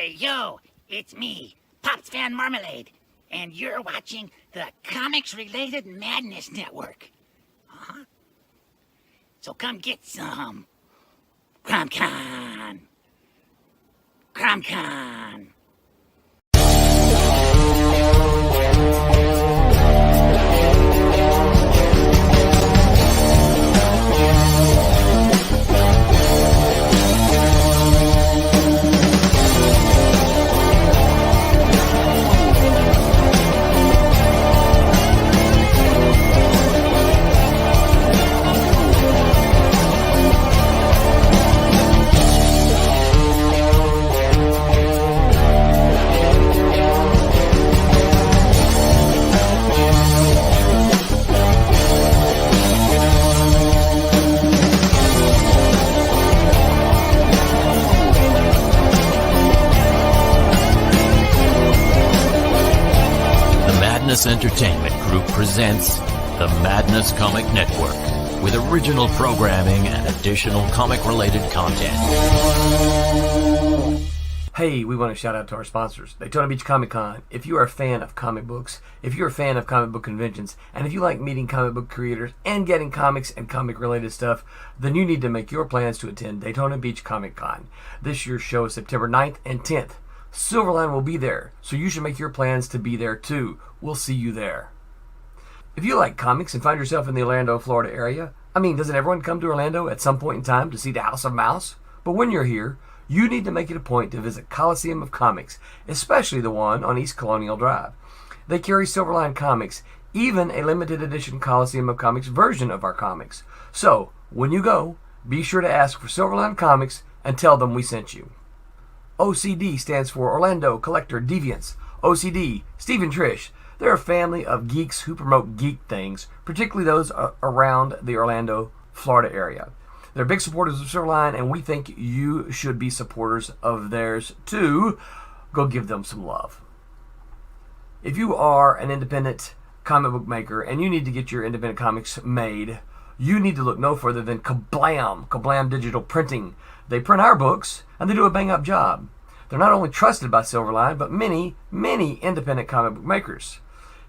Hey, yo, it's me, Pops Van Marmalade, and you're watching the Comics-Related Madness Network. Uh-huh. So come get some. CromCon. CromCon. Entertainment Group presents the Madness Comic Network with original programming and additional comic-related content. Hey, we want to shout out to our sponsors, Daytona Beach Comic Con. If you are a fan of comic books, if you're a fan of comic book conventions, and if you like meeting comic book creators and getting comics and comic-related stuff, then you need to make your plans to attend Daytona Beach Comic Con. This year's show is September 9th and 10th. Silverline will be there, so you should make your plans to be there too. We'll see you there. If you like comics and find yourself in the Orlando, Florida area, doesn't everyone come to Orlando at some point in time to see the House of Mouse? But when you're here, you need to make it a point to visit Coliseum of Comics, especially the one on East Colonial Drive. They carry Silverline comics, even a limited edition Coliseum of Comics version of our comics. So, when you go, be sure to ask for Silverline Comics and tell them we sent you. OCD stands for Orlando Collector Deviants. OCD, Steve and Trish, they're a family of geeks who promote geek things, particularly those around the Orlando, Florida area. They're big supporters of Silverline, and we think you should be supporters of theirs too. Go give them some love. If you are an independent comic book maker and you need to get your independent comics made, you need to look no further than Kablam Digital Printing. They print our books, and they do a bang-up job. They're not only trusted by Silverline, but many, many independent comic book makers.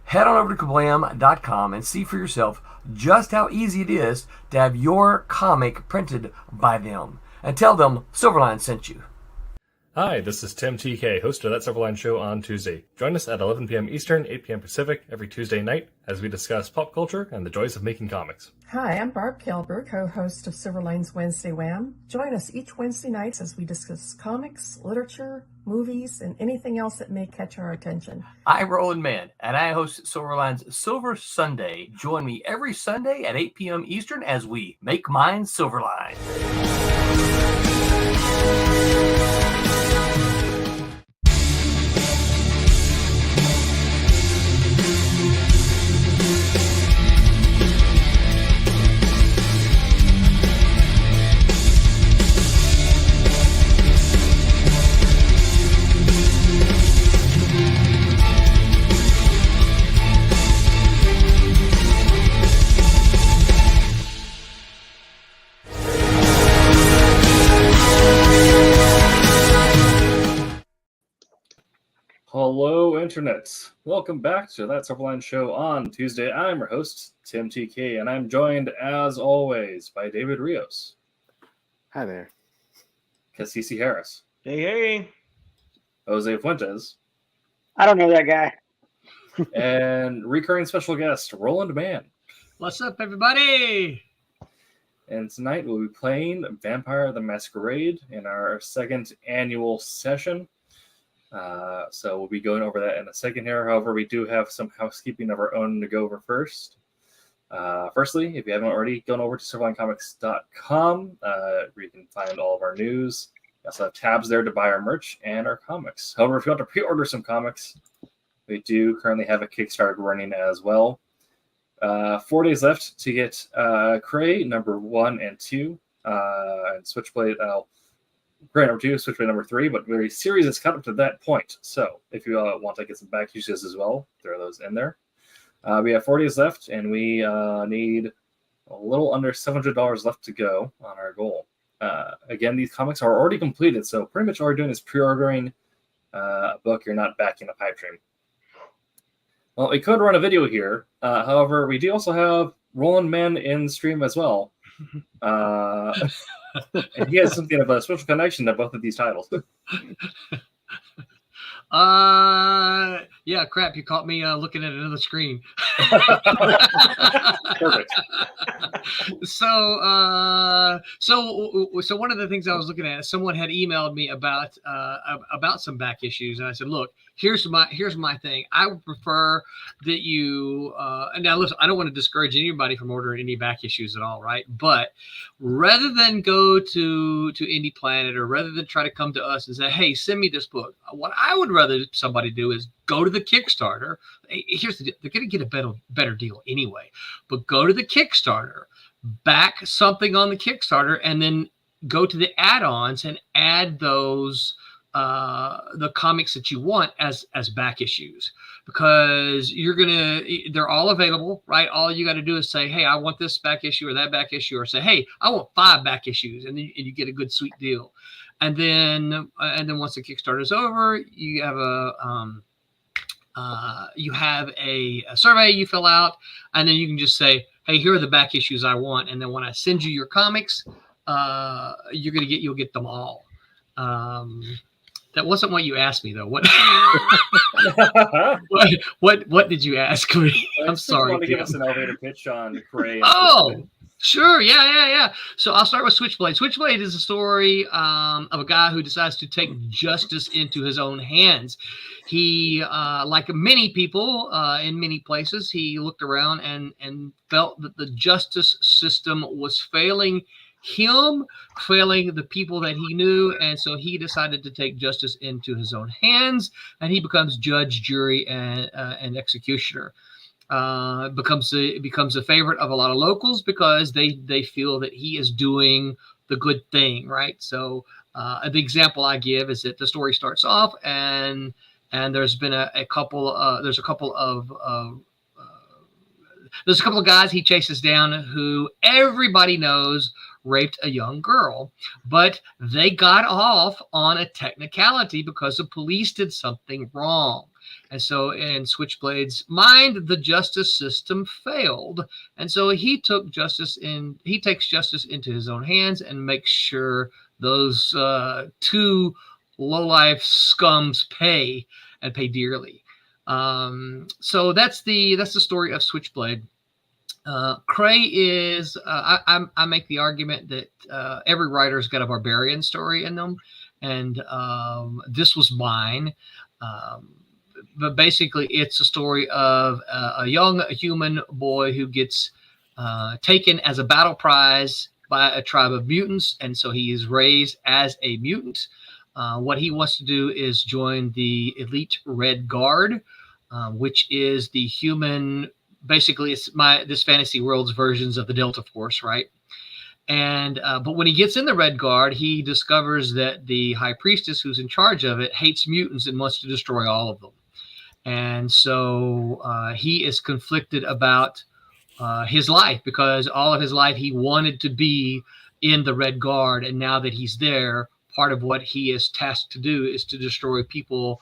Head on over to kablam.com and see for yourself just how easy it is to have your comic printed by them. And tell them Silverline sent you. Hi, this is Tim TK, host of That Silverline Show on Tuesday. Join us at 11 p.m. Eastern, 8 p.m. Pacific every Tuesday night as we discuss pop culture and the joys of making comics. Hi, I'm Barb Kilber, co-host of Silverline's Wednesday Wham. Join us each Wednesday nights as we discuss comics, literature, movies, and anything else that may catch our attention. I'm Roland Mann, and I host Silverline's Silver Sunday. Join me every Sunday at 8 p.m. Eastern as we make mine Silverline. Hello, Internet. Welcome back to That Silverline Show on Tuesday. I'm your host, Tim TK, and I'm joined, as always, by David Rios. Hi there. Cassisi Harris. Hey. Jose Fuentes. I don't know that guy. And recurring special guest, Roland Mann. What's up, everybody? And tonight we'll be playing Vampire the Masquerade in our second annual session. So we'll be going over that in a second here. However, we do have some housekeeping of our own to go over first. Firstly, if you haven't already, gone over to silverlinecomics.com, where you can find all of our news. We also have tabs there to buy our merch and our comics. However, if you want to pre-order some comics, we do currently have a Kickstarter running as well. 4 days left to get Cray number 1 and 2, and Switchblade. Grant number 2, Switchblade number 3, but the series is cut up to that point. So if you want to get some back issues as well, throw those in there. We have 4 days left, and we need a little under $700 left to go on our goal. Again, these comics are already completed, so pretty much all we're doing is pre-ordering book, you're not backing a pipe dream. Well, we could run a video here. However, we do also have Roland Mann in stream as well. And he has something of a special connection to both of these titles. Yeah, crap, you caught me looking at another screen. Perfect. So one of the things I was looking at, someone had emailed me about some back issues, and I said, look, here's my thing. I would prefer that you and now listen, I don't want to discourage anybody from ordering any back issues at all, right? But rather than go to Indie Planet, or rather than try to come to us and say, hey, send me this book, what I would rather somebody do is go to the Kickstarter. Here's the deal. They're going to get a better deal anyway, but go to the Kickstarter, back something on the Kickstarter, and then go to the add-ons and add those the comics that you want as back issues, because they're all available, right? All you got to do is say, hey, I want this back issue or that back issue, or say, hey, I want 5 back issues, and then you get a good sweet deal. And then once the Kickstarter is over, you have a survey you fill out, and then you can just say, hey, here are the back issues I want, and then when I send you your comics, you'll get them all. That wasn't what you asked me, though. What what did you ask me? I'm sorry. Want to give us an elevator pitch on Cray? Oh, sure. Yeah. So I'll start with Switchblade. Switchblade is a story of a guy who decides to take justice into his own hands. He, like many people in many places, he looked around and felt that the justice system was failing him, failing the people that he knew, and so he decided to take justice into his own hands, and he becomes judge, jury, and executioner. Becomes a favorite of a lot of locals because they feel that he is doing the good thing, right? So the example I give is that the story starts off and there's been a couple of guys he chases down who everybody knows raped a young girl, but they got off on a technicality because the police did something wrong. And so in Switchblade's mind, the justice system failed. And so he takes justice into his own hands and makes sure those 2 lowlife scums pay dearly. So that's the story of Switchblade. Cray is I make the argument that every writer's got a barbarian story in them, and this was mine. But basically, it's a story of a young human boy who gets taken as a battle prize by a tribe of mutants, and so he is raised as a mutant. What he wants to do is join the elite Red Guard, which is the human. Basically, it's this fantasy world's versions of the Delta Force, right? And but when he gets in the Red Guard, he discovers that the High Priestess, who's in charge of it, hates mutants and wants to destroy all of them. And so he is conflicted about his life, because all of his life he wanted to be in the Red Guard, and now that he's there, part of what he is tasked to do is to destroy people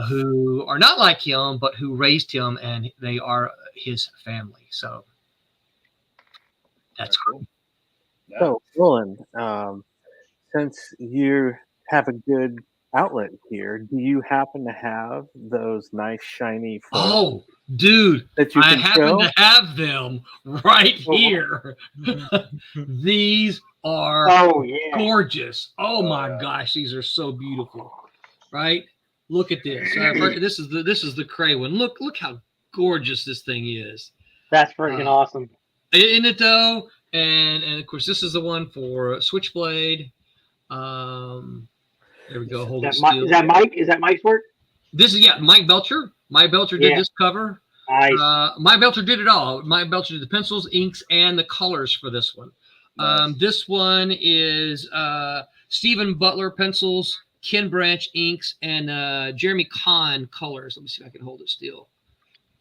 who are not like him, but who raised him, and they are his family. So that's cool. Yeah. So, Roland, since you have a good outlet here, do you happen to have those nice shiny Oh, dude, that you I can happen show? to have them right here. These are gorgeous. Oh my gosh, these are so beautiful, right? Look at this. This is the Cray one. Look how gorgeous this thing is. That's freaking awesome. Isn't it though? And of course, this is the one for Switchblade. There we go. Hold it still. Is that Mike? Is that Mike's work? This is Mike Belcher. Mike Belcher did this cover. Nice. Mike Belcher did it all. Mike Belcher did the pencils, inks, and the colors for this one. Nice. This one is Stephen Butler pencils, Ken Branch inks, and Jeremy Kahn colors. Let me see if I can hold it still.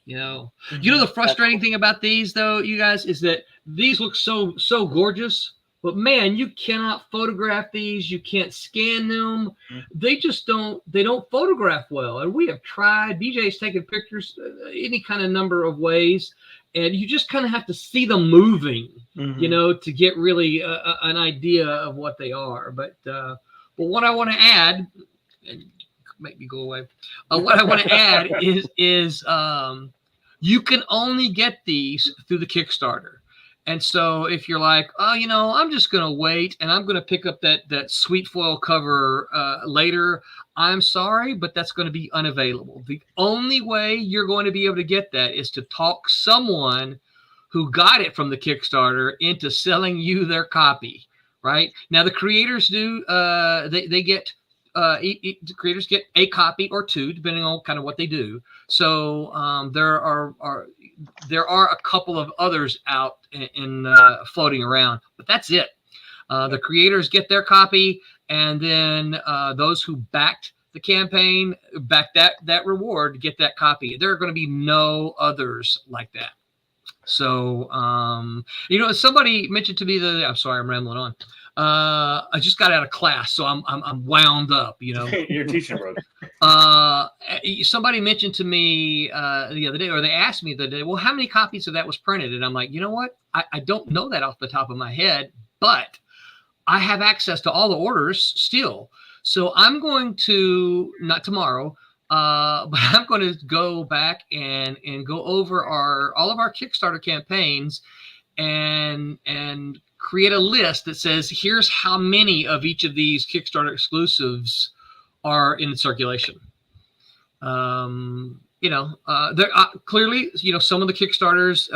You know the frustrating thing about these, though, you guys, is that these look so gorgeous, But man, you cannot photograph these. You can't scan them. They just don't photograph well. And we have tried. BJ's taken pictures any kind of number of ways. And you just kind of have to see them moving, you know, to get really an idea of what they are. But what I want to add, and make me go away. What I want to add is you can only get these through the Kickstarter. And so if you're like, oh, you know, I'm just going to wait and I'm going to pick up that sweet foil cover later, I'm sorry, but that's going to be unavailable. The only way you're going to be able to get that is to talk someone who got it from the Kickstarter into selling you their copy, right? Now, the creators do, they get, the creators get a copy or two, depending on kind of what they do. So there are a couple of others out in floating around, but that's it. The creators get their copy, and then those who backed the campaign, back that reward, get that copy. There are going to be no others like that. So, you know, somebody mentioned to me I'm sorry, I'm rambling on. I just got out of class, so I'm wound up, you know. You're teaching, bro. Somebody mentioned to me the other day, or they asked me the other day, well, how many copies of that was printed? And I'm like, you know what? I don't know that off the top of my head, but I have access to all the orders still. So I'm going to, not tomorrow, but I'm going to go back and go over all of our Kickstarter campaigns and create a list that says, here's how many of each of these Kickstarter exclusives are in circulation. You know, there clearly, you know, some of the Kickstarters,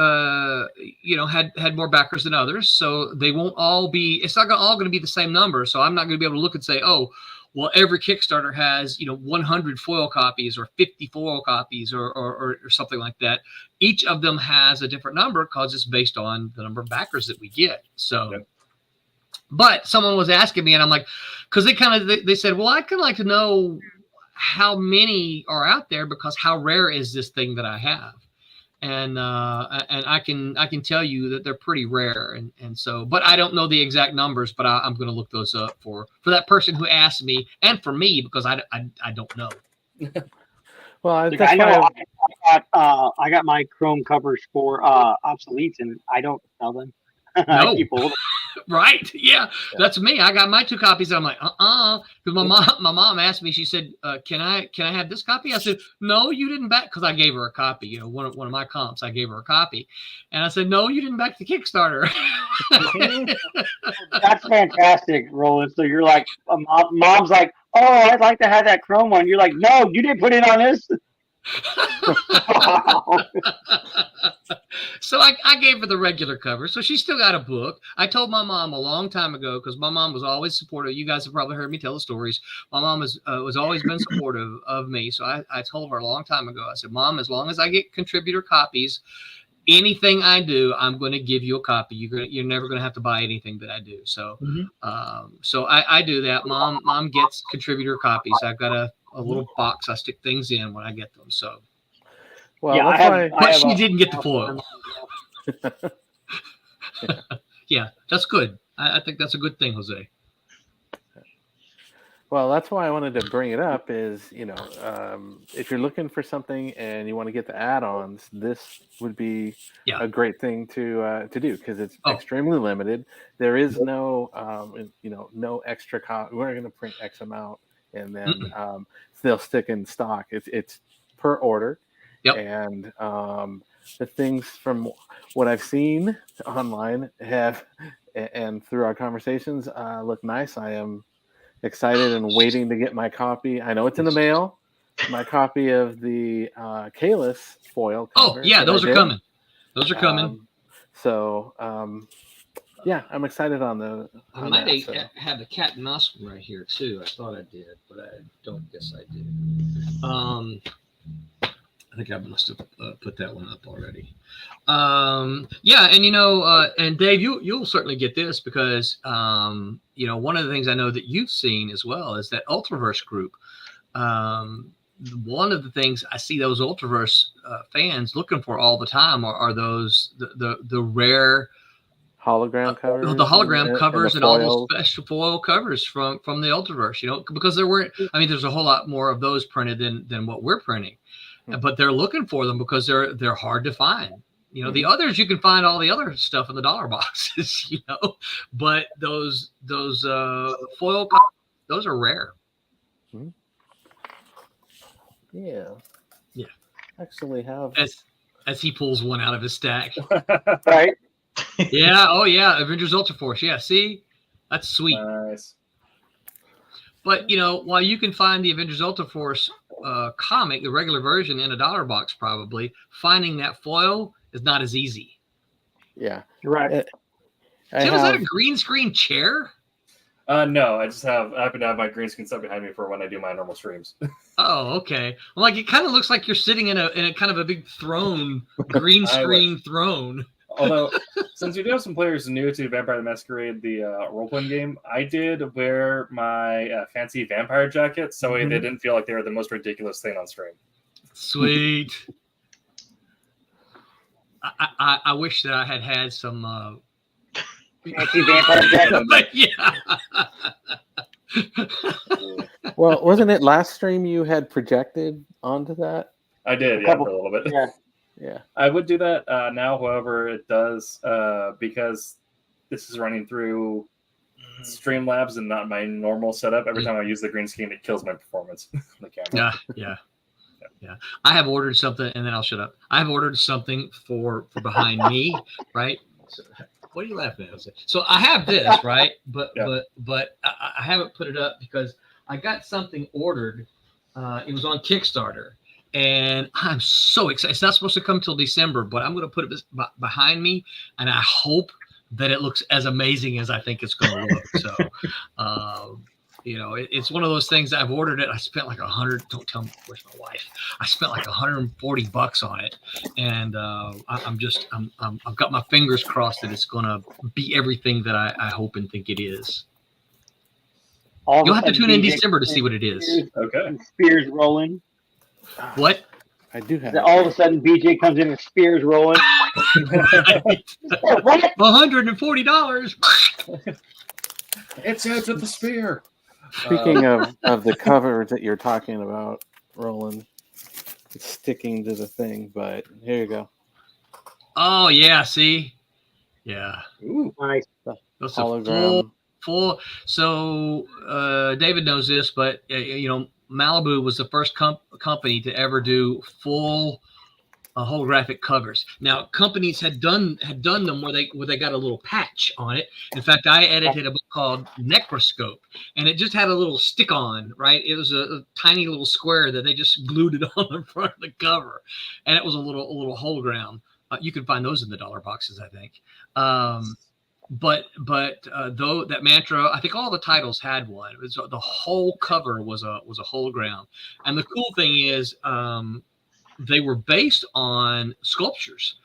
you know, had more backers than others, so they won't all be. It's not all going to be the same number. So I'm not going to be able to look and say, oh, well, every Kickstarter has, you know, 100 foil copies or 50 foil copies or something like that. Each of them has a different number because it's based on the number of backers that we get. So, yep. But someone was asking me, and I'm like, because they said, well, I'd kind of like to know how many are out there, because how rare is this thing that I have? And I can tell you that they're pretty rare, and so, but I don't know the exact numbers, but I'm going to look those up for that person who asked me, and for me, because I don't know. Well, that's I got my Chrome covers for obsoletes, and I don't sell them. No. Right. Yeah, that's me. I got my 2 copies. And I'm like, because my mom asked me, she said, can I have this copy? I said, no, you didn't back, because I gave her a copy, you know, one of my comps, I gave her a copy. And I said, no, you didn't back the Kickstarter. That's fantastic, Roland. So you're like, mom's like, oh, I'd like to have that Chrome one. You're like, no, you didn't put it on this. So I gave her the regular cover, so she still got a book. I told my mom a long time ago, because my mom was always supportive. You guys have probably heard me tell the stories. My mom was always been supportive of me, so I told her a long time ago. I said, Mom, as long as I get contributor copies, anything I do, I'm going to give you a copy. You're never going to have to buy anything that I do. So, so I do that. Mom gets contributor copies. I've got a little box I stick things in when I get them. So, well, yeah, but she didn't get the foil. Yeah, that's good. I think that's a good thing, Jose. Well, that's why I wanted to bring it up is, you know, if you're looking for something and you want to get the add-ons, this would be a great thing to do, because it's extremely limited. There is no, you know, no extra cost. We're going to print X amount, and then they'll stick in stock. It's per order. Yep. And the things from what I've seen online and through our conversations look nice. I am excited and waiting to get my copy. I know it's in the mail. My copy of the Kalis foil cover. Oh, yeah, those are coming. Those are coming. Yeah, I'm excited on the. I might have the cat and mouse one right here too. I thought I did, but I don't guess I did. I think I must have put that one up already. Yeah, and you know, and Dave, you'll certainly get this, because you know, one of the things I know that you've seen as well is that Ultraverse group. One of the things I see those Ultraverse fans looking for all the time are those the rare hologram covers. The hologram covers and all those foils. special foil covers from the Ultraverse, because there weren't. I mean, there's a whole lot more of those printed than what we're printing, but they're looking for them because they're hard to find. The others, you can find all the other stuff in the dollar boxes, but those foil covers, those are rare. Yeah. Yeah. Actually have. As he pulls one out of his stack. Right. Yeah. Oh, yeah. Avengers Ultra Force. Yeah. See, that's sweet. Nice. But while you can find the Avengers Ultra Force comic, the regular version, in a dollar box, probably finding that foil is not as easy. Yeah. Right. Tim, is that a green screen chair? No, I happen to have my green screen set behind me for when I do my normal streams. Oh, okay. Well, it kind of looks like you're sitting in a kind of a big throne, green screen throne. Although, since we do have some players new to Vampire the Masquerade, the role-playing game, I did wear my fancy vampire jacket so they didn't feel like they were the most ridiculous thing on stream. Sweet. I wish that I had some. Fancy vampire jacket. But yeah. Well, wasn't it last stream you had projected onto that? I did, for a little bit. Yeah. I would do that now, however, it does, because this is running through Streamlabs and not my normal setup. Every time I use the green screen, it kills my performance on the camera. Yeah. I have ordered something, and then I'll shut up. I have ordered something for behind me, right? So, what are you laughing at? So I have this, right? But I haven't put it up because I got something ordered. It was on Kickstarter, and I'm so excited. It's not supposed to come till December, but I'm going to put it behind me, and I hope that it looks as amazing as I think it's going to look. So, it's one of those things that I've ordered it. I spent like $100. Don't tell me where's my wife. I spent like $140 on it, and I've got my fingers crossed that it's going to be everything that I hope and think it is. You'll have to tune in December to see what it is. Okay. Spears rolling. What? I do have. All of a sudden, BJ comes in and spears rolling. What? $140. It's with the spear. Speaking of the cover that you're talking about, Roland, it's sticking to the thing, but here you go. Oh yeah, see, yeah. Ooh, nice. That's Hologram. Full. So David knows this, but Malibu was the first company to ever do full holographic covers. Now, companies had done them where they got a little patch on it. In fact, I edited a book called Necroscope, and it just had a little stick-on, right? It was a tiny little square that they just glued it on the front of the cover, and it was a little hologram. You can find those in the dollar boxes, I think. But though that Mantra, I think all the titles had one. It was, the whole cover was a hologram, and the cool thing is, they were based on sculptures.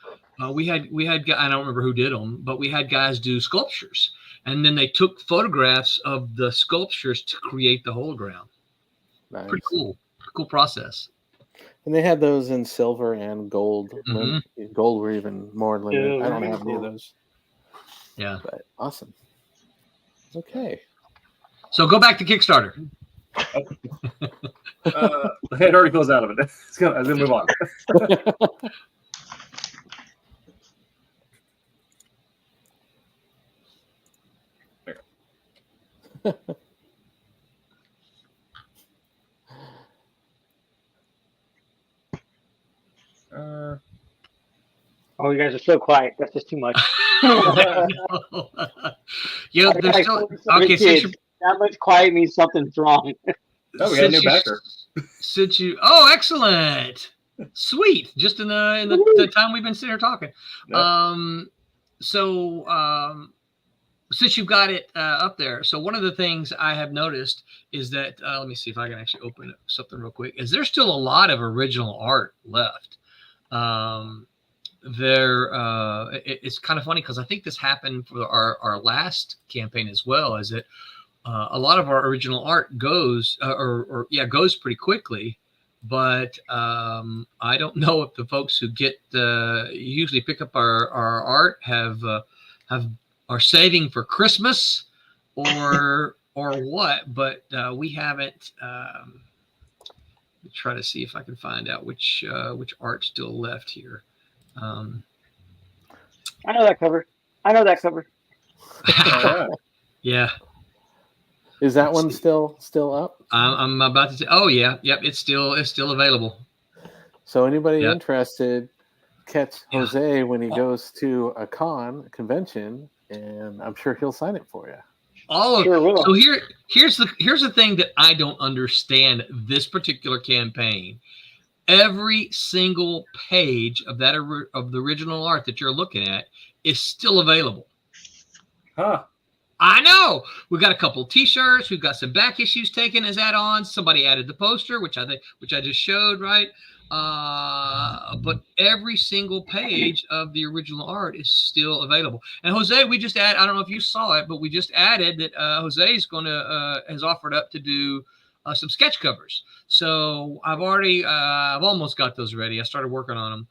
We had I don't remember who did them, but we had guys do sculptures, and then they took photographs of the sculptures to create the hologram. Nice. Pretty cool process. And they had those in silver and gold. Gold were even more limited. I don't have any of those. Yeah, but awesome. Okay, so go back to Kickstarter. I had already closed out of it. I was gonna move on. Oh, you guys are so quiet. That's just too much. There's still okay. That much quiet means something's wrong. Oh, we got a new backer. Excellent, sweet. Just in the time we've been sitting here talking. Yep. Since you've got it up there, so one of the things I have noticed is that let me see if I can actually open something real quick. Is there's still a lot of original art left? It's kind of funny because I think this happened for our last campaign as well. Is that a lot of our original art goes goes pretty quickly, but I don't know if the folks who usually pick up our art have are saving for Christmas or what, but we haven't. Try to see if I can find out which art's still left here. I know that cover. Yeah. Is that one still up? I'm about to say. Oh yeah, yep. It's still available. So anybody interested, catch Jose when he goes to a convention, and I'm sure he'll sign it for you. So here's the thing that I don't understand this particular campaign. Every single page of of the original art that you're looking at is still available. Huh. I know. We've got a couple of T-shirts. We've got some back issues taken as add-ons. Somebody added the poster, which I just showed, right? But every single page of the original art is still available. And Jose, we just I don't know if you saw it, but we just added that Jose is has offered up to do some sketch covers. So I've almost got those ready. I started working on them.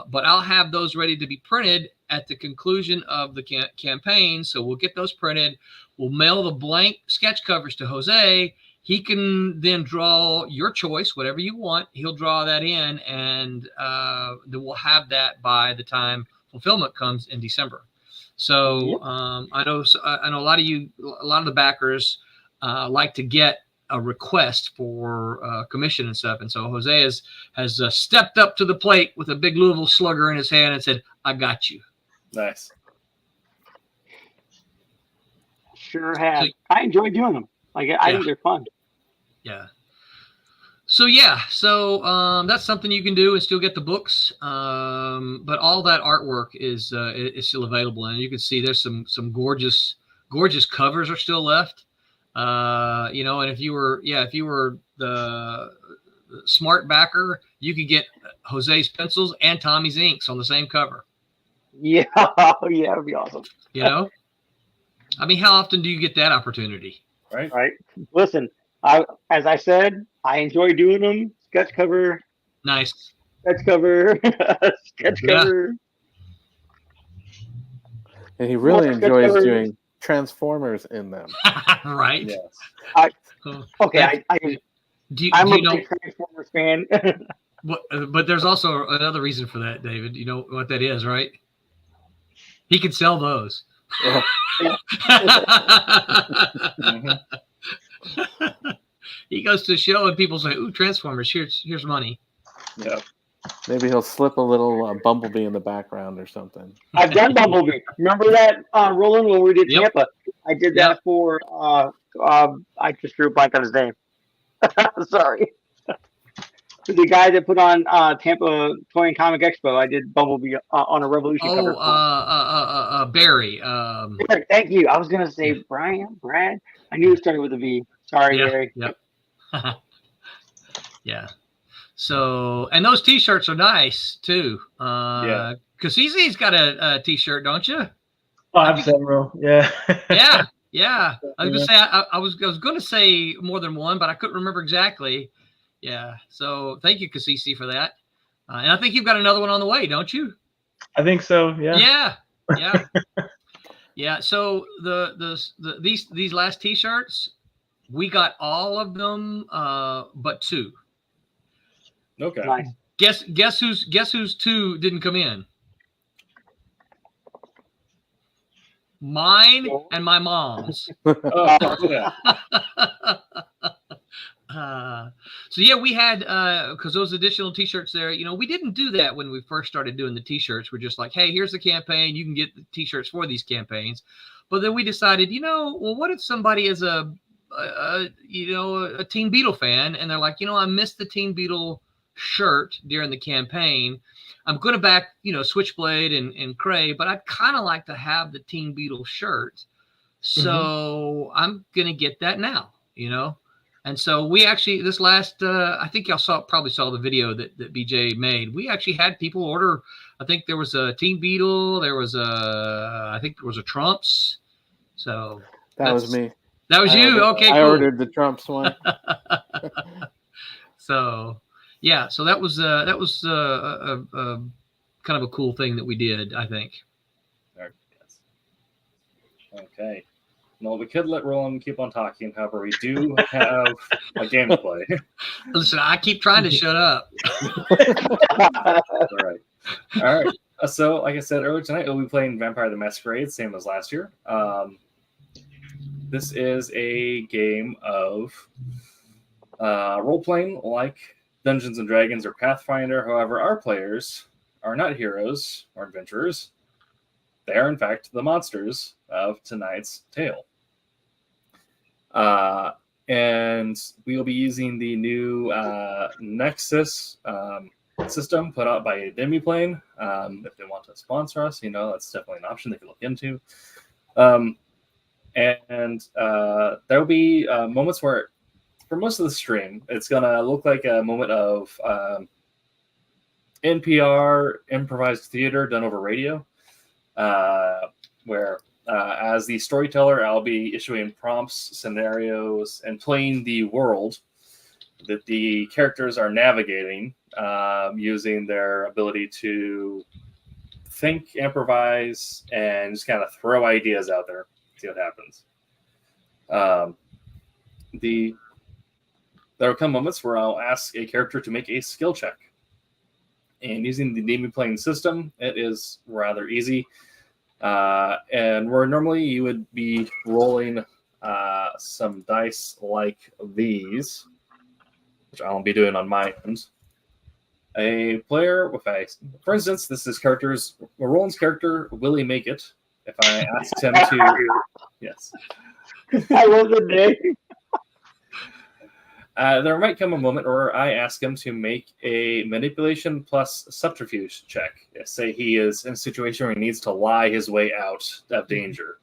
But I'll have those ready to be printed at the conclusion of the campaign. So we'll get those printed. We'll mail the blank sketch covers to Jose. He can then draw your choice, whatever you want. He'll draw that in, and then we'll have that by the time fulfillment comes in December. So I know a lot of the backers like to get a request for commission and stuff, and so Jose has stepped up to the plate with a big Louisville Slugger in his hand and said, "I got you." Nice. Sure have. I enjoy doing them. I think they're fun. Yeah. So that's something you can do and still get the books. But all that artwork is still available, and you can see there's some gorgeous covers are still left. And if you were the smart backer, you could get Jose's pencils and Tommy's inks on the same cover. Yeah, it'd be awesome. I mean, how often do you get that opportunity? Right. Listen, as I said, I enjoy doing them. Sketch cover. Nice. Sketch cover. Cover. And he really enjoys doing Transformers in them. Right. Yes. I'm a big Transformers fan. But there's also another reason for that, David. You know what that is, right? He can sell those. Yeah. He goes to a show and people say, "Ooh, Transformers! Here's money." Yeah. Maybe he'll slip a little Bumblebee in the background or something. I've done Bumblebee. Remember that, Roland, when we did Tampa? I did that for. I just drew a blank on his name. Sorry. For the guy that put on Tampa Toy and Comic Expo, I did Bumblebee on a Revolution cover. Barry. Thank you. I was gonna say Brad. I knew it started with a V. Sorry, Barry. Yep. Yeah. So, and those T-shirts are nice too. Caicedo's got a T-shirt, don't you? Oh, I have several. Yeah. Yeah. I was gonna say I was gonna say more than one, but I couldn't remember exactly. Yeah. So thank you, Caicedo, for that. And I think you've got another one on the way, don't you? I think so. Yeah. Yeah. Yeah. So these last T-shirts, we got all of them, but two. Okay. Nice. Guess whose two didn't come in? Mine and my mom's. So yeah, we had because those additional T-shirts there. We didn't do that when we first started doing the T-shirts. We're just like, hey, here's the campaign. You can get the T-shirts for these campaigns. But then we decided, well, what if somebody is a Teen Beetle fan, and they're like, I missed the Teen Beetle shirt during the campaign. I'm going to back, Switchblade and Cray, but I'd kind of like to have the Teen Beetle shirt. So I'm going to get that now, And so we actually, this last, I think y'all probably saw the video that BJ made. We actually had people order. I think there was a Teen Beetle. I think there was a Trumps. So that was me. That was you. Okay, cool. I ordered the Trumps one. So yeah, so that was kind of a cool thing that we did, I think. Okay. Well, we could let Roland keep on talking. However, we do have a game to play. Listen, I keep trying to shut up. All right. So, like I said earlier tonight, we'll be playing Vampire the Masquerade, same as last year. This is a game of role-playing like Dungeons & Dragons or Pathfinder. However, our players are not heroes or adventurers. They are, in fact, the monsters of tonight's tale. And we will be using the new Nexus system put out by Demiplane. If they want to sponsor us, that's definitely an option they can look into. And there will be moments where, for most of the stream, it's going to look like a moment of NPR, improvised theater done over radio, where as the storyteller, I'll be issuing prompts, scenarios, and playing the world that the characters are navigating, using their ability to think, improvise, and just kind of throw ideas out there, see what happens. There will come moments where I'll ask a character to make a skill check. And using the Demiplane system, it is rather easy. And where normally you would be rolling some dice like these, which I'll be doing on my end. A player with for instance, this is Roland's character, will he make it? If I asked him to, yes. I love the name. There might come a moment where I ask him to make a manipulation plus subterfuge check. Say he is in a situation where he needs to lie his way out of danger.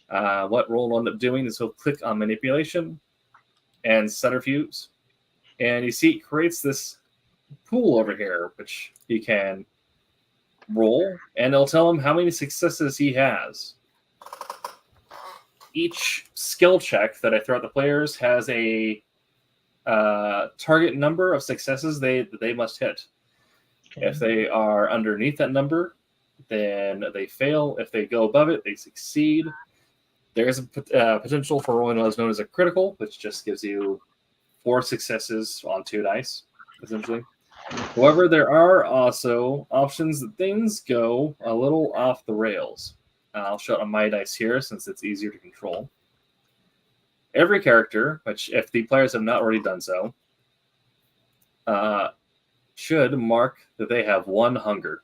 What Roland will end up doing is he'll click on manipulation and subterfuge. And you see it creates this pool over here, which he can roll, and it'll tell him how many successes he has. Each skill check that I throw at the players has a target number of successes they must hit. If they are underneath that number, then they fail. If they go above it, they succeed. There is a potential for rolling what is known as a critical, which just gives you 4 successes on 2 dice, essentially. However, there are also options that things go a little off the rails. I'll show it on my dice here since it's easier to control. Every character, which if the players have not already done so, should mark that they have 1 hunger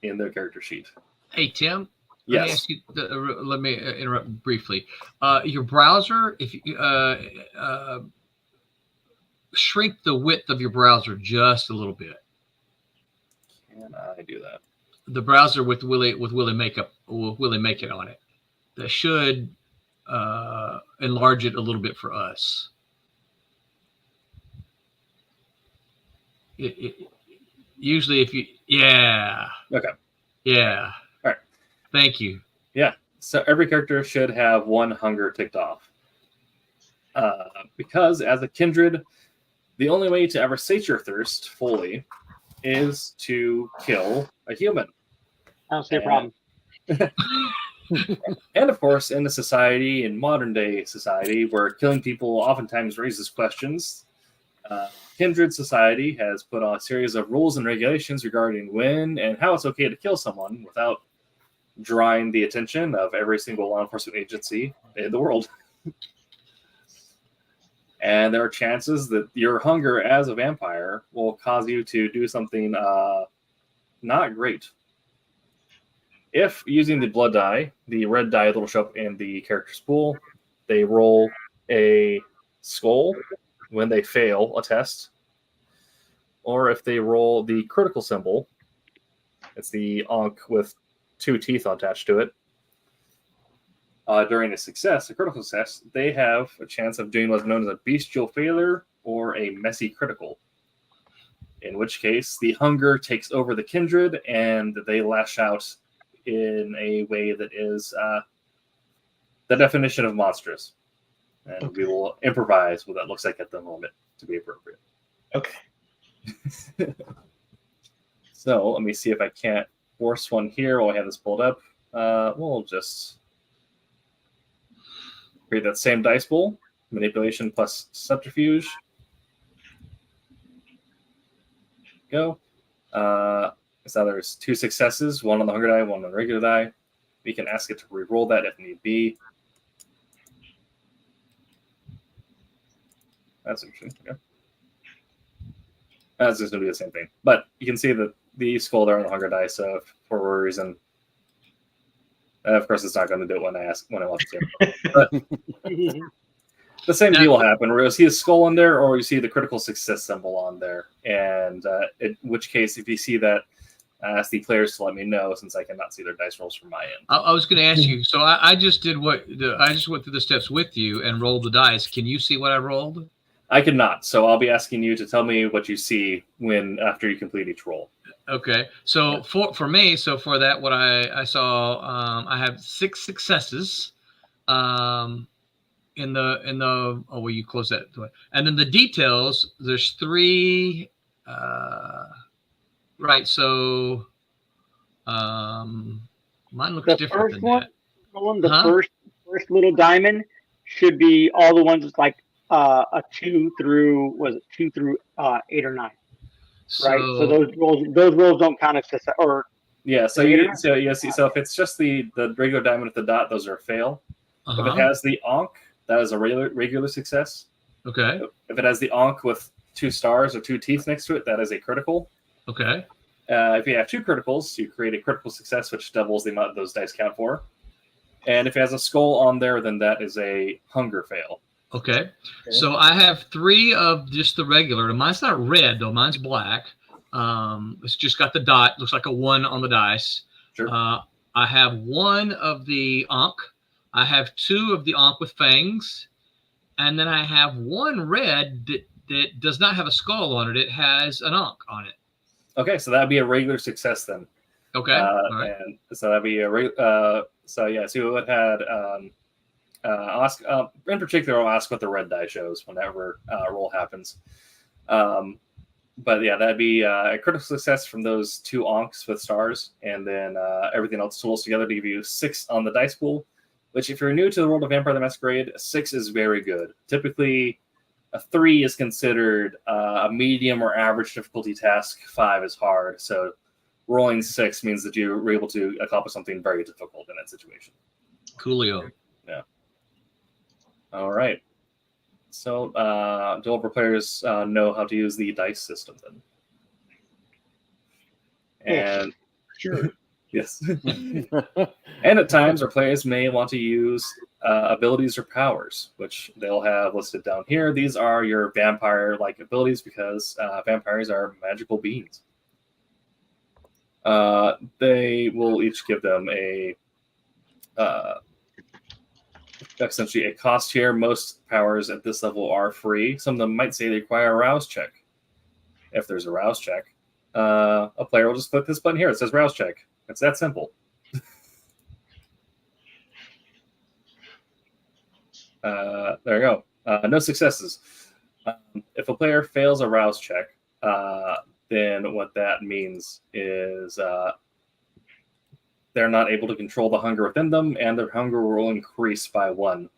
in their character sheet. Hey, Tim. Yes. Let me interrupt briefly. Your browser, if you shrink the width of your browser just a little bit. Can I do that? The browser with Willie Make It on it. That should enlarge it a little bit for us. Usually if you, Okay. Yeah. All right. Thank you. Yeah. So every character should have 1 hunger ticked off. Because as a kindred, the only way to ever sate your thirst fully is to kill a human. I don't see a problem. And of course, in modern day society, where killing people oftentimes raises questions, Kindred Society has put on a series of rules and regulations regarding when and how it's okay to kill someone without drawing the attention of every single law enforcement agency in the world. And there are chances that your hunger as a vampire will cause you to do something not great. If using the blood die, the red die that will show up in the character's pool, they roll a skull when they fail a test. Or if they roll the critical symbol, it's the ankh with 2 teeth attached to it. During a critical success, they have a chance of doing what's known as a bestial failure or a messy critical. In which case, the hunger takes over the kindred and they lash out in a way that is the definition of monstrous. And we will improvise what that looks like at the moment to be appropriate. Okay. So let me see if I can't force one here while I have this pulled up. We'll just create that same dice pool, manipulation plus subterfuge. Go. So there's 2 successes, 1 on the hunger die, 1 on the regular die. We can ask it to re-roll that if need be. That's interesting. Okay. That's just going to be the same thing. But you can see that the skull there on the hunger die, so if for whatever reason, of course, it's not going to do it when I want it to. But the same deal will happen where you'll see a skull in there or you see the critical success symbol on there. And in which case, if you see that, ask the players to let me know since I cannot see their dice rolls from my end. I was going to ask you. So I just did I just went through the steps with you and rolled the dice. Can you see what I rolled? I cannot. So I'll be asking you to tell me what you see after you complete each roll. Okay. So for me, so for that, what I saw, I have 6 successes. In the well, you close that, and then the details. There's 3. Right. So, mine looks different than that. The first little diamond should be all the ones that's like a 2 through 8 or 9. So, right. So those rolls don't count as success or. Yeah. So if it's just the regular diamond with the dot, those are a fail. If it has the Ankh, that is a regular success. Okay. If it has the Ankh with 2 stars or 2 teeth next to it, that is a critical. Okay. If you have 2 criticals, you create a critical success, which doubles the amount those dice count for. And if it has a skull on there, then that is a hunger fail. Okay. So I have 3 of just the regular. Mine's not red, though. Mine's black. It's just got the dot. Looks like a 1 on the dice. Sure. I have 1 of the Ankh. I have 2 of the Ankh with fangs. And then I have 1 red that does not have a skull on it. It has an Ankh on it. Okay, so that'd be a regular success then. Okay. All right. And so that'd be so it had ask in particular. I'll ask what the red die shows whenever roll happens. But yeah, that'd be a critical success from those 2 Ankhs with stars, and then everything else rolls together to give you 6 on the dice pool. Which, if you're new to the world of Vampire the Masquerade, 6 is very good. Typically, a 3 is considered a medium or average difficulty task. 5 is hard. So rolling 6 means that you were able to accomplish something very difficult in that situation. Coolio. Yeah. All right. So developer players know how to use the dice system then. And sure. Yes. And at times, our players may want to use abilities or powers, which they'll have listed down here. These are your vampire-like abilities because vampires are magical beings. They will each give them essentially a cost here. Most powers at this level are free. Some of them might say they require a rouse check. If there's a rouse check, a player will just click this button here. It says rouse check. It's that simple. There you go. No successes. If a player fails a rouse check, then what that means is they're not able to control the hunger within them, and their hunger will increase by 1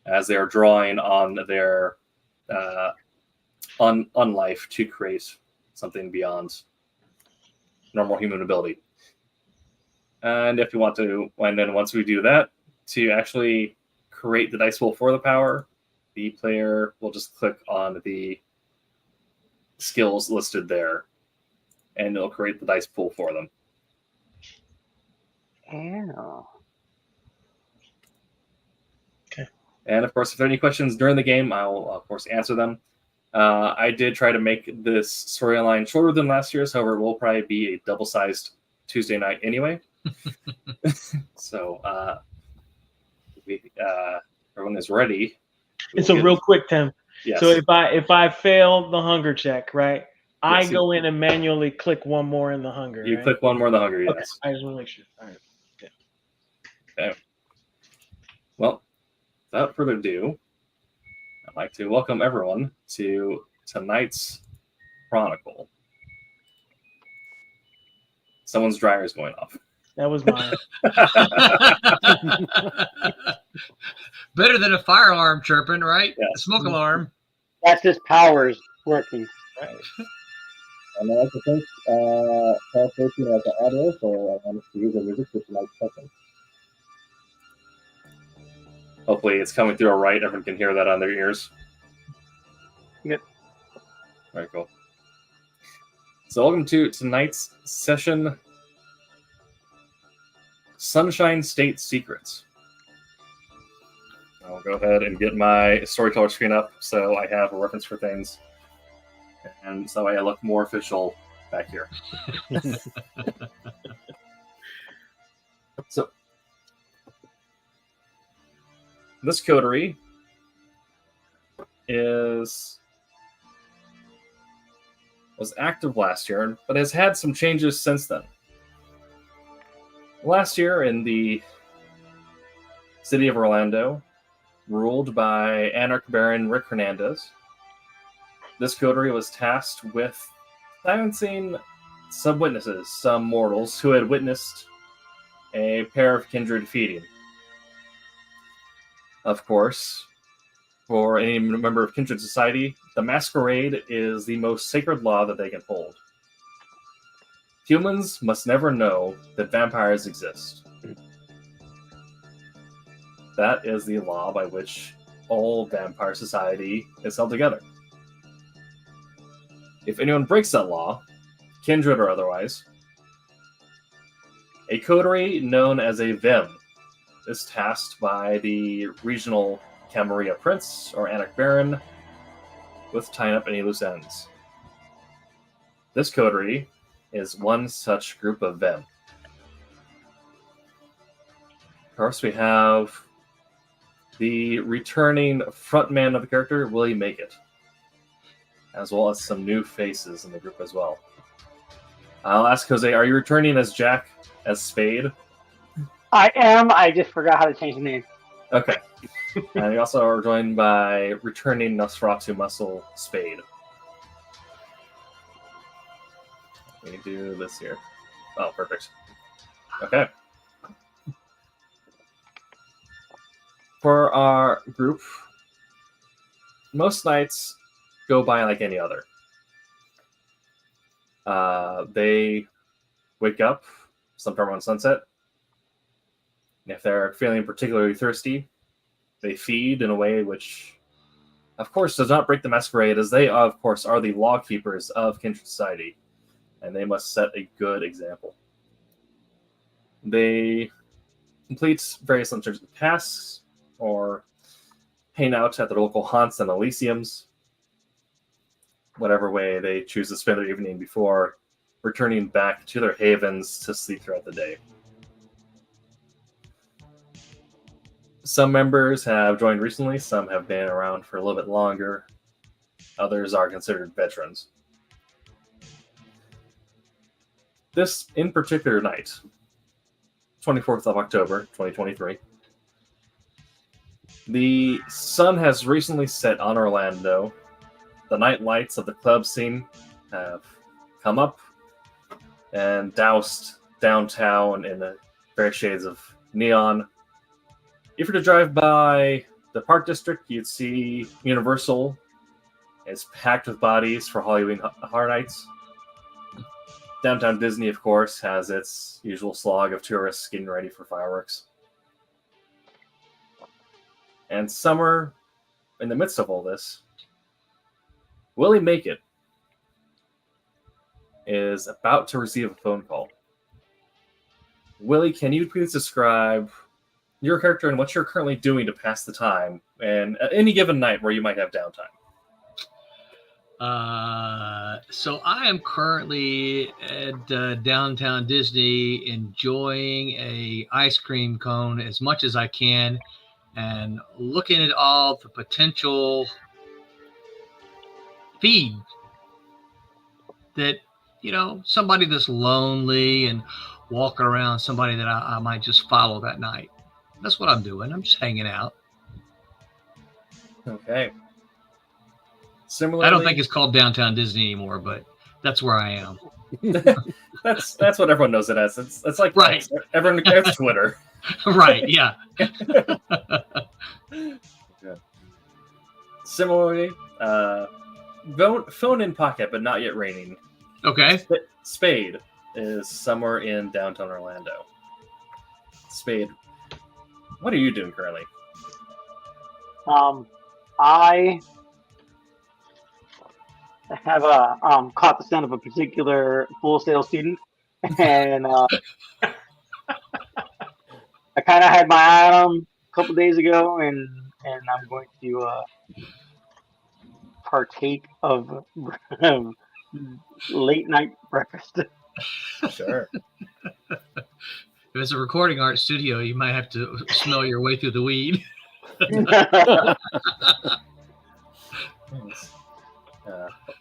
as they are drawing on their on life to create something beyond normal human ability. And if you want to, and then once we do that, to actually create the dice pool for the power, the player will just click on the skills listed there, and it'll create the dice pool for them. Oh. Okay. And of course, if there are any questions during the game, I will of course answer them. I did try to make this storyline shorter than last year's, however, it will probably be a double-sized Tuesday night anyway. So everyone is ready. It's a real quick, Tim. Yes. So if I fail the hunger check, right? I Yes, go in and manually click 1 more in the hunger. You right? click 1 more in the hunger, yes. Okay. I just want to make sure. All right. Okay. Well, without further ado, I'd like to welcome everyone to tonight's Chronicle. Someone's dryer is going off. That was mine. Better than a fire alarm chirping, right? Yes. A smoke alarm. That's his powers working. Right. And I'd like to thank Paul Fortune as the audio for allowing us to use the music for tonight's session. Hopefully it's coming through all right. Everyone can hear that on their ears. Yep. Very cool. So welcome to tonight's session, Sunshine State Secrets. I'll go ahead and get my storyteller screen up so I have a reference for things. And so I look more official back here. So, this coterie was active last year, but has had some changes since then. Last year in the city of Orlando, ruled by Anarch Baron Rick Hernandez, this coterie was tasked with silencing some witnesses, some mortals who had witnessed a pair of kindred feeding. Of course, for any member of kindred society, the masquerade is the most sacred law that they can hold. Humans must never know that vampires exist. That is the law by which all vampire society is held together. If anyone breaks that law, kindred or otherwise, a coterie known as a Vim is tasked by the regional Camarilla Prince or Anarch Baron with tying up any loose ends. This coterie is one such group of Vim. Of course, we have the returning frontman of the character, Willie Make It, as well as some new faces in the group as well. I'll ask Jose, are you returning as Jack, as Spade? I am. I just forgot how to change the name. Okay. And we also are joined by returning Nosferatu Muscle, Spade. Let me do this here. Oh, perfect. Okay. For our group, most nights go by like any other. They wake up sometime around sunset. If they're feeling particularly thirsty, they feed in a way which, of course, does not break the masquerade, as they, of course, are the law keepers of kindred society, and they must set a good example. They complete various uncharted tasks, or hang out at the local haunts and elysiums, whatever way they choose to spend their evening before returning back to their havens to sleep throughout the day. Some members have joined recently, some have been around for a little bit longer, others are considered veterans. This in particular night, 24th of October, 2023, the sun has recently set on Orlando. The night lights of the club scene have come up and doused downtown in the various shades of neon. If you were to drive by the Park District, you'd see Universal is packed with bodies for Halloween Horror Nights. Downtown Disney, of course, has its usual slog of tourists getting ready for fireworks. And somewhere in the midst of all this, Willie Make It is about to receive a phone call. Willie, can you please describe your character and what you're currently doing to pass the time and any given night where you might have downtime? So I am currently at downtown Disney enjoying a ice cream cone as much as I can and looking at all the potential feed that, you know, somebody that's lonely and walking around, somebody that I might just follow that night. That's what I'm doing. I'm just hanging out. Okay. Similarly, I don't think it's called Downtown Disney anymore, but That's where I am. That's what everyone knows it as. It's like Right. Everyone gets Twitter. Right. Yeah. Good. Similarly, phone in pocket, but not yet raining. Okay. Spade is somewhere in downtown Orlando. Spade, what are you doing currently? I have caught the scent of a particular Full Sail student, and I kind of had my eye on him a couple days ago, and I'm going to partake of late night breakfast. Sure. If it's a recording art studio, you might have to smell your way through the weed.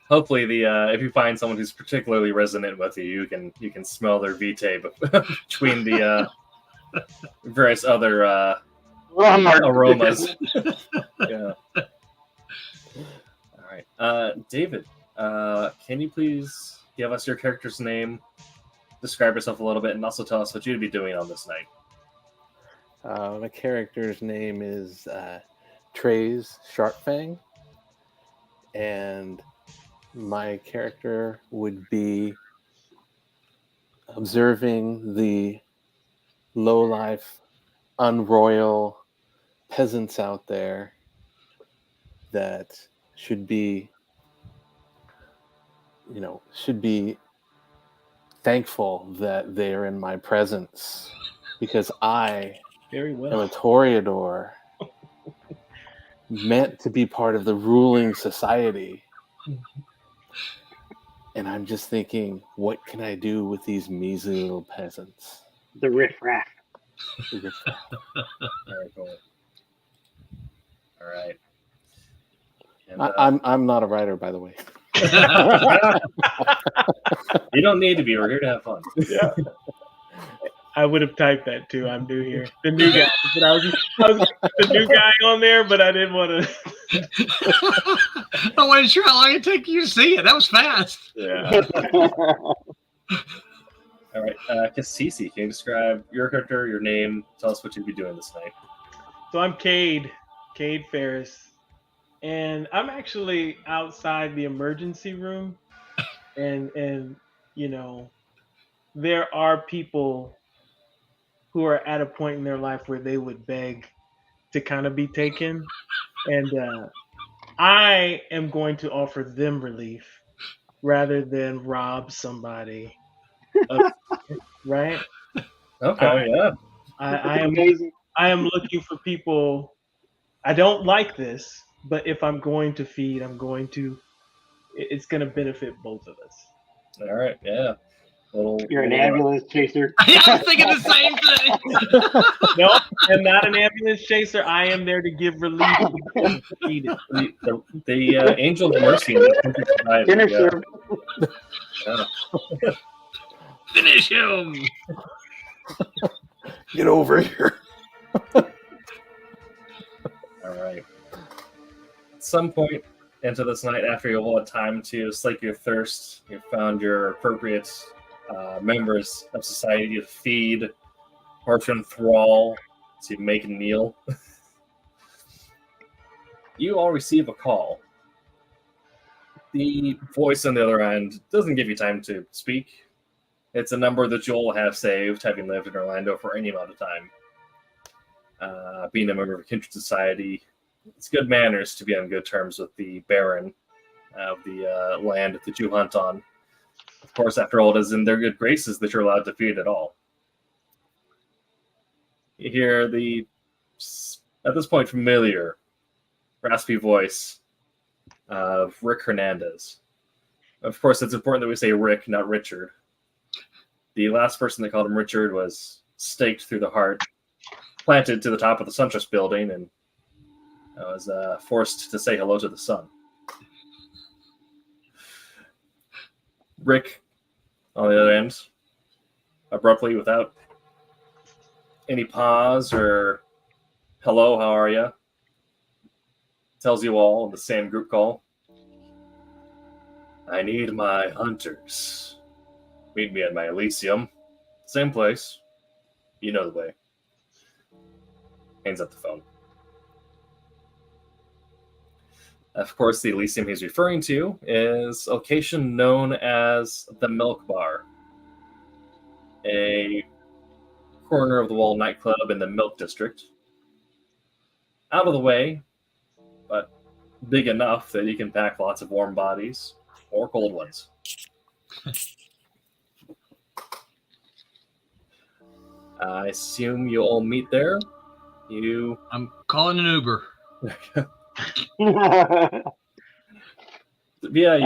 Hopefully, if you find someone who's particularly resonant with you, you can smell their vitae between the various other aromas. Yeah. All right, David. Can you please give us your character's name, describe yourself a little bit, and also tell us what you'd be doing on this night? My character's name is Trey's Sharpfang, and my character would be observing the low-life, unroyal peasants out there that should be thankful that they're in my presence, because I Very well. am a Toreador, meant to be part of the ruling society. And I'm just thinking, what can I do with these measly little peasants? The riffraff. Very cool. All right. And, I'm not a writer, by the way. You don't need to be. We're here to have fun. Yeah. I would have typed that too. I'm new here. The new guy. But I was the new guy on there, but I didn't want to. I wasn't sure how long it'd take you to see it. That was fast. Yeah. All right. Cassisi, can you describe your character, your name? Tell us what you'd be doing this night. So I'm Cade Ferris, and I'm actually outside the emergency room, and you know, there are people who are at a point in their life where they would beg to kind of be taken, and I am going to offer them relief rather than rob somebody. Right? Okay. Yeah. I am looking for people. I don't like this, but if I'm going to feed, it's going to benefit both of us. All right. Yeah. You're an ambulance chaser. Yeah, I was thinking the same thing. No, I'm not an ambulance chaser. I am there to give relief. The Angel of Mercy. Finish him. Finish him. Get over here. All right. At some point into this night, after you've had time to slake your thirst, you've found your appropriate members of society to feed, portion thrall, to make a meal. You all receive a call. The voice on the other end doesn't give you time to speak. It's a number that you'll have saved, having lived in Orlando for any amount of time. Being a member of a kindred society, it's good manners to be on good terms with the Baron of the land that you hunt on. Of course, after all, it is in their good graces that you're allowed to feed at all. You hear the, at this point, familiar, raspy voice of Rick Hernandez. Of course, it's important that we say Rick, not Richard. The last person that called him Richard was staked through the heart, planted to the top of the SunTrust building, and was forced to say hello to the sun. Rick, on the other end, abruptly, without any pause or hello, how are you, tells you all in the same group call, I need my hunters. Meet me at my Elysium. Same place. You know the way. Hangs up the phone. Of course, the Elysium he's referring to is a location known as the Milk Bar, a corner of the wall nightclub in the Milk District. Out of the way, but big enough that you can pack lots of warm bodies or cold ones. I assume you'll all meet there. I'm calling an Uber. Yeah,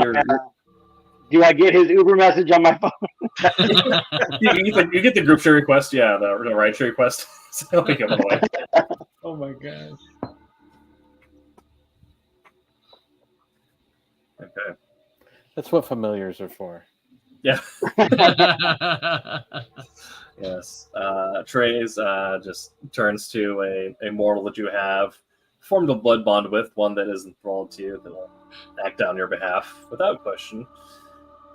Do I get his Uber message on my phone? you get the group share request. Yeah, the ride share request. So I'll pick up on the way. Oh my gosh. Okay. That's what familiars are for. Yeah. Yes. Trey's just turns to a mortal that you have formed a blood bond with, one that is enthralled to you, that will act on your behalf without question.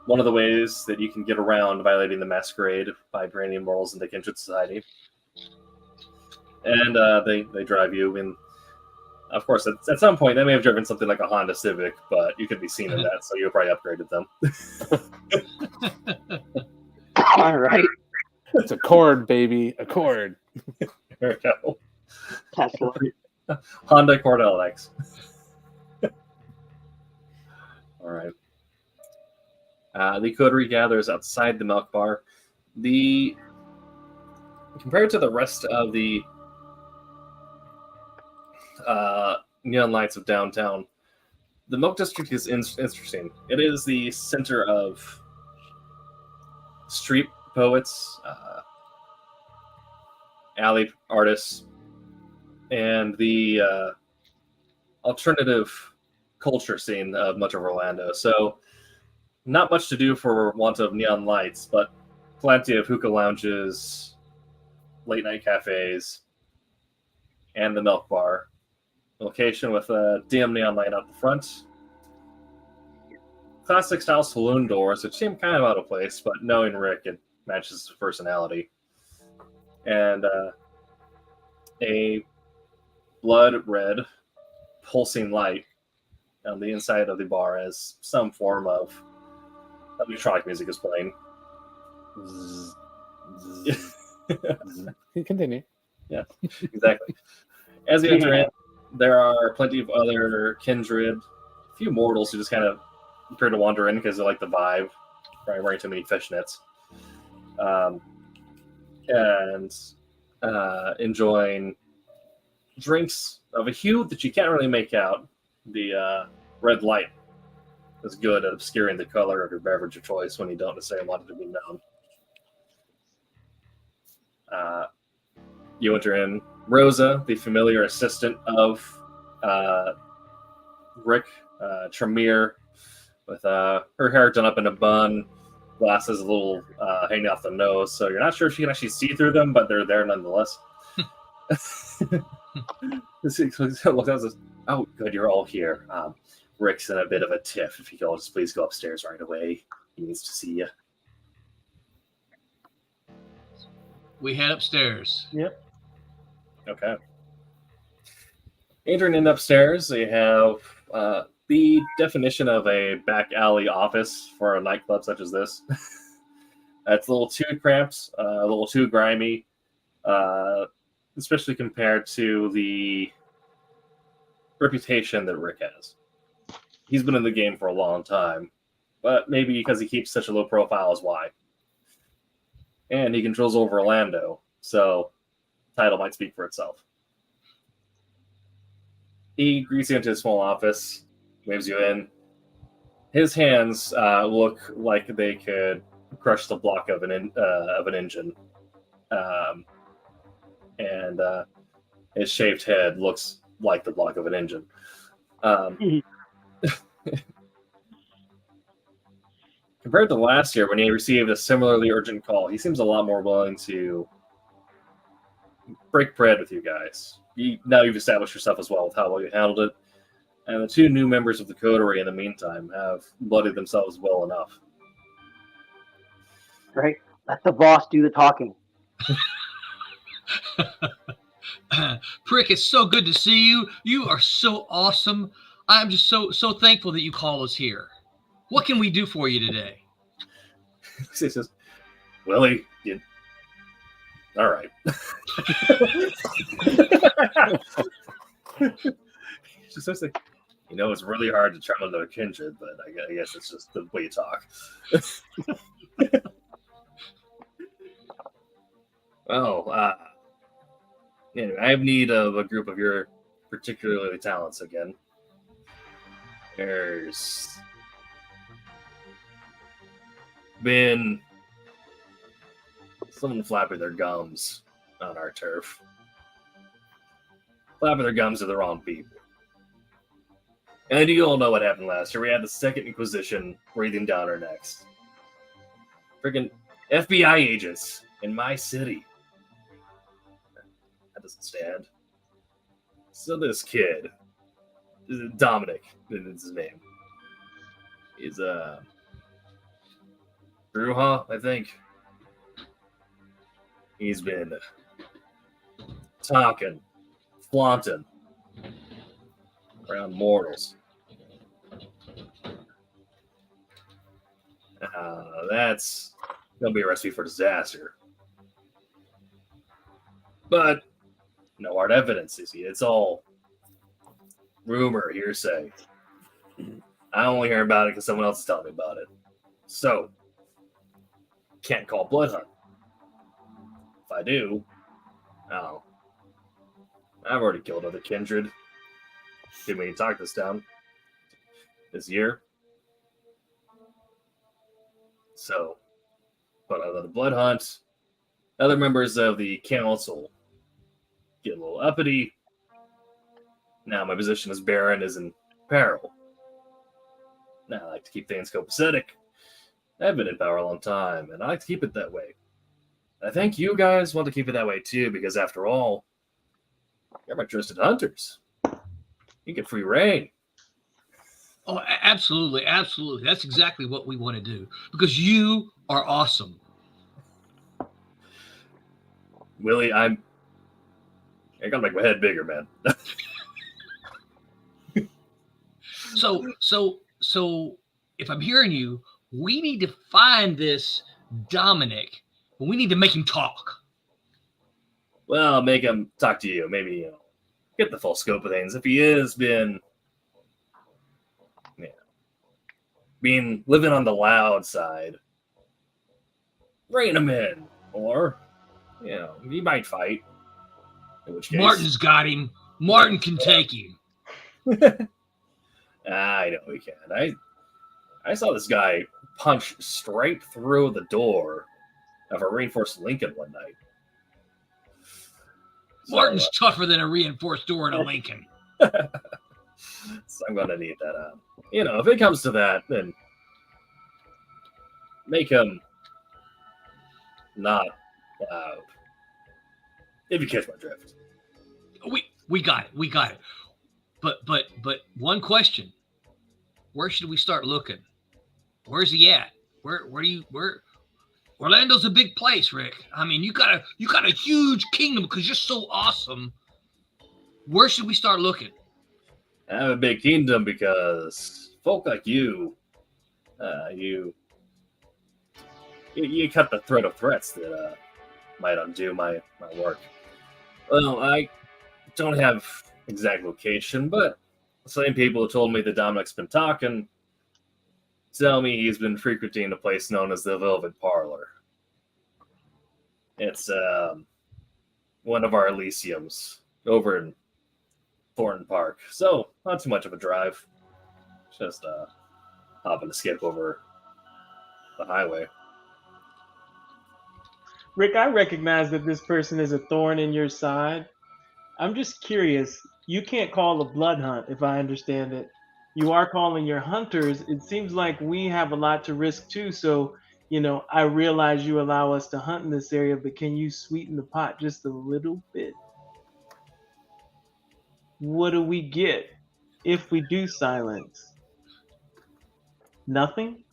One of the ways that you can get around violating the masquerade by bringing mortals into kindred society. And they drive you in. Of course, at some point, they may have driven something like a Honda Civic, but you could be seen in that, so you probably upgraded them. All right. It's a Accord, baby. Accord. There we go. Tesla. Honda Accord LX. All right. The coterie gathers outside the Milk Bar. Compared to the rest of the neon lights of downtown, the Milk District is interesting. It is the center of street poets, alley artists, and the alternative culture scene of much of Orlando. So not much to do for want of neon lights, but plenty of hookah lounges, late night cafes, and the Milk Bar. Location with a dim neon light out the front. Classic style saloon doors, which seem kind of out of place, but knowing Rick, it matches his personality. And a blood red pulsing light on the inside of the bar as some form of electronic music is playing. Continue. Yeah, exactly. As you enter in, there are plenty of other kindred, a few mortals who just kind of appear to wander in because they like the vibe, probably wearing too many fishnets, and enjoying drinks of a hue that you can't really make out. The red light is good at obscuring the color of your beverage of choice when you don't necessarily want it to be known. You enter in. Rosa, the familiar assistant of Rick, Tremere, with her hair done up in a bun, glasses a little hanging off the nose, so you're not sure if you can actually see through them, but they're there nonetheless. Oh, good, you're all here. Rick's in a bit of a tiff. If you could all just please go upstairs right away. He needs to see you. We head upstairs. Yep. Okay. Entering in upstairs, they have the definition of a back alley office for a nightclub such as this. It's a little too cramped, a little too grimy, especially compared to the reputation that Rick has. He's been in the game for a long time, but maybe because he keeps such a low profile is why. And he controls over Orlando, so the title might speak for itself. He greets you into his small office, waves you in. His hands look like they could crush the block of an engine, and his shaved head looks like the block of an engine. Compared to last year, when he received a similarly urgent call, he seems a lot more willing to break bread with you guys. Now you've established yourself as well with how well you handled it. And the two new members of the coterie in the meantime have bloodied themselves well enough. Right? Let the boss do the talking. Prick, it's so good to see you. You are so awesome. I'm just so thankful that you call us here. What can we do for you today? He says, Willie, all right. Just like, it's really hard to travel into a kindred, but I guess it's just the way you talk. Well, anyway, I have need of a group of your particularly talents again. There's been someone flapping their gums on our turf. Flapping their gums to the wrong people. And you all know what happened last year. We had the Second Inquisition breathing down our necks. Freaking FBI agents in my city. That doesn't stand. So this kid, Dominic is his name. He's Bruja, I think. He's been talking, flaunting around mortals. That's gonna be a recipe for disaster. But no hard evidence, you see. It's all rumor, hearsay. I only hear about it because someone else is telling me about it. So, can't call blood hunt. If I do, I've already killed other kindred. Didn't mean to talk this down this year. So, but on the blood hunt, other members of the council get a little uppity. Now my position as Baron is in peril. Now I like to keep things copacetic. I've been in power a long time, and I like to keep it that way. I think you guys want to keep it that way too, because after all, you're my trusted hunters. You get free reign. Oh, absolutely, absolutely. That's exactly what we want to do, because you are awesome. Willie, I gotta make my head bigger, man. So if I'm hearing you, we need to find this Dominic, but we need to make him talk. Well, make him talk to you. Maybe, get the full scope of things. If he has been, living on the loud side, rein him in. Or, he might fight. In which case, Martin's got him. Martin can take him. I know he can. I saw this guy punch straight through the door of a reinforced Lincoln one night. So, Martin's tougher than a reinforced door in a Lincoln. So I'm going to need that. If it comes to that, then make him not loud. If you catch my drift. We got it. But one question. Where should we start looking? Where's he at? Where Orlando's a big place, Rick. I mean, you got a huge kingdom because you're so awesome. Where should we start looking? I have a big kingdom because folk like you, you cut the thread of threats that might undo my work. Well, I don't have exact location, but the same people who told me that Dominic's been talking tell me he's been frequenting a place known as the Velvet Parlor. It's one of our Elysiums over in Thornton Park. So, not too much of a drive. Just hopping to skip over the highway. Rick, I recognize that this person is a thorn in your side. I'm just curious. You can't call a blood hunt, if I understand it. You are calling your hunters. It seems like we have a lot to risk too. So, I realize you allow us to hunt in this area, but can you sweeten the pot just a little bit? What do we get? if we do silence? Nothing?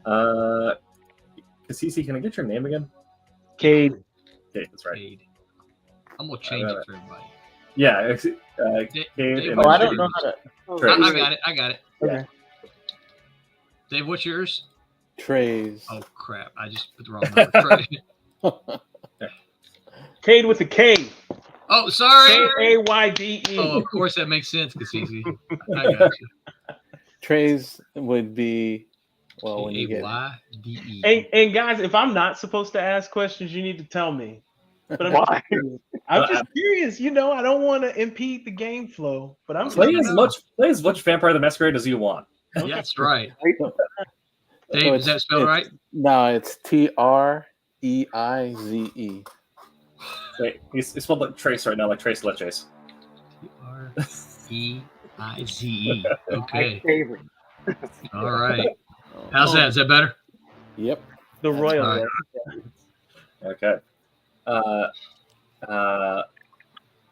Cece, can I get your name again? Cade. Okay, that's right. Cade. I'm gonna change it for everybody. Yeah, Cade. Dave, And Oh, I what's don't know yours? how to. Trey. I got it. Okay. Dave, what's yours? Trays. Oh crap! I just put the wrong number. Cade with a K. Oh, sorry. Kayde. Oh, of course that makes sense, Cassisi. I got you. Trays would be when you get Kayde. And guys, if I'm not supposed to ask questions, you need to tell me. But I'm Why? just curious. I don't want to impede the game flow. But I'm play as much Vampire the Masquerade as you want. Yeah, that's right. Dave, So is that spelled right? No, it's TREIZE. Wait, he's spelled like Trace right now, like Trace Leches. TREIZE. Okay. My favorite. All right. How's that? Is that better? Yep. the royal. All right. Okay.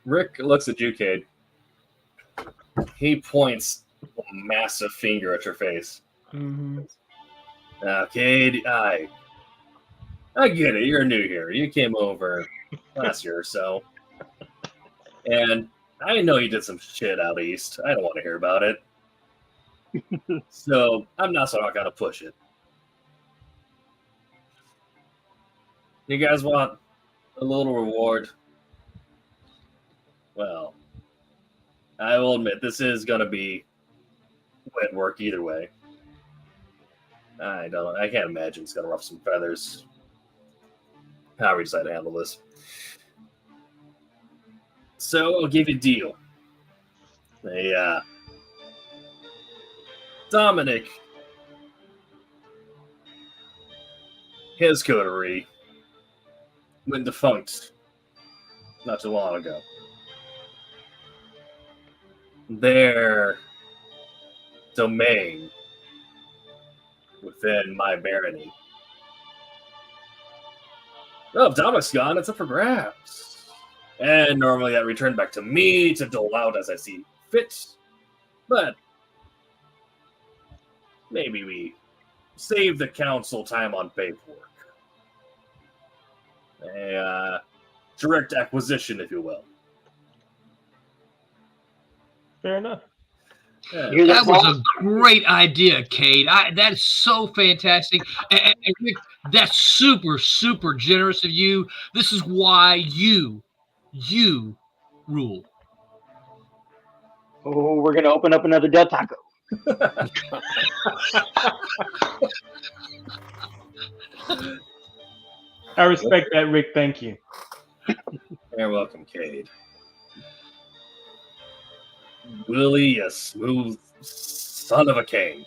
Rick looks at you, Cade. He points a massive finger at your face. Mm-hmm. Now, Cade, I get it. You're new here. You came over last year or so. And I know you did some shit out east. I don't want to hear about it. So I'm not going to push it. You guys want a little reward? Well, I will admit this is going to be wet work either way. I can't imagine it's going to ruffle some feathers. How we decide to handle this. So I'll give you a deal. Dominic, his coterie went defunct not too long ago. Their domain within my barony. Well, if Dominic's gone, it's up for grabs. And normally that returned back to me to dole out as I see fit. But maybe we save the council time on paperwork. A direct acquisition, if you will. Fair enough. Yeah. That was a great idea, Cade. That is so fantastic. And Rick, that's super, super generous of you. This is why you rule. Oh, we're gonna open up another Del Taco. I respect that, Rick. Thank you. You're welcome, Cade. Willie, you smooth son of a king.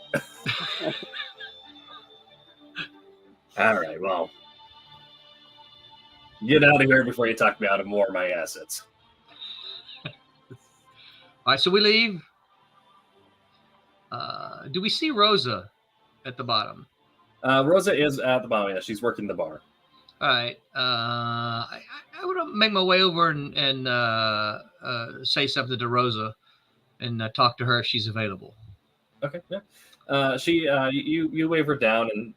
All right, well, get out of here before you talk me out of more of my assets. All right, so we leave. Do we see Rosa at the bottom? Rosa is at the bottom. Yeah, she's working the bar. All right. I would make my way over and say something to Rosa and talk to her if she's available. Okay, yeah. You wave her down, and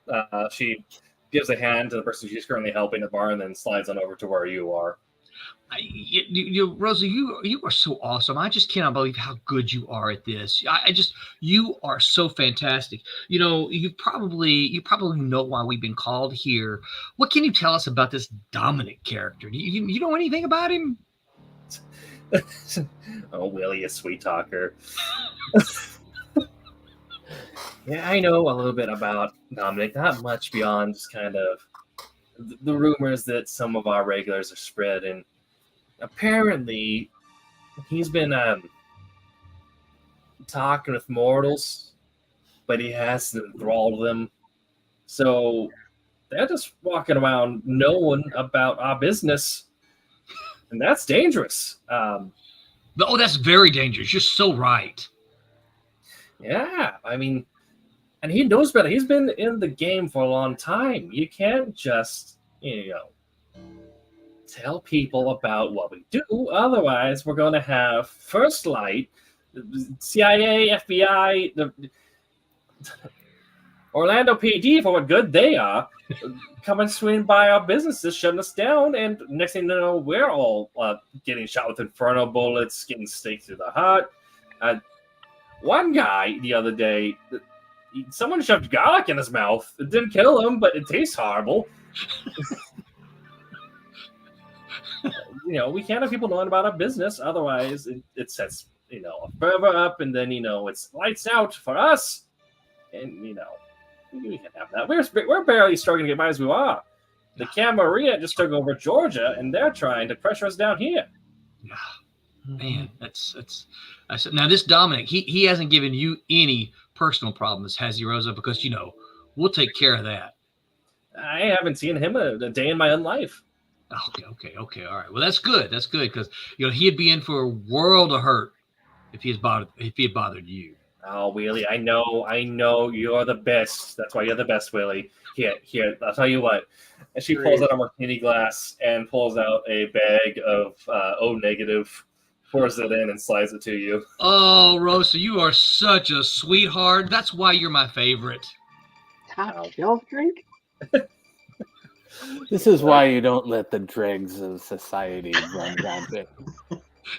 she gives a hand to the person she's currently helping at the bar, and then slides on over to where you are. Rosa, you are so awesome. I just cannot believe how good you are at this. You are so fantastic. You probably know why we've been called here. What can you tell us about this Dominic character? Do you know anything about him? Oh, Willie, a sweet talker. Yeah, I know a little bit about Dominic. Not much beyond just kind of the rumors that some of our regulars are spreading. Apparently, he's been talking with mortals, but he hasn't enthralled them. So they're just walking around knowing about our business, and that's dangerous. That's very dangerous. You're so right. Yeah, I mean, and he knows better. He's been in the game for a long time. You can't just, tell people about what we do. Otherwise, we're going to have First Light CIA, FBI, the Orlando PD, for what good they are, coming swinging by our businesses, shutting us down, and next thing you know, we're all getting shot with inferno bullets, getting staked through the heart. One guy the other day, someone shoved garlic in his mouth. It didn't kill him, but it tastes horrible. We can't have people knowing about our business. Otherwise, it sets, a fervor up, and then, it's lights out for us. And, we can't have that. We're barely struggling to get by as we are. The Camarilla just took over Georgia, and they're trying to pressure us down here. Yeah, man, that's. Now this Dominic, he hasn't given you any personal problems, has he, Rosa? Because we'll take care of that. I haven't seen him a day in my own life. Okay. All right. Well, that's good. That's good because he'd be in for a world of hurt if he had bothered you. Oh, Willie, I know you're the best. That's why you're the best, Willie. Here, I'll tell you what. And she pulls out a martini glass and pulls out a bag of O negative, pours it in, and slides it to you. Oh, Rosa, you are such a sweetheart. That's why you're my favorite. Top shelf drink? This is why you don't let the dregs of society run rampant.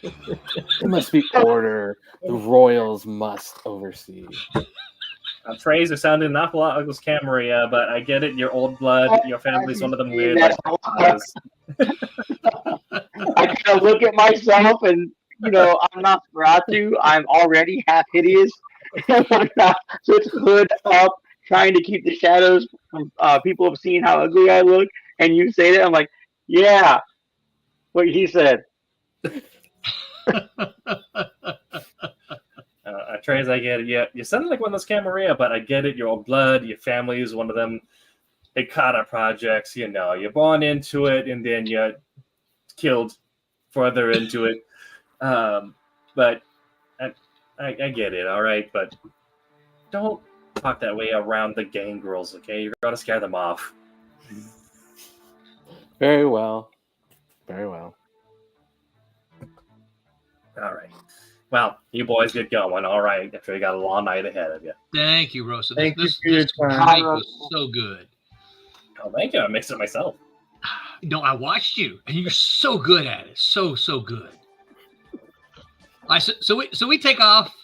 There must be order. The royals must oversee. Trays are sounding an awful lot like this Camarilla, but I get it. You're old blood. Your family's one of them weird. I kind of look at myself and, I'm not Nosferatu. I'm already half hideous. Just hood up, trying to keep the shadows from people have seen how ugly I look. And you say that, I'm like, yeah, what he said. Trays, I get it. Yeah, you sound like one of those Camarilla, but I get it. Your old blood, your family is one of them Ikata projects. You're born into it, and then you're killed further into it. But I get it, all right? But don't talk that way around the gang girls, okay? You're going to scare them off. Very well. Very well. All right. Well, you boys get going. All right. I'm sure you got a long night ahead of you. Thank you, Rosa. Thank you this for your time. drink was so good. Oh, thank you. I mixed it myself. I watched you, and you're so good at it. So good. All right, so we take off.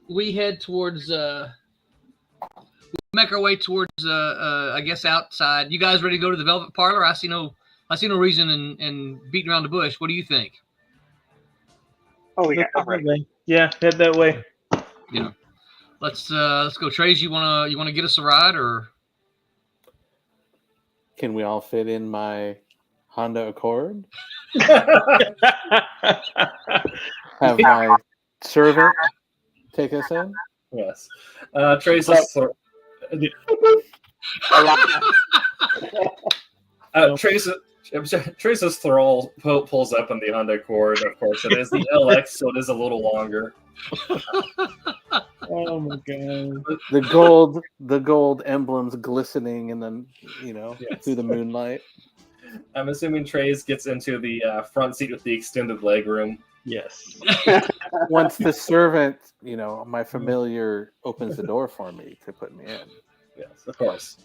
We head towards. We make our way towards. I guess outside. You guys ready to go to the Velvet Parlor? I see no reason in beating around the bush. What do you think? Oh yeah, right. Yeah, head that way. Yeah. Let's go. Trace, you wanna get us a ride, or can we all fit in my Honda Accord? Have my servant take us in? Yes. Trace Trace's thrall pulls up on the Honda Accord. Of course, it is the LX, so it is a little longer. Oh my god! The gold emblems glistening in the through the moonlight. I'm assuming Trace gets into the front seat with the extended legroom. Yes. Once the servant, my familiar, opens the door for me to put me in. Yes, of course.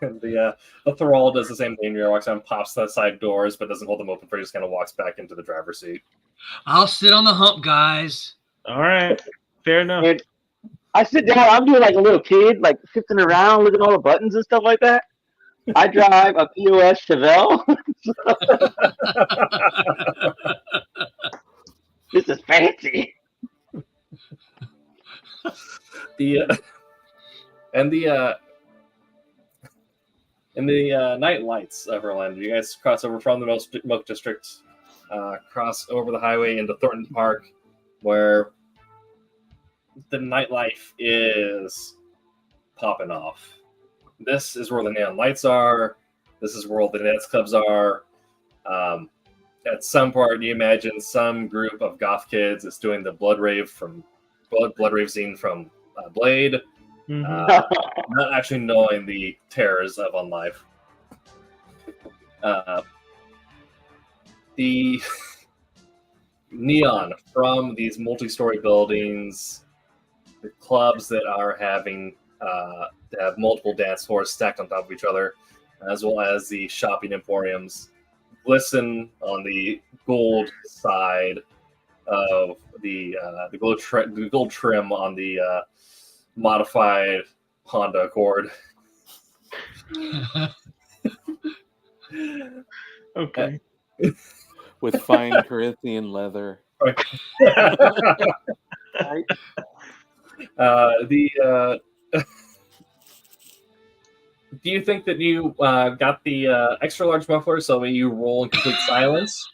And the thrall does the same thing. He walks down, pops the side doors, but doesn't hold them open for you. Just kind of walks back into the driver's seat. I'll sit on the hump, guys. All right. Fair enough. And I sit down. I'm doing like a little kid, like shifting around, looking at all the buttons and stuff like that. I drive a POS Chevelle. This is fancy. In the night lights of Orlando, you guys cross over from the Milk District, cross over the highway into Thornton Park, where the nightlife is popping off. This is where the neon lights are. This is where all the dance clubs are. At some part, you imagine some group of goth kids is doing the blood rave scene from Blade. Mm-hmm. Not actually knowing the terrors of On Life. neon from these multi-story buildings, the clubs that are having that have multiple dance floors stacked on top of each other, as well as the shopping emporiums, glisten on the gold side of the gold trim on the modified Honda Accord. Okay. With fine Corinthian leather. Right. Do you think that you got the extra large muffler so that you roll in complete silence,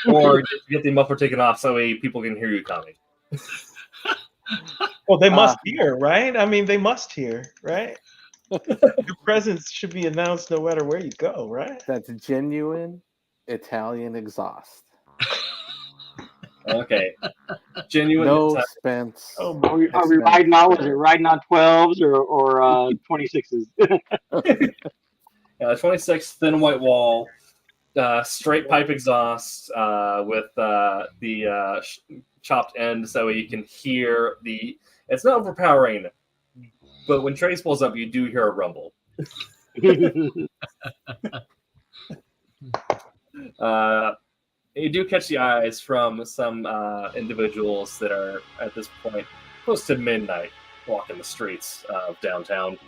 or did you get the muffler taken off so that people can hear you coming? Well, they must hear, right? I mean, they must hear, right? Your presence should be announced no matter where you go, right? That's genuine Italian exhaust. Okay. Genuine. No Spence. Oh, are we riding on? Was it riding on 12s or 26s? Yeah, 26 thin white wall, straight pipe exhaust with the chopped end, so you can hear the. It's not overpowering, but when Trace pulls up, you do hear a rumble. You do catch the eyes from some individuals that are at this point close to midnight walking the streets of downtown.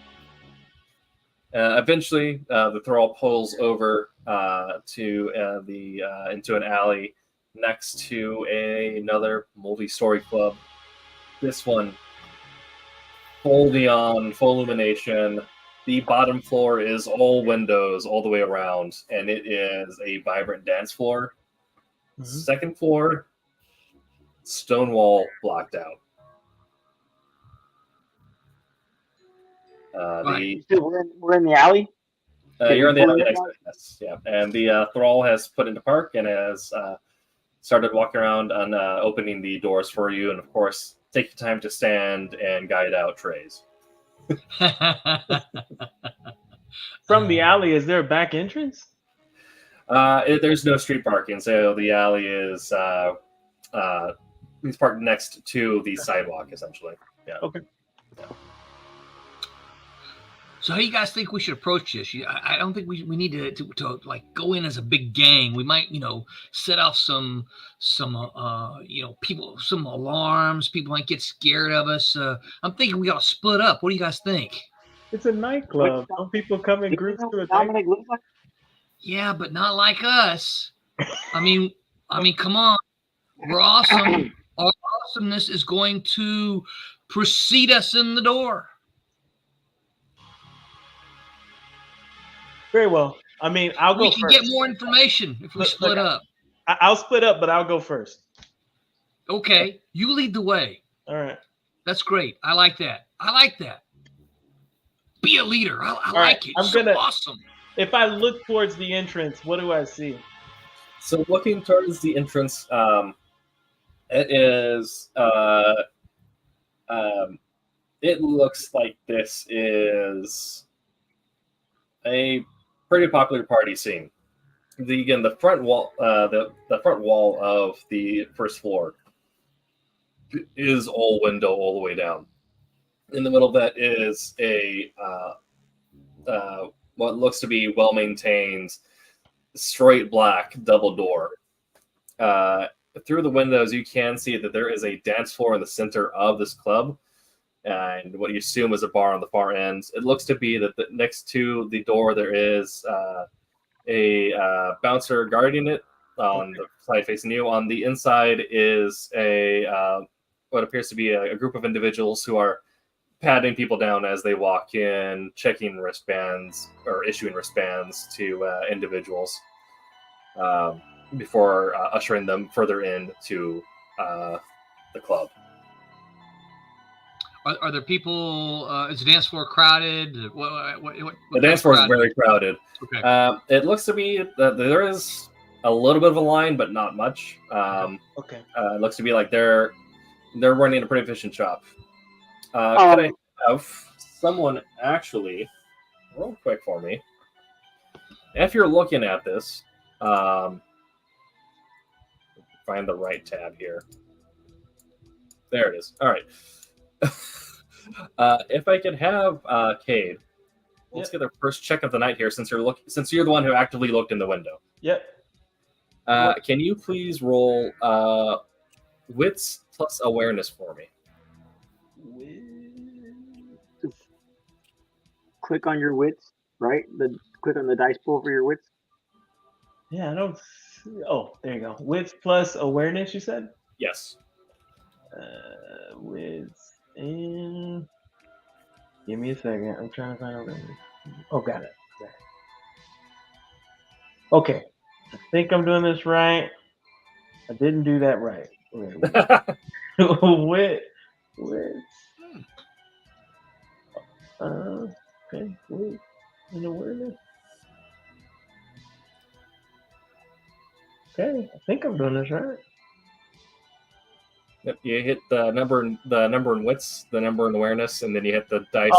Eventually, the thrall pulls over to into an alley next to another multi-story club. This one, full neon, full illumination. The bottom floor is all windows all the way around, and it is a vibrant dance floor. Mm-hmm. Second floor, stone wall blocked out. We're in the alley? You're in the alley next to it, yes. Yeah. And the thrall has put into park and has started walking around and opening the doors for you. And, of course, take your time to stand and guide out trays. From the alley, is there a back entrance? There's no street parking, so the alley is it's parked next to the sidewalk, essentially. Yeah. Okay. Yeah. So how do you guys think we should approach this? I don't think we need to like go in as a big gang. We might, set off some people, some alarms. People might get scared of us. I'm thinking we ought to split up. What do you guys think? It's a nightclub. Don't people come in groups to a Dominic looks like? Yeah, but not like us. I mean, come on. We're awesome. Our awesomeness is going to precede us in the door. Very well. I mean, I'll go first. We can get more information if we split up. I'll split up, but I'll go first. Okay. You lead the way. All right. That's great. I like that. Be a leader. I like it. Awesome. If I look towards the entrance, what do I see? So looking towards the entrance, it is it looks like this is a pretty popular party scene. The front wall, the front wall of the first floor is all window all the way down. In the middle of that is a what looks to be well-maintained, straight black double door. Through the windows, you can see that there is a dance floor in the center of this club, and what you assume is a bar on the far end. It looks to be that next to the door there is a bouncer guarding it on the side facing you. On the inside is what appears to be a group of individuals who are patting people down as they walk in, checking wristbands or issuing wristbands to individuals before ushering them further into the club. Are there people? Is the dance floor crowded? The dance floor is very crowded. Okay. It looks to be that there is a little bit of a line, but not much. Okay. It looks to be like they're running a pretty efficient shop. Could I have someone actually real quick for me? If you're looking at this, for find the right tab here. There it is. All right. If I could have Cade, let's get the first check of the night here, since you're the one who actively looked in the window. Yep. Can you please roll wits plus awareness for me? Click on your wits, right? Click on the dice pool for your wits. Yeah, I don't. Oh, there you go. Wits plus awareness. You said. Yes. Wits and. Give me a second. I'm trying to find awareness. Oh, got it. Okay. I think I'm doing this right. I didn't do that right. Wits. Okay. Wits and awareness. Okay, I think I'm doing this right. Yep, you hit the number in wits, the number in awareness, and then you hit the dice.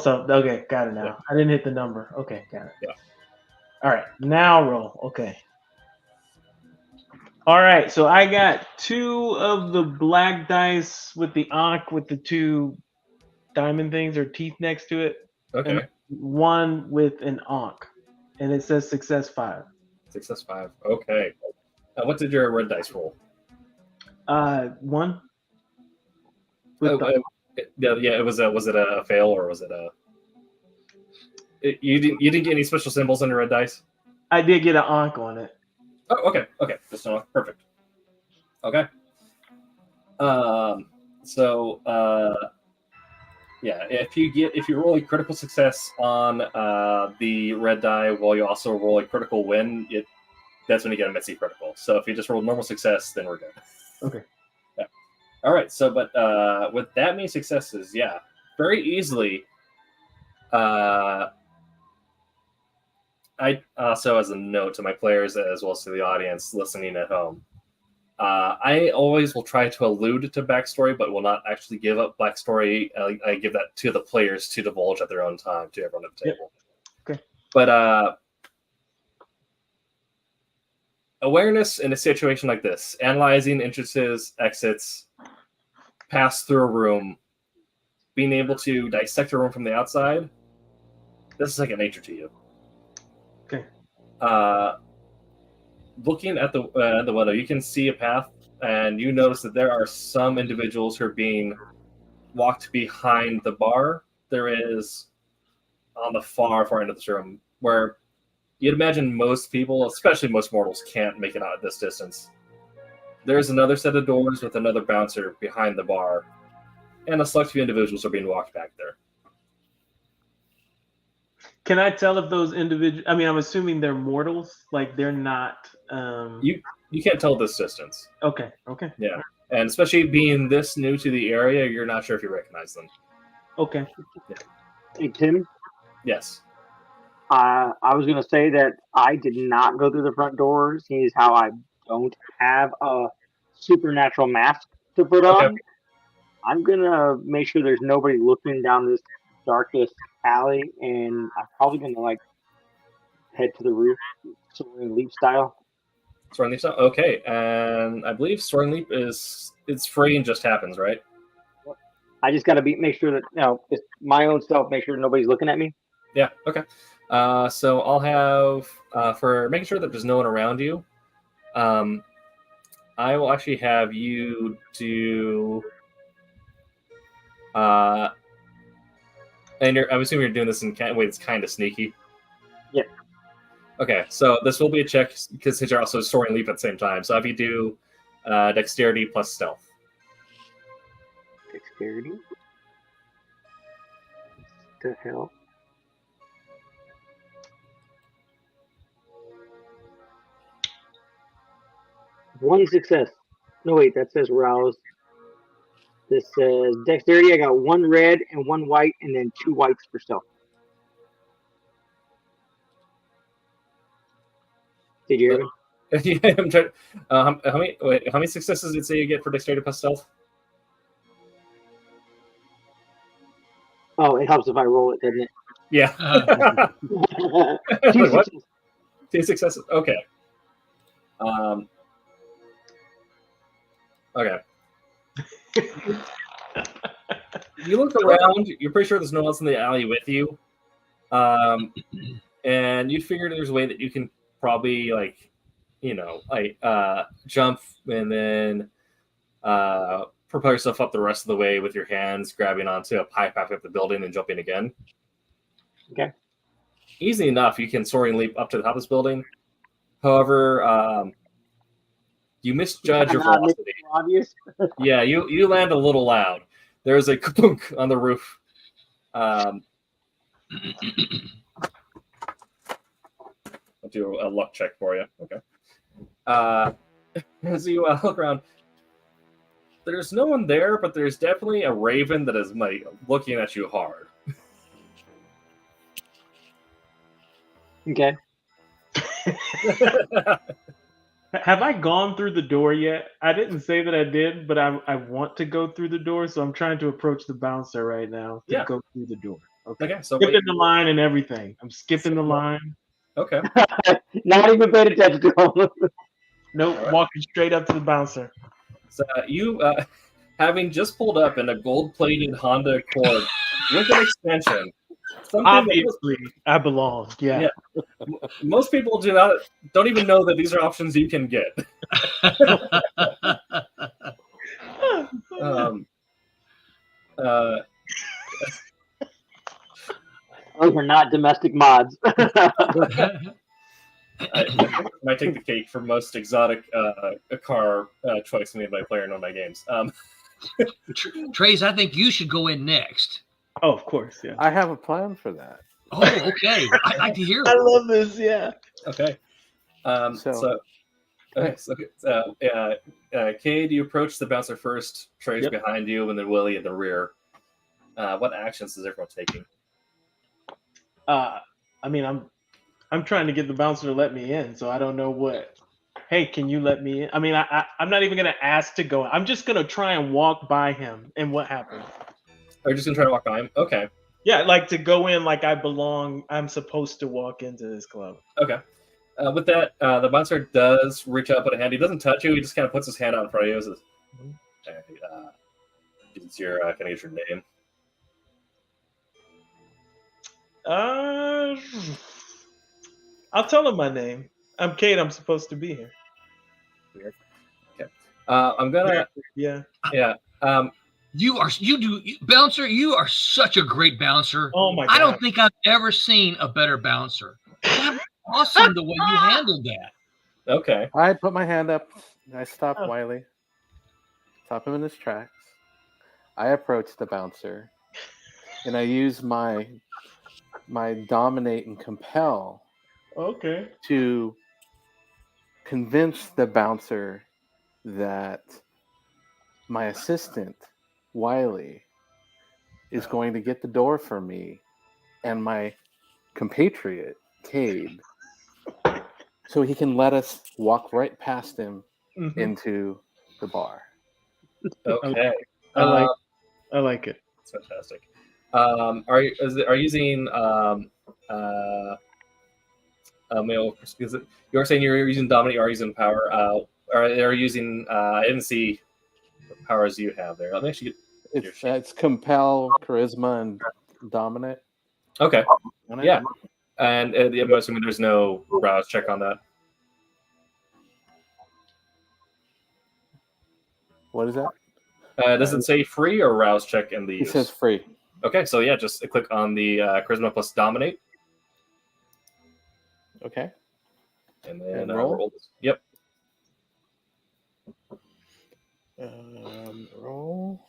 So okay, got it now. Yeah. I didn't hit the number. Okay, got it. Yeah. All right, now roll. Okay. All right, so I got 2 of the black dice with the ankh with the 2 diamond things or teeth next to it. Okay. And 1 with an ankh, and it says success 5. Success 5. Okay. What did your red dice roll? 1. Yeah. Was it a fail or was it a? You didn't get any special symbols on your red dice? I did get an ankh on it. Oh, okay. Just perfect. Okay. Yeah. If you roll a critical success on the red die while you also roll a critical win, that's when you get a Mitzi critical. So if you just roll normal success, then we're good. Okay. Yeah. All right. So, but with that many successes, yeah, very easily. I also, as a note to my players as well as to the audience listening at home, I always will try to allude to backstory, but will not actually give up backstory. I give that to the players to divulge at their own time to everyone at the table. Yep. Okay. But awareness in a situation like this, analyzing entrances, exits, pass through a room, being able to dissect a room from the outside, this is second nature to you. Okay. Looking at the window, you can see a path, and you notice that there are some individuals who are being walked behind the bar. There is on the far end of this room, where you'd imagine most people, especially most mortals, can't make it out at this distance. There's another set of doors with another bouncer behind the bar, and a select few individuals are being walked back there. Can I tell if those individuals? I mean, I'm assuming they're mortals. Like they're not. You can't tell this distance. Okay. Yeah, and especially being this new to the area, you're not sure if you recognize them. Okay. Yeah. Hey Tim. Yes. I was gonna say that I did not go through the front door, seeing as how I don't have a supernatural mask to put on. I'm gonna make sure there's nobody looking down this darkest alley, and I'm probably gonna head to the roof, soaring leap style. Soaring leap style. Okay, and I believe soaring leap it's free and just happens, right? I just gotta make sure that it's my own self. Make sure nobody's looking at me. Yeah. Okay. So I'll have for making sure that there's no one around you. I will actually have you do. And I'm assuming you're doing this in a way that's kind of sneaky. Yeah. Okay, so this will be a check because you're also soaring leap at the same time. So if you do dexterity plus stealth. Dexterity. What the hell? One success. No, wait, that says rouse. This says dexterity. I got 1 red and 1 white, and then 2 whites for stealth. Did you hear me? Yeah, I'm trying. How many successes did it say you get for dexterity plus stealth? Oh, it helps if I roll it, doesn't it? Yeah. 2 successes. 2 successes. Okay. Okay. You look around. You're pretty sure there's no one else in the alley with you. And you figure there's a way that you can probably jump and then propel yourself up the rest of the way with your hands grabbing onto a pipe halfway up the building and jumping again. Okay. Easy enough. You can soaring leap up to the top of this building. However, you misjudge your velocity. Obvious. Yeah, you land a little loud. There's a kapunk on the roof. I'll do a luck check for you. Okay. As you look around, there's no one there, but there's definitely a raven that is looking at you hard. Okay. Have I gone through the door yet? I didn't say that I did, but I want to go through the door, so I'm trying to approach the bouncer right now to go through the door. Okay. So skipping the line and everything. I'm skipping the line. Okay. Not even paying attention to him. Nope. Right. Walking straight up to the bouncer. So you, having just pulled up in a gold-plated Honda Accord with an extension. Obviously, I belong. Yeah. Most people don't even know that these are options you can get. Those are not domestic mods. I might take the cake for most exotic car choice made by a player in one of my games. Trace, I think you should go in next. Oh, of course, yeah. I have a plan for that. Oh, okay. I'd like to hear it. I love this, yeah. Okay. Cade, you approach the bouncer first, Trace behind you, and then Willie at the rear. What actions is everyone taking? I mean, I'm trying to get the bouncer to let me in, so I don't know what. Hey, can you let me in? I mean, I'm not even gonna ask to go in. I'm just gonna try and walk by him, and what happens? Are you just gonna try to walk by him? Okay. Yeah, like to go in like I belong. I'm supposed to walk into this club. Okay. With that, the bouncer does reach out, put a hand. He doesn't touch you. He just kind of puts his hand out in front of you. Says, "It's your. Can I get your name?" I'll tell him my name. I'm Kate. I'm supposed to be here. Weird. Okay. I'm gonna. Yeah. Bouncer, you are such a great bouncer. Oh my God. I don't think I've ever seen a better bouncer. That was awesome the way you handled that. Okay. I put my hand up. I stop Wiley. Stop him in his tracks. I approach the bouncer. And I use my dominate and compel to convince the bouncer that my assistant Wiley is going to get the door for me and my compatriot Cade, so he can let us walk right past him into the bar. Okay, I like it. That's fantastic. Are you using you're saying you're using dominate, you are using power. Are you using? I didn't see the powers you have there. Let me actually get. It's compel, charisma, and dominate. Okay. Yeah. And I'm assuming there's no rouse check on that. What is that? Does it say free or rouse check in these? It says free. Okay, so yeah, just click on the charisma plus dominate. Okay. And then roll. Yep. Roll.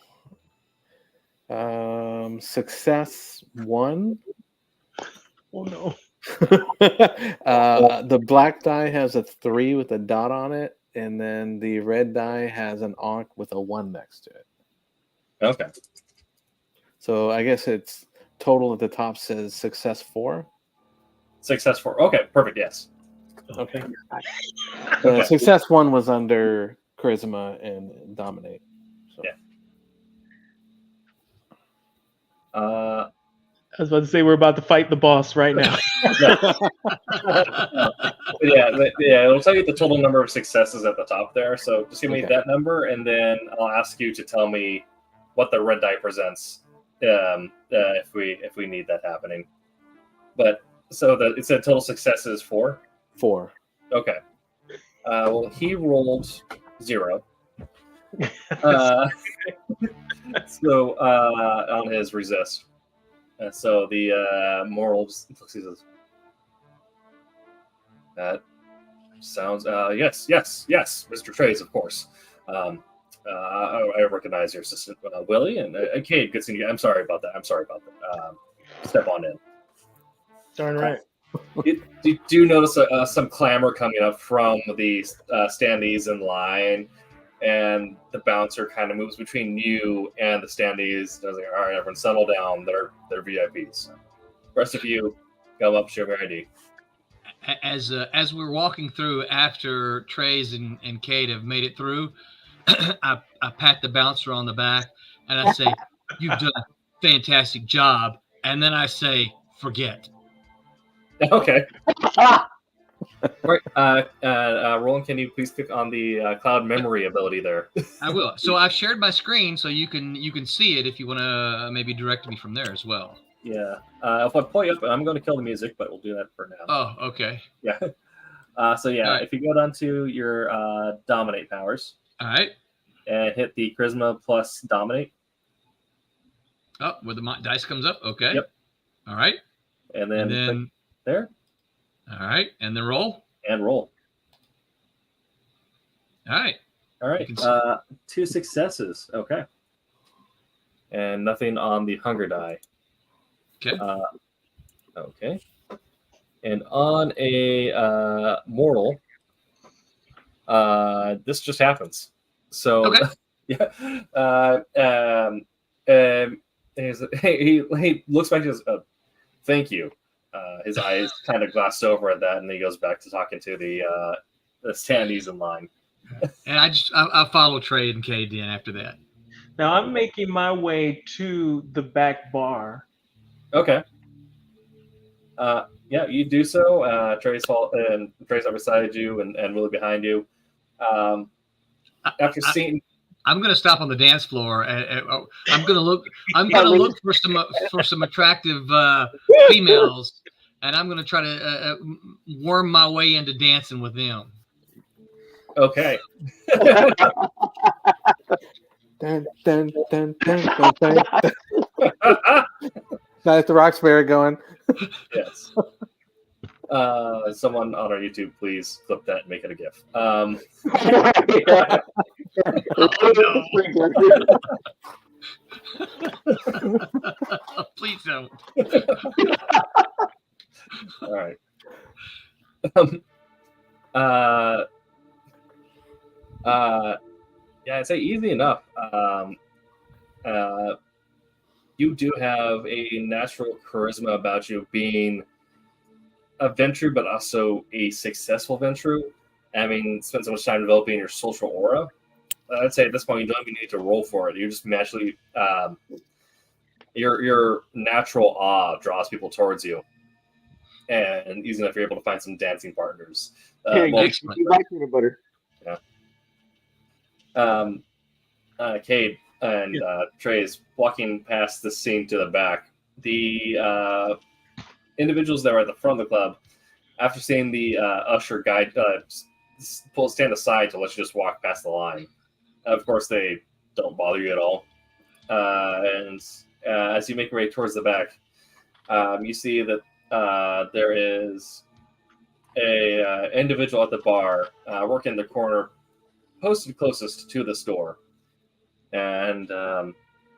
Success 1. Oh no. The black die has a 3 with a dot on it, and then the red die has an ankh with a 1 next to it. Okay. So I guess it's total at the top says success 4. Success 4. Okay, perfect. Yes. Okay. Success 1 was under charisma and dominate. So. Yeah. I was about to say we're about to fight the boss right now. It'll tell you the total number of successes at the top there. So just give me that number, and then I'll ask you to tell me what the red die presents if we need that happening. But so it said total successes 4. 4. Okay. Well, he rolled 0. So on his resist. So the morals. That sounds. Yes, Mr. Trays, of course. I recognize your assistant, Willie, and Cade. Good seeing you. I'm sorry about that. Step on in. Darn right. You do notice some clamor coming up from the standees in line, and the bouncer kind of moves between you and the standees. I was like, all right, everyone, settle down. They're VIPs. The rest of you, come up, show your ID. As we're walking through, after Trays and Cade have made it through, I pat the bouncer on the back and I say, "You've done a fantastic job." And then I say, "Forget." Okay. All right. Roland, can you please click on the cloud memory ability there? I will. So I've shared my screen, so you can see it if you want to maybe direct me from there as well. Yeah. If I pull you up, I'm going to kill the music, but we'll do that for now. Oh, okay. Yeah. If you go down to your dominate powers. All right. And hit the charisma plus dominate. Oh, where the dice comes up. Okay. Yep. All right. And then there. All right. And then roll. And roll. All right. All right. 2 successes. Okay. And nothing on the hunger die. Okay. Okay. And on a moral, this just happens. So, okay. He looks back and says, "Thank you." His eyes kind of glassed over at that, and he goes back to talking to the standees in line. And I follow Trey and Cade in after that. Now I'm making my way to the back bar. Okay. Yeah, you do so. Trey's up beside you and really behind you. After seeing, I'm going to stop on the dance floor. I'm going to look. I'm going to look for some attractive females, and I'm going to try to worm my way into dancing with them. Okay. Dun, dun, dun, dun, dun, dun, dun. That's the Roxbury going. Yes. Someone on our YouTube, please clip that and make it a GIF. Please don't. All right. Yeah, I'd say easy enough. You do have a natural charisma about you, being a Ventru, but also a successful Ventru. Having spent so much time developing your social aura, I'd say at this point you don't even need to roll for it. You just naturally, your natural awe draws people towards you, and easy enough you're able to find some dancing partners. Butter. Yeah. Cade and Trey's walking past the scene to the back. The individuals that were at the front of the club, after seeing the usher guide stand aside to let you just walk past the line. Of course, they don't bother you at all. And as you make your way towards the back, you see that there is a individual at the bar working in the corner, posted closest to the store. And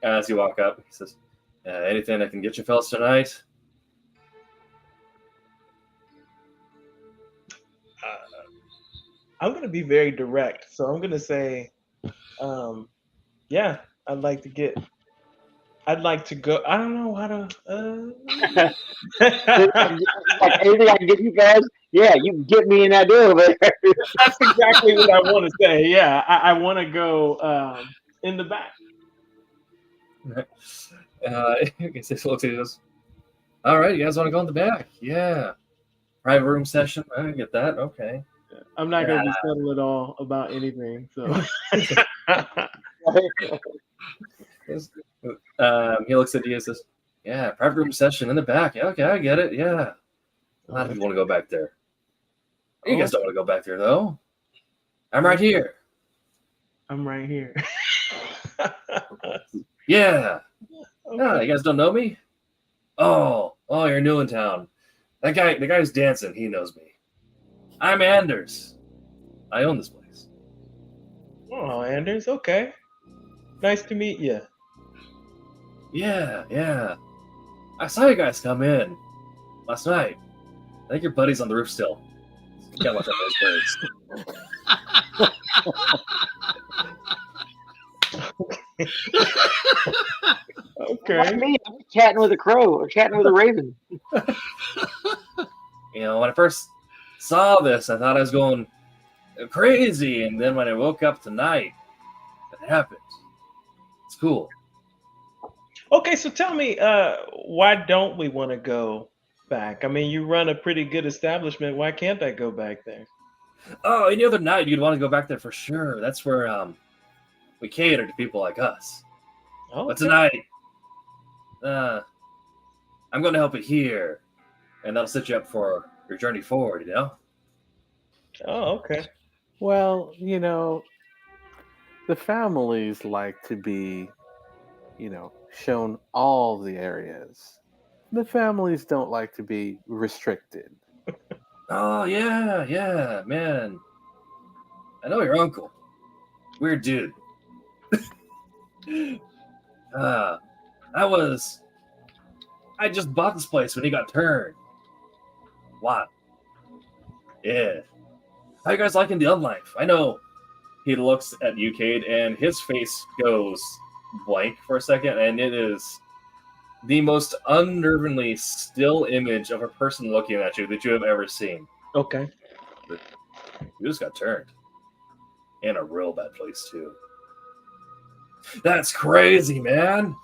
as you walk up, he says, "Anything I can get you fellas tonight?" I'm going to be very direct. So I'm going to say, yeah, I'd like to go. I don't know how to. Like anything I can get you guys? Yeah, you can get me in that door over there. That's exactly what I want to say. Yeah, I want to go in the back. I guess this looks at this. All right, you guys want to go in the back? Yeah. private room session. I get that. Okay. I'm not going to be subtle at all about anything. So he looks at you and says, "Yeah, private room session in the back. Yeah, okay, I get it. Yeah, a lot of people want to go back there. You guys don't want to go back there though. I'm right here. I'm right here. Yeah. Okay. Oh, you guys don't know me? Oh, you're new in town. The guy who's dancing, he knows me. I'm Anders. I own this place. Oh, Anders. Okay. Nice to meet you. Yeah. I saw you guys come in last night. I think your buddy's on the roof still. You gotta watch out for those birds. Okay. Like me, I'm chatting with a crow or chatting with a raven. When I first saw this, I thought I was going crazy, and then when I woke up tonight, it happened. It's cool. Okay, so tell me, why don't we want to go back? I mean, you run a pretty good establishment. Why can't I go back there? Oh, any other night you'd want to go back there for sure. That's where we cater to people like us. Oh, But tonight, I'm going to help you here, and that'll set you up for your journey forward, Oh, okay. Well, the families like to be, shown all the areas. The families don't like to be restricted. Oh, yeah, man. I know your uncle. Weird dude. I just bought this place when he got turned. What? Yeah. How you guys liking the unlife? I know he looks at you, Cade, and his face goes blank for a second, and it is the most unnervingly still image of a person looking at you that you have ever seen. Okay. You just got turned. In a real bad place, too. That's crazy, man.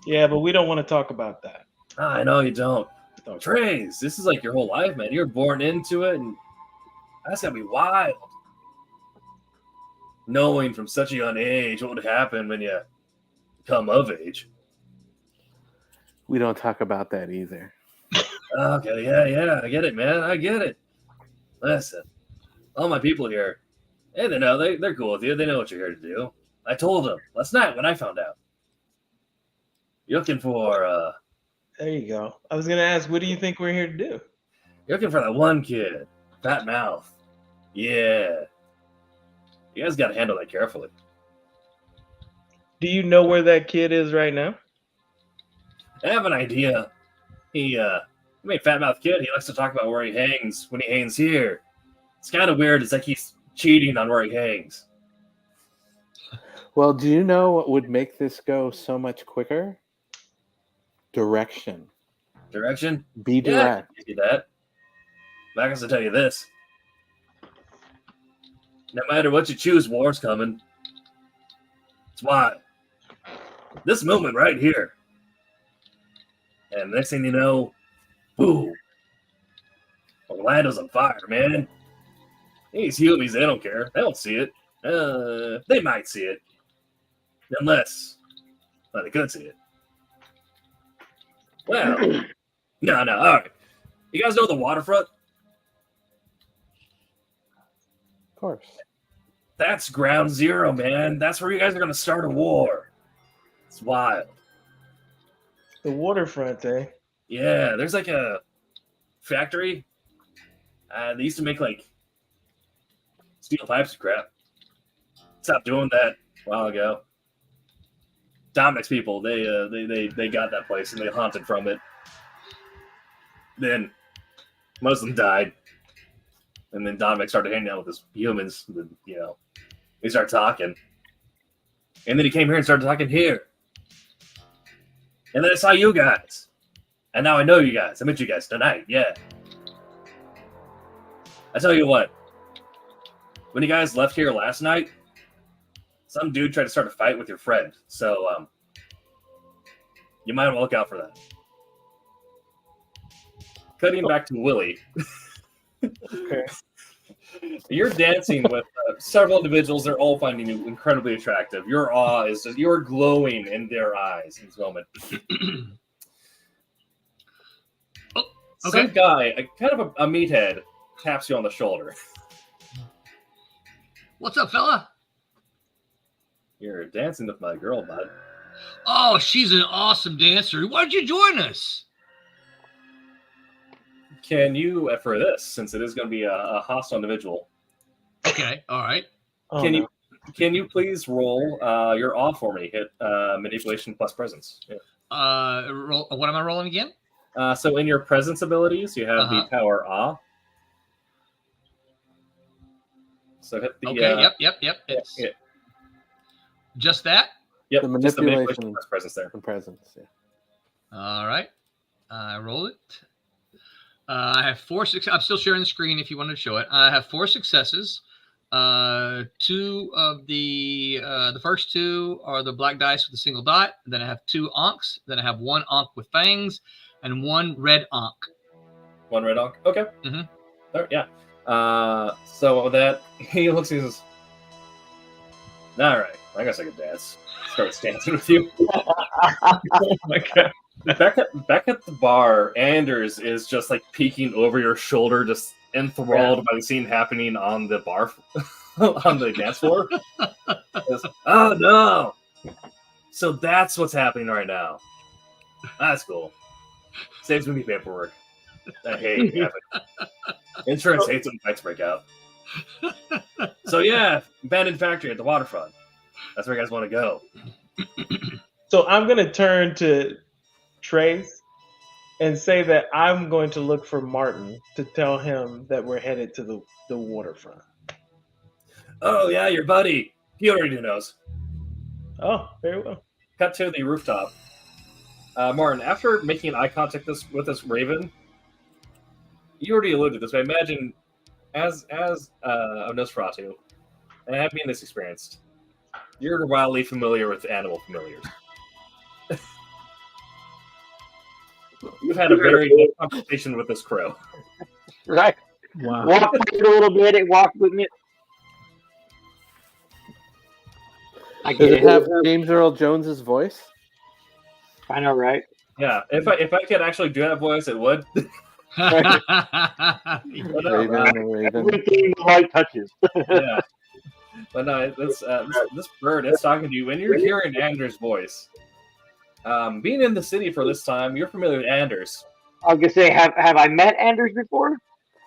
Yeah, but we don't want to talk about that. I know you don't. Trace, this is like your whole life, man. You're born into it, and that's gotta be wild. Knowing from such a young age what would happen when you come of age. We don't talk about that either. Okay, yeah, I get it, man. I get it. Listen, all my people here, hey, they know they're cool with you. They know what you're here to do. I told them last night when I found out. You're looking for There you go. I was gonna ask, what do you think we're here to do? You're looking for that one kid, fat mouth. Yeah. You guys got to handle that carefully. Do you know where that kid is right now? I have an idea. Fat mouth kid. He likes to talk about where he hangs when he hangs here. It's kind of weird. It's like he's cheating on where he hangs. Well, do you know what would make this go so much quicker? Direction. Direction? Be direct. Yeah, I can do that. But I can tell you this. No matter what you choose, war's coming. That's why. This moment right here. And next thing you know, boom. Orlando's on fire, man. These humans, they don't care. They don't see it. They might see it. Unless, they could see it. Well, no, all right. You guys know the waterfront? Of course. That's ground zero, man. That's where you guys are going to start a war. It's wild. The waterfront, eh? Yeah, there's like a factory. They used to make like steel pipes and crap. Stopped doing that a while ago. Dominic's people, they got that place and they hunted from it. Then most of them died. And then Dominic started hanging out with his humans. They started talking. And then he came here and started talking here. And then I saw you guys. And now I know you guys. I met you guys tonight. Yeah. I tell you what. When you guys left here last night, some dude tried to start a fight with your friend. So, you might want to look out for that. cutting back to Willie. Okay. You're dancing with several individuals. They're all finding you incredibly attractive. Your awe is just, you're glowing in their eyes in this moment. Okay. Some guy, kind of a meathead, taps you on the shoulder. What's up, fella? You're dancing with my girl, bud. Oh, she's an awesome dancer. Why don't you join us? Can you, for this, since it is going to be a hostile individual? Okay, all right. Can you please roll your awe for me? Hit manipulation plus presence. Yeah. What am I rolling again? So in your presence abilities, you have the power awe. So hit the. Okay. Yep. It's just that. Yep. The just the manipulation plus presence there. and presence. Yeah. All right. I roll it. I have 4 successes. I'm still sharing the screen if you want to show it. I have 4 successes. 2 of the first 2 are the black dice with a single dot. Then I have 2 onks. Then I have 1 onk with fangs and 1 red onk. 1 red onk. Okay. Mm-hmm. All right, yeah. So with that, he looks and says, "All right, I guess I could dance." Starts dancing with you. Oh my god. Back at the bar, Anders is just like peeking over your shoulder, just enthralled by the scene happening on the bar, on the dance floor. Goes, "Oh no! So that's what's happening right now. That's cool. Saves me paperwork. I hate having insurance hates when fights break out. So yeah, abandoned factory at the waterfront. That's where you guys want to go." So I'm gonna turn to Trace and say that I'm going to look for Martin to tell him that we're headed to the waterfront. "Oh yeah, your buddy. He already knows." Oh, very well. Cut to the rooftop. Martin, after making eye contact with this raven, you already alluded to this, but I imagine as a Nosferatu, and having this experience, you're wildly familiar with animal familiars. You've had a very good conversation with this crow. Right. Wow. Walk with it a little bit. It walked with me. I Does get it have James Earl Jones's voice? I know, right? Yeah, if I could actually do that voice, it would. Raven. Everything the light touches. Yeah. But no, this bird, it's talking to you. When you're hearing Anders' voice, being in the city for this time, you're familiar with Anders. I was gonna say, have I met Anders before?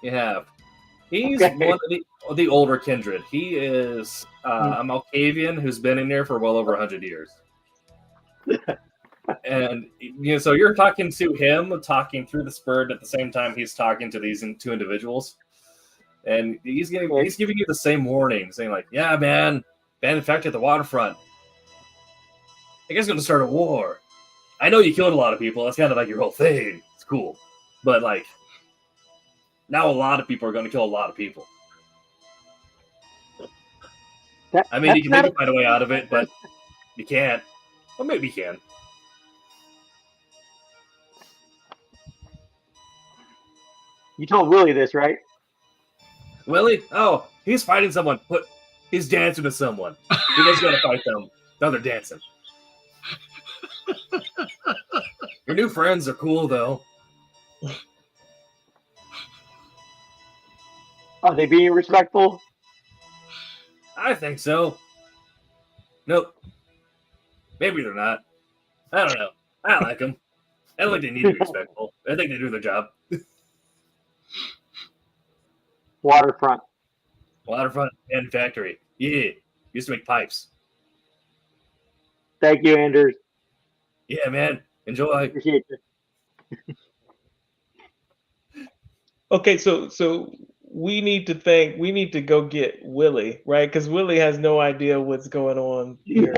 You have. He's Okay. one of the older kindred. He is a Malkavian who's been in there for well over 100 years. And so you're talking to him, talking through this bird at the same time he's talking to these 2 individuals. And he's giving you the same warning, saying like, "Yeah, man, abandoned factory at the waterfront. You guys are going to start a war. I know you killed a lot of people. That's kind of like your whole thing. It's cool. But like, now a lot of people are going to kill a lot of people. I mean, you can maybe find a way out of it, but you can't. Well, maybe you can." You told Willie this, right? Willie? Oh, he's fighting someone. He's dancing with someone. He was going to fight them. Now they're dancing. Your new friends are cool, though. Are they being respectful? I think so. Nope. Maybe they're not. I don't know. I like them. I don't think they need to be respectful. I think they do their job. Waterfront. Waterfront and factory. Yeah. Used to make pipes. Thank you, Anders. Yeah, man. Enjoy. Appreciate you. Okay, so we need to go get Willie, right? Because Willie has no idea what's going on here.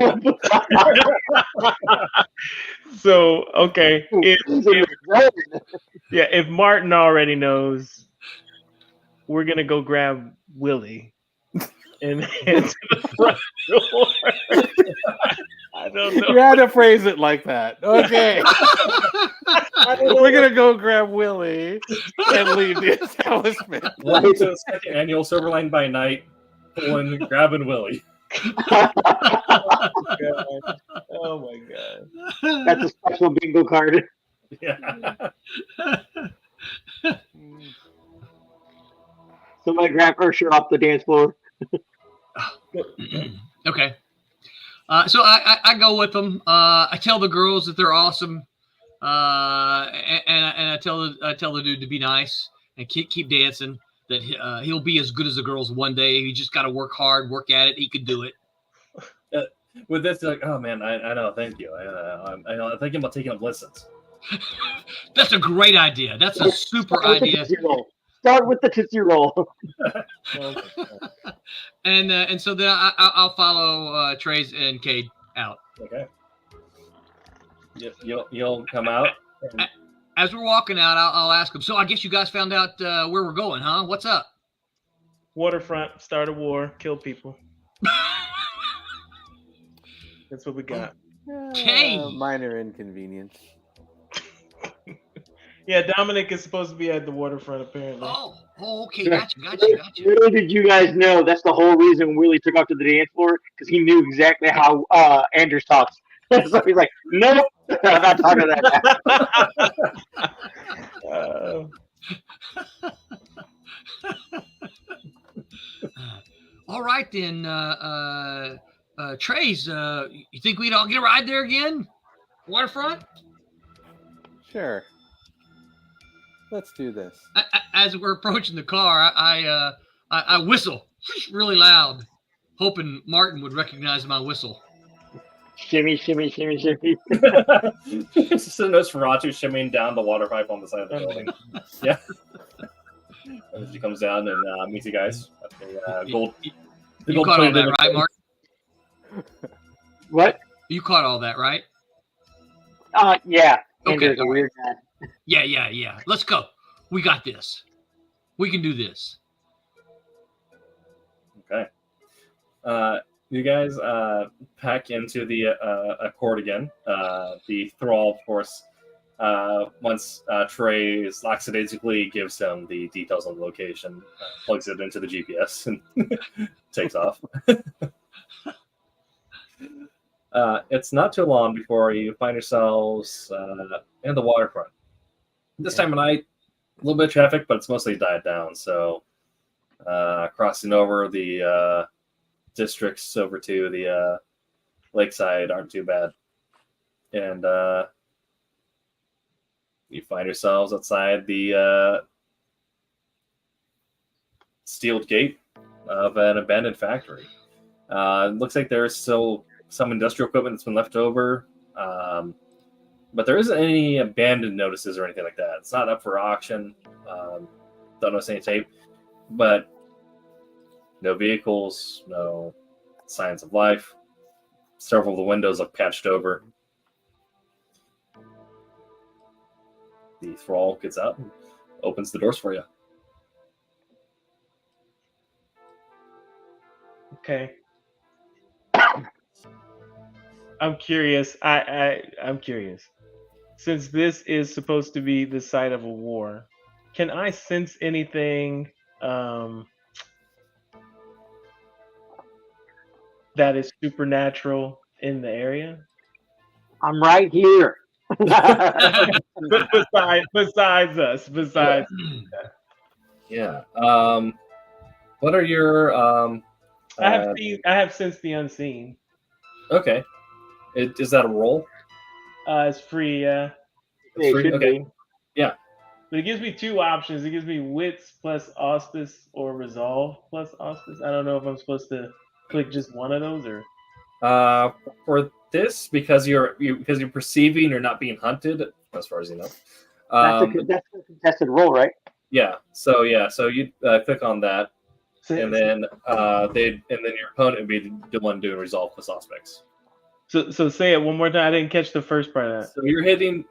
So okay, if Martin already knows, we're gonna go grab Willie and head to the front door. I don't know. You had to phrase it like that. Okay. We're gonna go grab Willie and leave the establishment. Welcome to the second annual Silverline by Night, grabbing Willie. Oh my god. That's a special bingo card. Yeah. Somebody grab Ursher off the dance floor. Okay. So I go with them. I tell the girls that they're awesome, and I tell the dude to be nice and keep dancing. That he'll be as good as the girls one day. He just got to work hard, work at it. He could do it. With this, like, oh man, I know. Thank you. I'm thinking about taking up lessons. That's a great idea. That's a super idea. Start with the Tootsie Roll. And so then I'll follow Trace and Cade out. Okay. You'll come out. As we're walking out, I'll ask them. So I guess you guys found out where we're going, huh? What's up? Waterfront, start a war, kill people. That's what we got. Minor inconvenience. Yeah, Dominic is supposed to be at the waterfront, apparently. Oh, okay, gotcha. Little did you guys know that's the whole reason Willie took off to the dance floor, because he knew exactly how Anders talks. So he's like, nope, I'm not talking to that. All right then, Trace, you think we'd all get a ride there again? Waterfront? Sure. Let's do this. As we're approaching the car, I whistle really loud, hoping Martin would recognize my whistle. Shimmy, shimmy, shimmy, shimmy. It's just a Nosferatu shimmying down the water pipe on the side of the building. Yeah. And she comes down and meets you guys at the gold. You caught all that, right, Mark? What? You caught all that, right? Yeah. Okay. A weird guy. Yeah. Let's go. We got this. We can do this. Okay. You guys pack into the Accord again. The thrall, of course, once Trey lackadaisically gives him the details on the location, plugs it into the GPS and takes off. It's not too long before you find yourselves in the waterfront. This time of night, a little bit of traffic, but it's mostly died down. So crossing over the districts over to the lakeside aren't too bad. And you find yourselves outside the steel gate of an abandoned factory. It looks like there's still some industrial equipment that's been left over, but there isn't any abandoned notices or anything like that. It's not up for auction. Don't notice any tape, but no vehicles, no signs of life. Several of the windows look patched over. The thrall gets out and opens the doors for you. Okay. I'm curious. I'm curious. Since this is supposed to be the site of a war, can I sense anything that is supernatural in the area? I'm right here. Besides us. Yeah. What are your I have sensed the unseen. Okay. Is that a roll? It's free, yeah. It's free? Okay. Yeah. But it gives me two options. It gives me wits plus auspice or resolve plus auspice. I don't know if I'm supposed to click just one of those or. For this, because you're perceiving you're not being hunted, as far as you know. That's a contested roll, right? Yeah. So you click on that, and then your opponent would be the one doing resolve plus auspice. So say it one more time. I didn't catch the first part of that. So you're hitting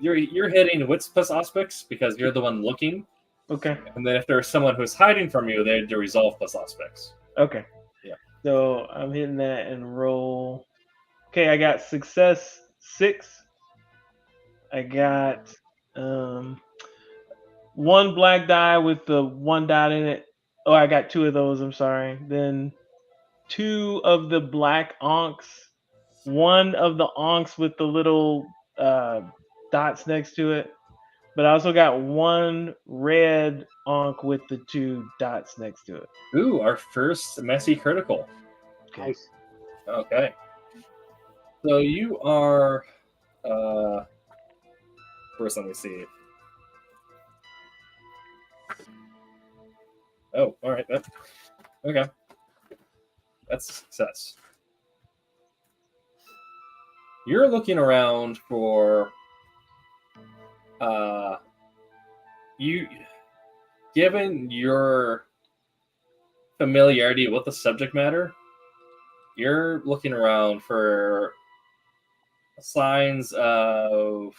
wits plus auspice because you're the one looking. Okay. And then if there's someone who's hiding from you, they do resolve plus auspice. Okay. Yeah. So I'm hitting that and roll. Okay, I got success 6. I got One black die with the one dot in it. Oh, I got 2 of those. I'm sorry. Then 2 of the black onks. 1 of the onks with the little dots next to it. But I also got 1 red onk with the 2 dots next to it. Ooh, our first messy critical. Nice. Okay. So you are. First, let me see. Oh, all right. Okay. That's a success. You're looking around for you, given your familiarity with the subject matter, you're looking around for signs of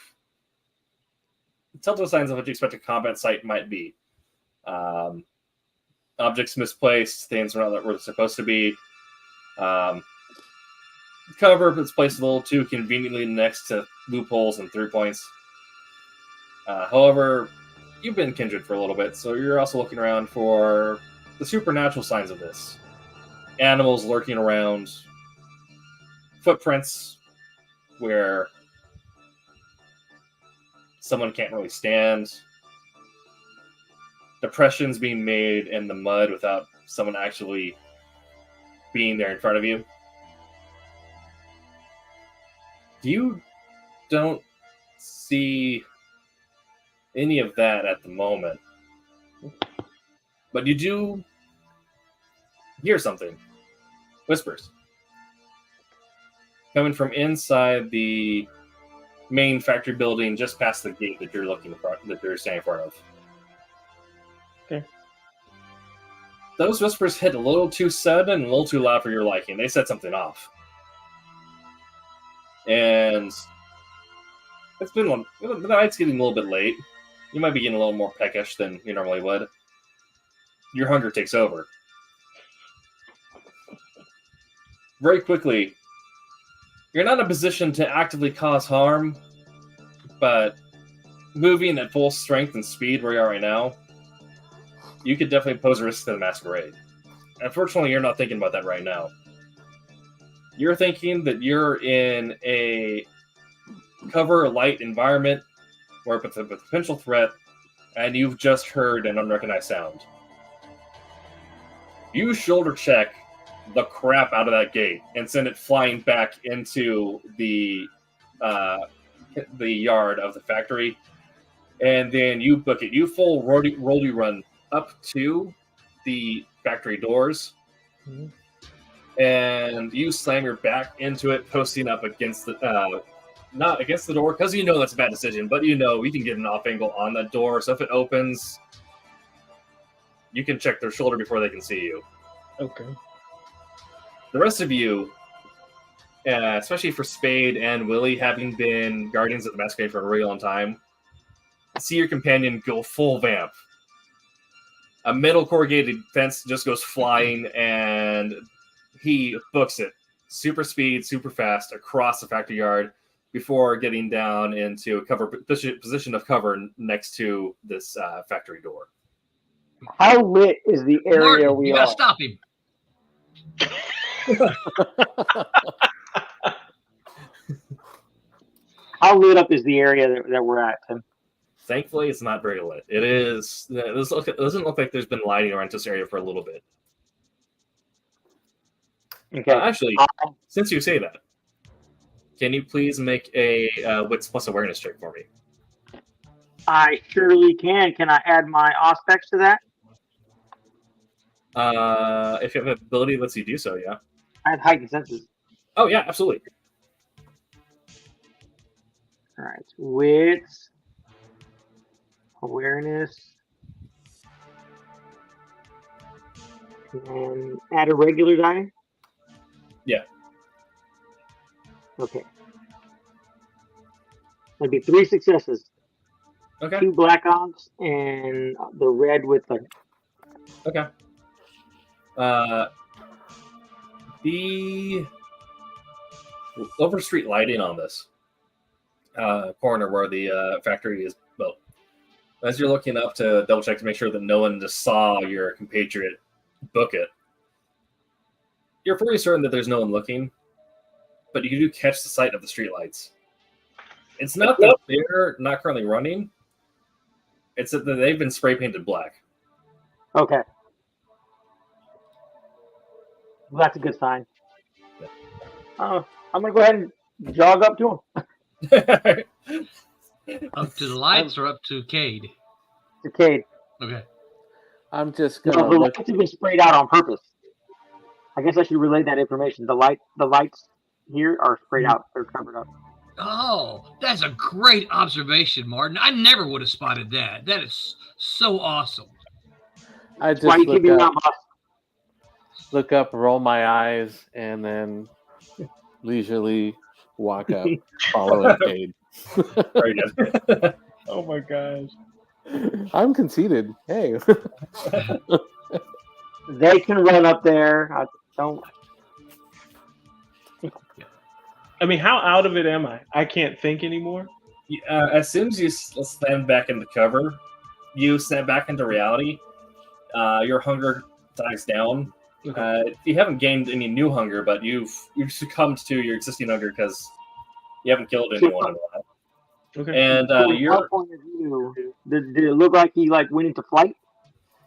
telltale signs of what you expect a combat site might be. Objects misplaced, things are not where they're supposed to be. Cover that's placed a little too conveniently next to loopholes and through points. However, you've been kindred for a little bit, so you're also looking around for the supernatural signs of this. Animals lurking around, footprints where someone can't really stand, depressions being made in the mud without someone actually being there in front of you. You don't see any of that at the moment, but you do hear something. Whispers coming from inside the main factory building, just past the gate that you're standing in front of. Okay. Those whispers hit a little too sudden and a little too loud for your liking. They set something off. And the night's getting a little bit late. You might be getting a little more peckish than you normally would. Your hunger takes over. Very quickly, you're not in a position to actively cause harm, but moving at full strength and speed where you are right now, you could definitely pose a risk to the Masquerade. Unfortunately, you're not thinking about that right now. You're thinking that you're in a cover light environment where it's a potential threat, and you've just heard an unrecognized sound. You shoulder check the crap out of that gate and send it flying back into the yard of the factory, and then you book it. You full rolly run up to the factory doors, and you slam your back into it, posting up against the not against the door, because you know that's a bad decision, but you know you can get an off angle on that door, so if it opens, you can check their shoulder before they can see you. Okay. The rest of you, especially for Spade and Willie, having been Guardians of the Masquerade for a really long time, see your companion go full vamp. A metal corrugated fence just goes flying, and he books it. Super speed, super fast, across the factory yard before getting down into a position of cover next to this factory door. How lit is the area Martin, we you are? gotta stop him. How lit up is the area that we're at, Tim? Thankfully, it's not very lit. It is. It doesn't look like there's been lighting around this area for a little bit. Okay. Actually, since you say that, can you please make a Wits plus awareness check for me? I surely can. Can I add my aspects to that? If you have an ability that lets you do so, yeah. I have heightened senses. Oh, yeah, absolutely. All right. Wits, awareness, and add a regular die? Yeah. Okay. That'd be 3 successes. Okay. 2 black ops and the red with the... Okay. The overstreet lighting on this corner where the factory is built. As you're looking up to double check to make sure that no one just saw your compatriot book it, you're pretty certain that there's no one looking, but you do catch the sight of the streetlights. It's not that they're not currently running, it's that they've been spray painted black. Okay. Well, that's a good sign. I'm going to go ahead and jog up to him. Up to the lights or up to Cade? To Cade. Okay. I'm just No, gonna the look. lights have been sprayed out on purpose. I guess I should relay that information. The lights here are sprayed out. They're covered up. Oh, that's a great observation, Martin. I never would have spotted that. That is so awesome. I That's why just you keep me around, boss. look up, roll my eyes, and then leisurely walk up, following Cade. Very good. Oh my gosh. I'm conceited. Hey. They can run up there. I don't. I mean, how out of it am I? I can't think anymore. As soon as you stand back into cover, you snap back into reality. Your hunger dies down. You haven't gained any new hunger, but you've succumbed to your existing hunger because you haven't killed anyone in a while. Okay. And From our point of view, did it look like he went into flight?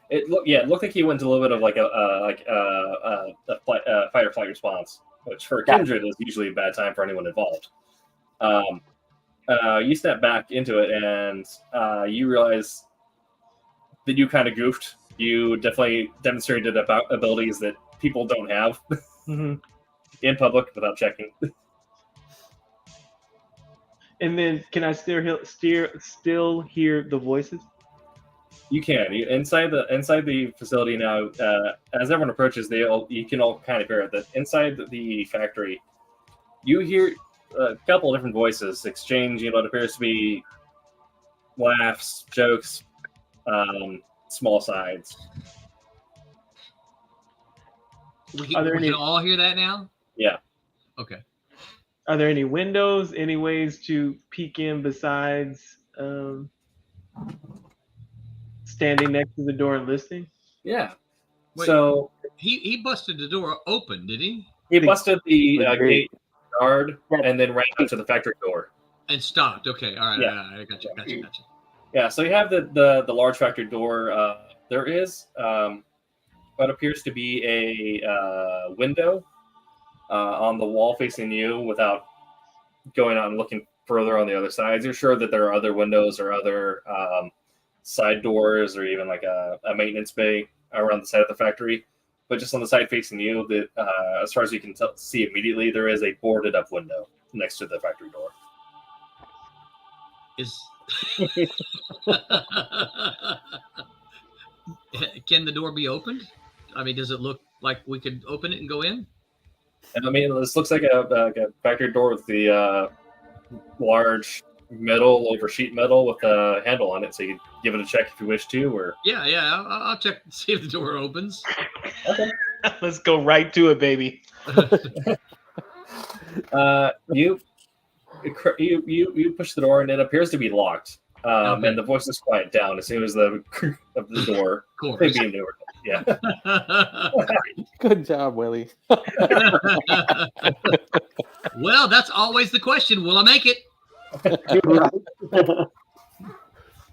It looked like he went into a little bit of a fight or flight response, which for a kindred is usually a bad time for anyone involved. You step back into it, and you realize that you kind of goofed. You definitely demonstrated abilities that people don't have in public without checking. And then, can I still hear the voices? You can. Inside the facility now, as everyone approaches, you can all kind of hear it. That inside the factory, you hear a couple of different voices exchanging what appears to be laughs, jokes, small sides. We can all hear that now? Yeah. Okay. Are there any windows, any ways to peek in besides standing next to the door and listening? Yeah. Wait, so he busted the door open, did he? He busted the gate guard and then ran out to the factory door. And stopped. Okay. All right. Yeah. I got you. Yeah. So you have the large factory door. There is what appears to be a window on the wall facing you without going out and looking further on the other sides. You're sure that there are other windows or other side doors or even like a maintenance bay around the side of the factory. But just on the side facing you, that as far as you can see immediately, there is a boarded up window next to the factory door. Can the door be opened? I mean, does it look like we could open it and go in? And I mean, this looks like a factory door with the large metal over sheet metal with a handle on it, so you could give it a check if you wish to. Or yeah, I'll check and see if the door opens. Okay, let's go right to it, baby. You push the door and it appears to be locked. Okay. And the voices quiet down as soon as the door. Yeah. Good job, Willie. Well, that's always the question. Will I make it?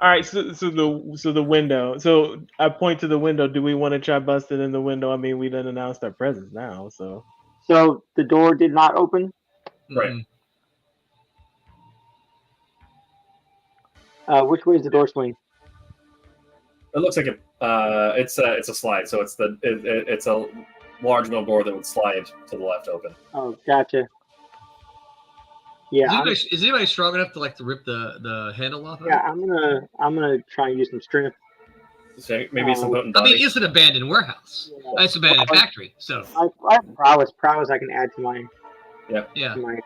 All right, so the window. So I point to the window. Do we want to try busting in the window? I mean, we done announced our presence now, so. So the door did not open? Right. Which way is the door swing? It looks like it's a slide, so it's a large metal door that would slide to the left open. Oh, gotcha. Yeah. Is anybody strong enough to rip the handle off? Yeah, I'm gonna try and use some strength. So maybe some potent I body. mean, it's an abandoned warehouse. Yeah. It's an abandoned factory. So I have prowess I can add to my. Yeah. To my,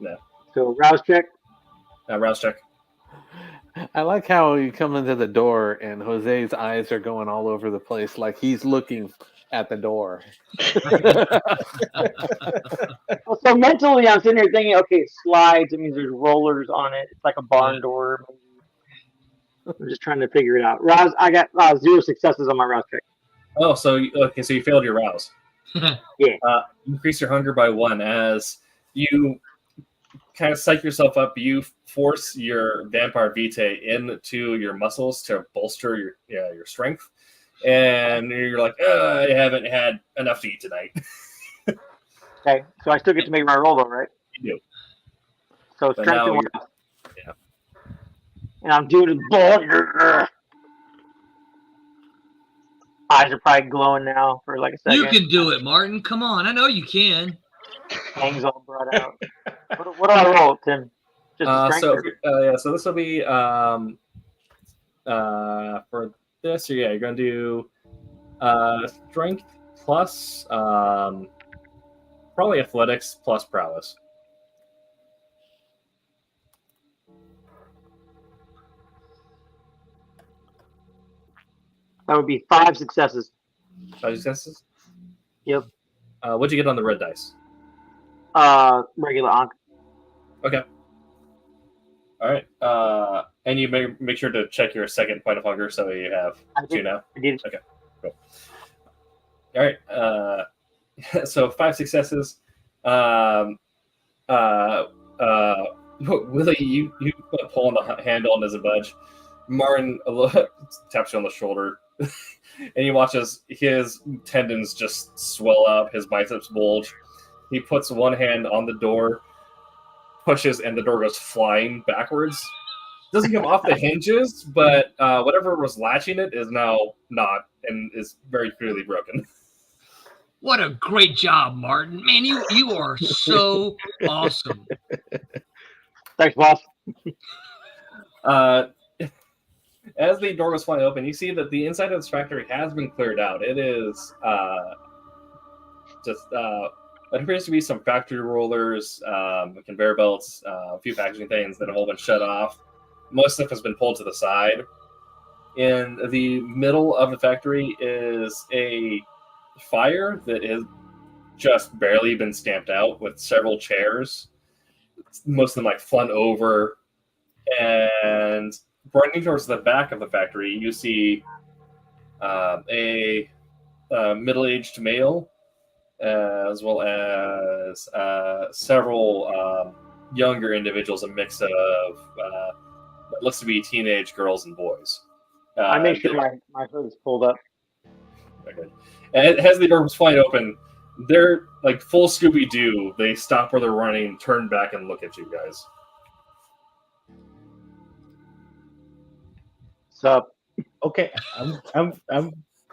yeah. So rouse check. Rouse check. I like how you come into the door and Jose's eyes are going all over the place, like he's looking at the door. So mentally, I'm sitting here thinking, okay, it slides. It means there's rollers on it. It's like a barn door. I'm just trying to figure it out. Rouse, I got 0 successes on my rouse check. Oh, so you failed your rouse. Yeah. Increase your hunger by 1 as you kind of psych yourself up. You force your vampire vitae into your muscles to bolster your strength, and you're like, I haven't had enough to eat tonight. Okay, so I still get to make my roll though, right? You do. So But strength now and you're- yeah. And I'm doing it. Eyes are probably glowing now for like a second. You can do it, Martin. Come on. I know you can. Fangs all brought out. What do I roll, Tim? Just strength? So this will be for this. You're going to do strength plus probably athletics plus prowess. That would be 5 successes. 5 successes? Yep. What'd you get on the red dice? Regular onk. Okay. All right. And you make sure to check your second point of hunger, so you have 2 now. I did. Okay. Cool. All right. So 5 successes. Willie, you pull on the handle and doesn't budge. Martin taps you on the shoulder, and he watches his tendons just swell up, his biceps bulge. He puts one hand on the door, pushes, and the door goes flying backwards. Doesn't come off the hinges, but whatever was latching it is now not, and is very clearly broken. What a great job, Martin. Man, you are so awesome. Thanks, boss. As the door goes flying open, you see that the inside of this factory has been cleared out. It is it appears to be some factory rollers, conveyor belts, a few packaging things that have all been shut off. Most stuff has been pulled to the side. In the middle of the factory is a fire that has just barely been stamped out with several chairs, most of them like flung over. And running towards the back of the factory, you see a middle-aged male, as well as several younger individuals, a mix of what looks to be teenage girls and boys. I make sure my hood is pulled up. Okay. And as the door was flying open, they're like full Scooby-Doo. They stop where they're running, turn back, and look at you guys. Sup? Okay, I'm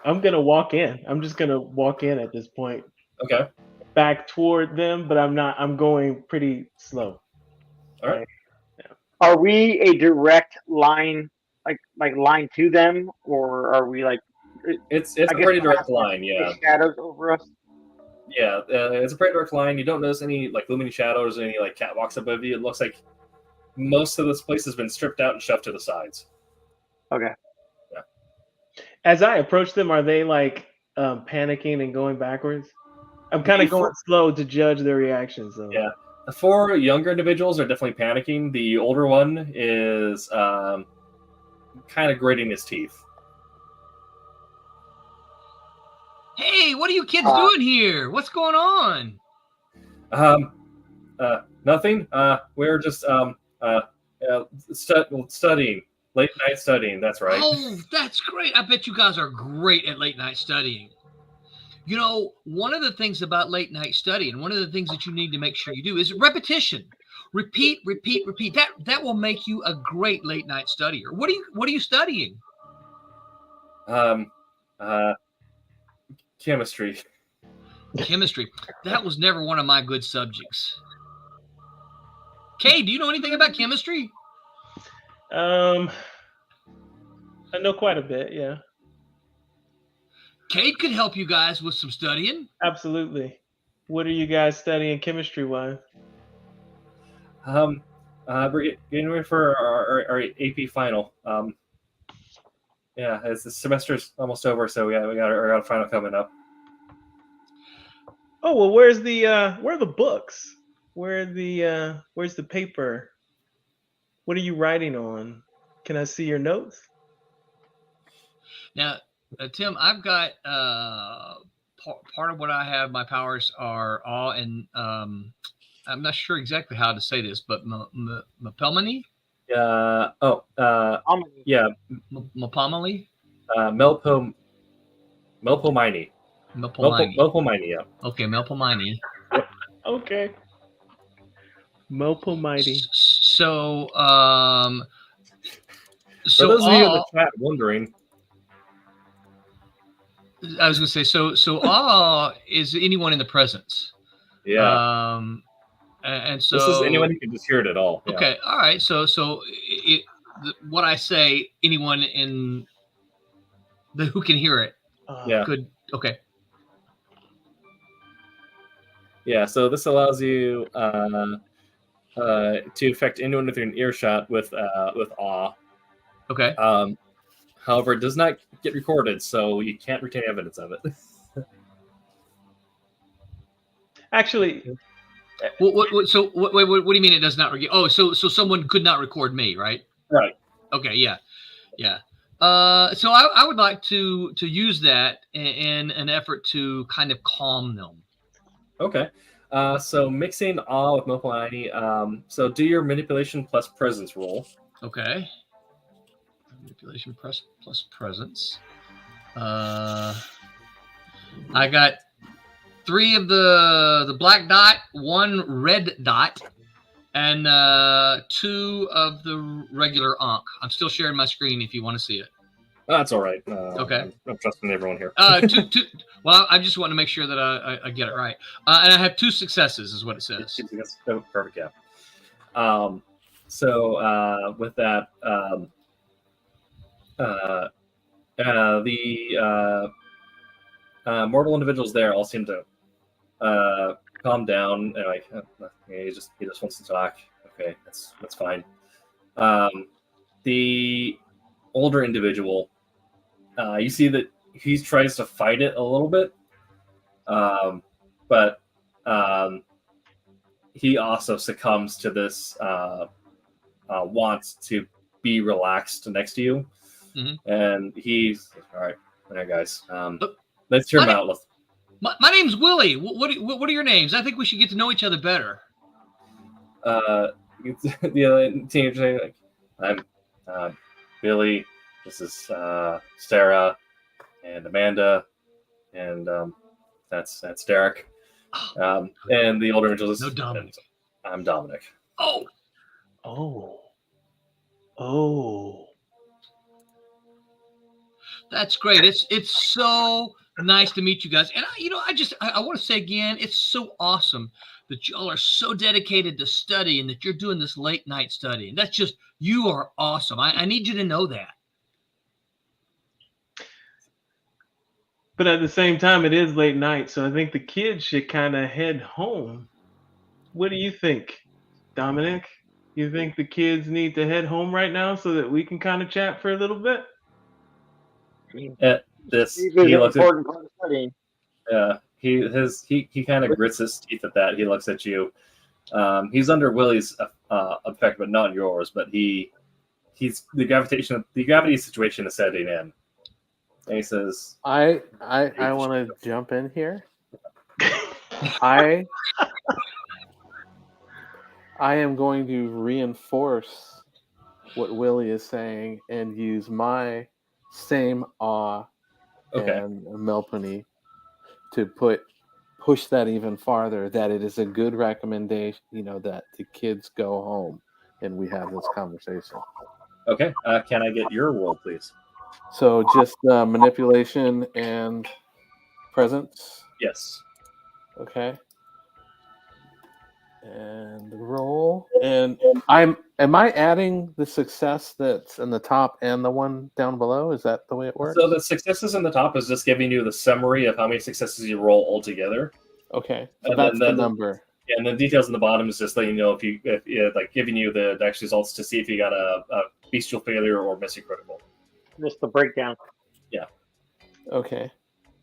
gonna walk in. I'm just gonna walk in at this point. Okay. Back toward them, but I'm not. I'm going pretty slow. All right. Yeah. Are we a direct line, like line to them, or are we like? It's a pretty direct line, yeah. Shadows over us. Yeah, it's a pretty direct line. You don't notice any like looming shadows or any like catwalks above you. It looks like most of this place has been stripped out and shoved to the sides. Okay. Yeah. As I approach them, are they like panicking and going backwards? I'm kind of going slow to judge their reactions, though. Yeah. The 4 younger individuals are definitely panicking. The older one is kind of gritting his teeth. Hey, what are you kids doing here? What's going on? Nothing. We're just studying. Late night studying, that's right. Oh, that's great. I bet you guys are great at late night studying. You know, one of the things about late night studying, one of the things that you need to make sure you do is repetition. Repeat, repeat, repeat. That will make you a great late night studier. What are you studying? Chemistry. Chemistry. That was never one of my good subjects. Kay, do you know anything about chemistry? I know quite a bit, yeah. Kate could help you guys with some studying. Absolutely. What are you guys studying chemistry-wise? We're getting ready for our AP final. Yeah, the semester's almost over, so we got our final coming up. Oh well, where are the books? Where's the paper? What are you writing on? Can I see your notes? Now, Tim, I've got part of what I have. My powers are awe and I'm not sure exactly how to say this, but Mapelmany? Yeah. Mapomely? Melpomene. Melpomene, yeah. Okay, Melpomene. Okay. Melpomene. So, for those of you in the chat wondering, I was going to say, so awe is anyone in the presence. Yeah. And so this is anyone who can just hear it at all. Yeah. Okay. All right. So what I say, anyone who can hear it, could. Okay. Yeah. So this allows you to affect anyone within earshot with awe. Okay. However, it does not get recorded, so you can't retain evidence of it. Actually. So what do you mean it does not record? Oh, so someone could not record me, right? Right. Okay. Yeah. So I would like to use that in an effort to kind of calm them. Okay. So mixing awe with Mopelani. So do your manipulation plus presence roll. Okay. Manipulation plus presence. I got 3 of the black dot, 1 red dot, and 2 of the regular Ankh. I'm still sharing my screen if you want to see it. That's all right. Okay. I'm trusting everyone here. Two. Well, I just want to make sure that I get it right. And I have 2 successes, is what it says. Oh, perfect. Yeah. So with that, the mortal individuals there all seem to calm down and like he just wants to talk. Okay, that's fine. The older individual, you see that he tries to fight it a little bit, but he also succumbs to this wants to be relaxed next to you, and he's all right. All right, guys. Let's hear him out. My name's Willie. What are your names? I think we should get to know each other better. The other teenager, like, I'm Billy. This is Sarah and Amanda, and that's Derek. And the older individual is no Dominic. I'm Dominic. Oh. That's great. It's so nice to meet you guys. And I want to say again, it's so awesome that y'all are so dedicated to study and that you're doing this late night study. And that's just, you are awesome. I need you to know that. But at the same time, it is late night, so I think the kids should kind of head home. What do you think, Dominic? You think the kids need to head home right now so that we can kind of chat for a little bit? He looks important part of studying. Yeah, he kind of grits his teeth at that. He looks at you. He's under Willie's effect, but not yours. But he's the gravity situation is setting in. And he says, I want to jump in here. I am going to reinforce what Willie is saying and use my same awe and Melpony to push that even farther, that it is a good recommendation, that the kids go home and we have this conversation. Okay. Can I get your roll, please? So just manipulation and presence? Yes. Okay. And roll. And am I adding the success that's in the top and the one down below? Is that the way it works? So the successes in the top is just giving you the summary of how many successes you roll altogether. Okay. So that's the number. Yeah, and the details in the bottom is just letting you know if like giving you the actual results to see if you got a bestial failure or missing critical. Missed the breakdown. Yeah. Okay.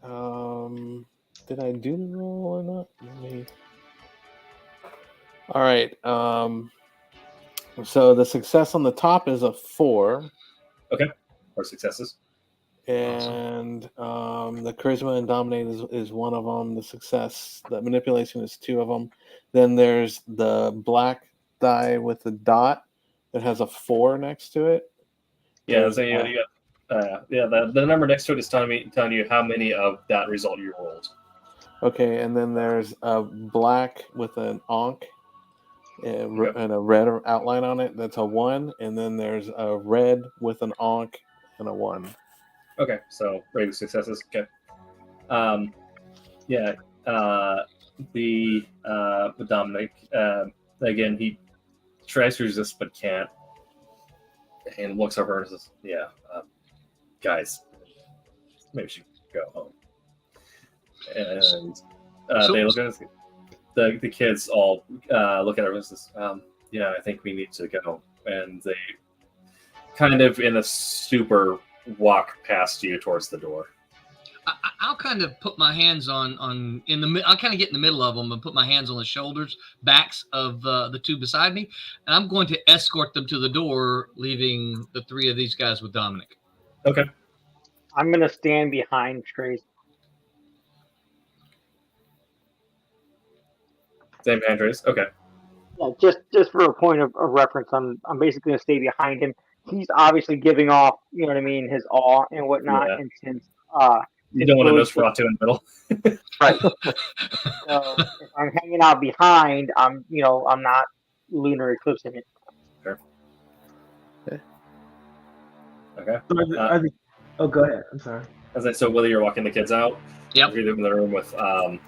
Did I do the roll or not? Let me... All right. So the success on the top is a 4. Okay. 4 successes. And the charisma and dominate is one of them. The success, the manipulation is 2 of them. Then there's the black die with the dot that has a 4 next to it. Yeah, so the number next to it is telling you how many of that result you rolled. Okay, and then there's a black with an onk and a red outline on it. That's a 1. And then there's a red with an onk and a 1. Okay, so regular successes. Okay. With Dominic, again, he tries to resist but can't, and looks over and says, "Yeah, guys, maybe we should go home." And they look at the kids all look at her and says, "Yeah, I think we need to go." And they kind of in a stupor walk past you towards the door. I'll kind of put my hands I'll kind of get in the middle of them and put my hands on the shoulders, backs of the 2 beside me, and I'm going to escort them to the door, leaving the 3 of these guys with Dominic. Okay. I'm gonna stand behind Trace. Same Andres. Okay. Yeah, just for a point of reference, I'm basically gonna stay behind him. He's obviously giving off, you know what I mean, his awe and whatnot. Yeah. And since you don't want to Nosferatu in the middle, right? So if I'm hanging out behind, I'm not lunar eclipsing it. Sure. Okay. Okay. Go ahead. I'm sorry. So whether you're walking the kids out, yep, you're in the room with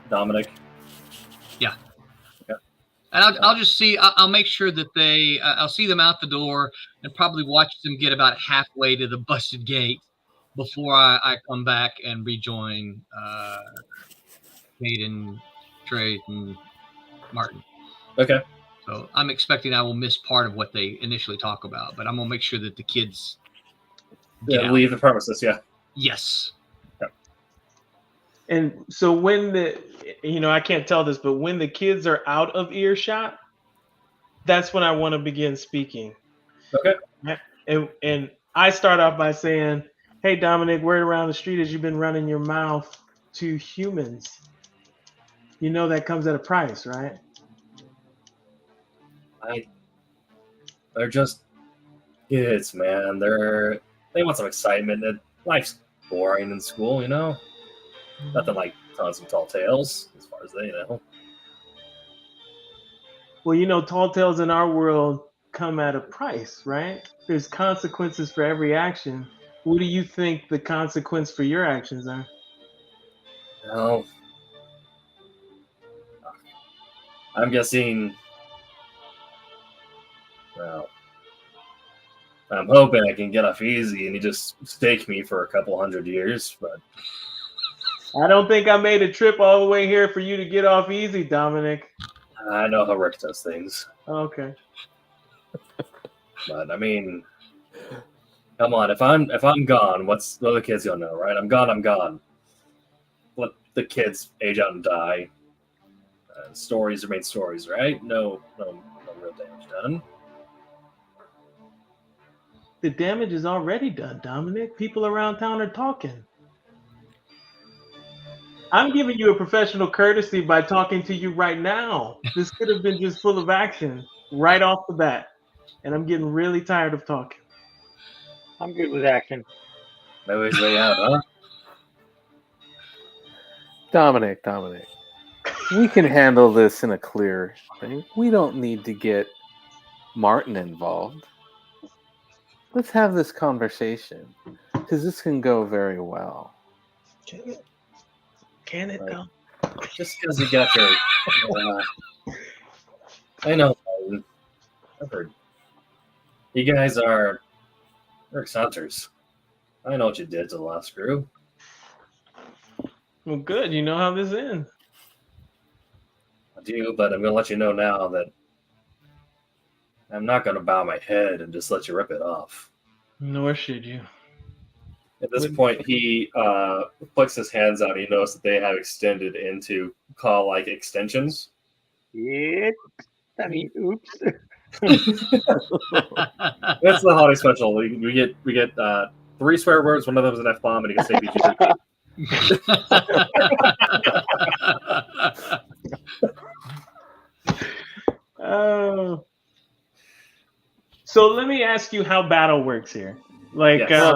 Dominic. Yeah. And I'll just see. I'll make sure that I'll see them out the door and probably watch them get about halfway to the busted gate before I come back and rejoin Kate and Trey and Martin. Okay. So I'm expecting I will miss part of what they initially talk about, but I'm gonna make sure that the kids leave the premises. Yeah. Yes. And so when I can't tell this, but when the kids are out of earshot, that's when I want to begin speaking. Okay. And I start off by saying, "Hey, Dominic, word around the street is you've been running your mouth to humans. You know that comes at a price, right?" They're just kids, man. They want some excitement. Life's boring in school, you know. Nothing like telling some tall tales, as far as they know. Well, tall tales in our world come at a price, right? There's consequences for every action. What do you think the consequence for your actions are? Well, I'm guessing. Well, I'm hoping I can get off easy and you just stake me for a couple 100 years, but I don't think I made a trip all the way here for you to get off easy, Dominic. I know how Rick does things. Okay. But I mean, come on, if I'm gone, what are the kids gonna know, right? I'm gone. Let the kids age out and die. Stories remain stories, right? No real damage done. The damage is already done, Dominic. People around town are talking. I'm giving you a professional courtesy by talking to you right now. This could have been just full of action right off the bat. And I'm getting really tired of talking. I'm good with action. No easy way out, huh? Dominic, we can handle this in a clear thing. We don't need to get Martin involved. Let's have this conversation, because this can go very well. Can it though? Just because you got your... I know. I've heard. You guys are Eric's hunters. I know what you did to the last crew. Well, good. You know how this ends. I do, but I'm going to let you know now that I'm not going to bow my head and just let you rip it off. Nor should you. At this point, he flicks his hands out. He knows that they have extended into claw-like extensions. Yeah. I mean, oops. That's the holiday special. We get 3 swear words. One of them is an F-bomb, and he can say So let me ask you how battle works here. Like, yes.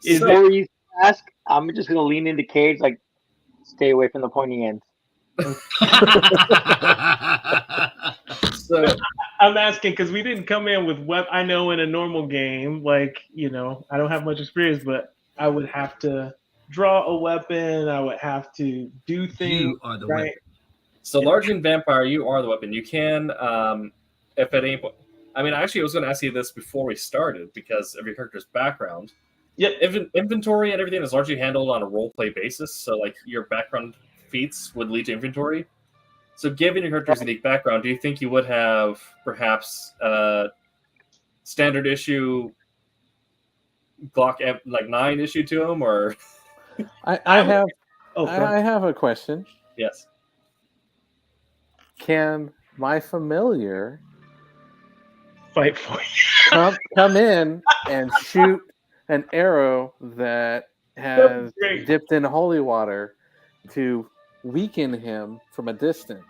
Before you ask, I'm just gonna lean into Cage, like, stay away from the pointy ends. So I'm asking because we didn't come in with what I know in a normal game. Like, I don't have much experience, but I would have to draw a weapon. I would have to do things. You are the weapon. So, large in Vampire, you are the weapon. You can, if at any point. I mean, actually, I was going to ask you this before we started because of your character's background. Yep. Inventory and everything is largely handled on a role-play basis. So, like, your background feats would lead to inventory. So, given your character's unique background, do you think you would have perhaps standard issue Glock like 9 issue to him, or? I have a question. Yes. Can my familiar fight for you? come in and shoot an arrow that has dipped in holy water to weaken him from a distance?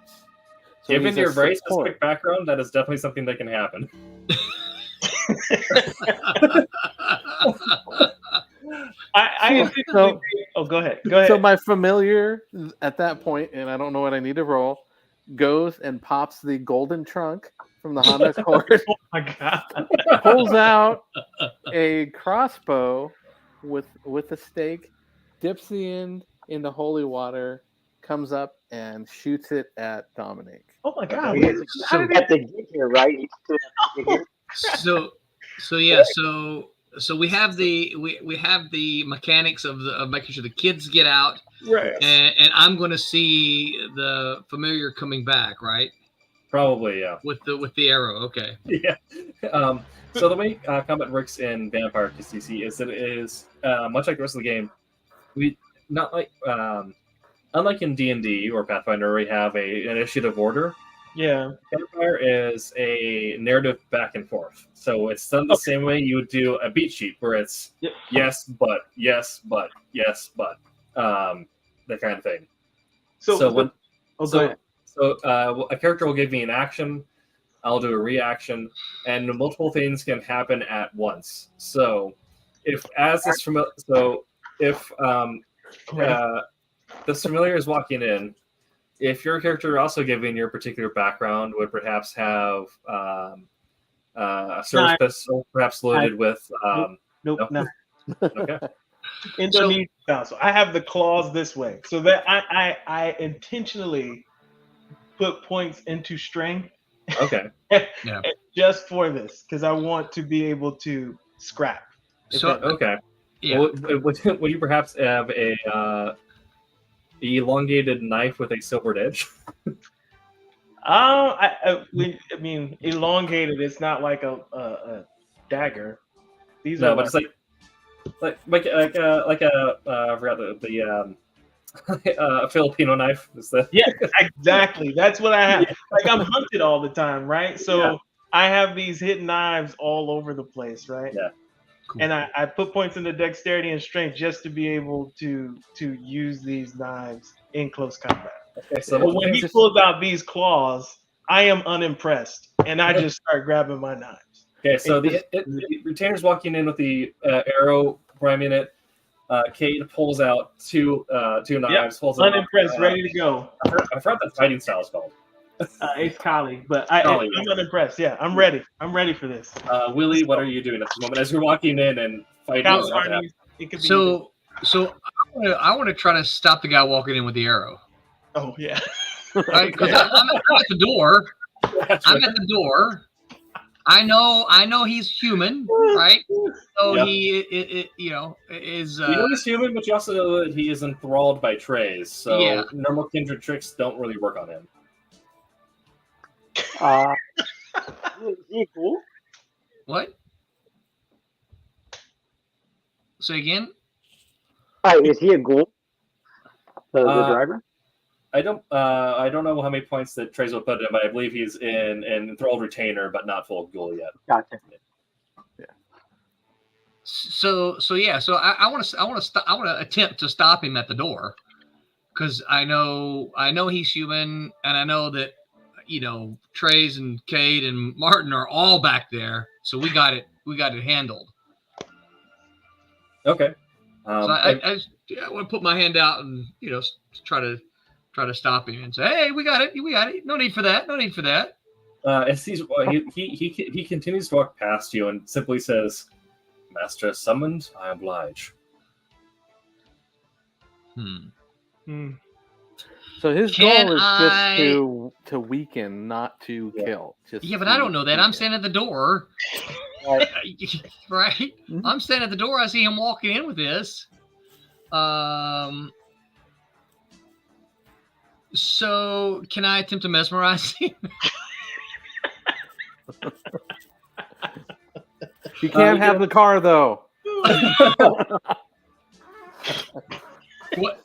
So given your very specific background, that is definitely something that can happen. Go ahead. Go ahead. So my familiar at that point, and I don't know what I need to roll, goes and pops the golden trunk from the Honda Accord. Oh my god! Pulls out a crossbow with a stake, dips the end into holy water, comes up and shoots it at Dominic. Oh my god! How did have to get here, right? So we have the mechanics of making sure the kids get out, right? And I'm going to see the familiar coming back, right? Probably, yeah. With the arrow, okay. Yeah. So the way combat works in Vampire KCC is that it is much like the rest of the game. We not like unlike in D&D or Pathfinder, where we have an initiative order. Yeah. Vampire is a narrative back and forth. So it's done the same way you would do a beat sheet, where it's yes, but, that kind of thing. So a character will give me an action, I'll do a reaction, and multiple things can happen at once. So if this familiar is walking in, if your character also given your particular background would perhaps have a service pistol, perhaps loaded with no. Okay. Indonesian style. So I have the claws this way, so that I intentionally put points into strength. Okay. Yeah. Just for this, because I want to be able to scrap. So okay. Yeah. Would you perhaps have a elongated knife with a silvered edge? I mean, elongated. It's not like a dagger. These are but it's like I forgot the Filipino knife. Is the yeah, exactly. That's what I have. Like I'm hunted all the time, right? So I have these hidden knives all over the place, right? Yeah. Cool. And I put points into dexterity and strength just to be able to use these knives in close combat. Okay, so but when he pulls out these claws, I am unimpressed, and I just start grabbing my knives. Okay, so the retainer's walking in with the arrow priming it. Kate pulls out two knives. Pulls unimpressed, ready to go. I forgot that fighting style is called. It's Kali, but I'm unimpressed. Yeah, I'm ready. I'm ready for this. Willie, what are you doing at the moment as you're walking in and fighting? So I want to try to stop the guy walking in with the arrow. Oh yeah. Right, because I'm at the door. I'm at the door. I know he's human, right? So he is. You know he's human, but you also know that he is enthralled by trays. So normal kindred tricks don't really work on him. Is he a ghoul? What? Say again? Is he a ghoul? The driver? I don't know how many points that Trace will put in, but I believe he's in enthralled retainer, but not full ghoul yet. Gotcha. Yeah. So I want to attempt to stop him at the door, because I know he's human, and I know that Trace and Cade and Martin are all back there, so we got it handled. Okay. So I want to put my hand out and try to stop him and say, hey, we got it. No need for that. As he continues to walk past you and simply says, "Master summoned, I oblige." So his goal is just to weaken, not to kill. But I don't know that. I'm standing at the door. Right? Mm-hmm. I'm standing at the door. I see him walking in with this. So can I attempt to mesmerize him? You can't have the car, though. What?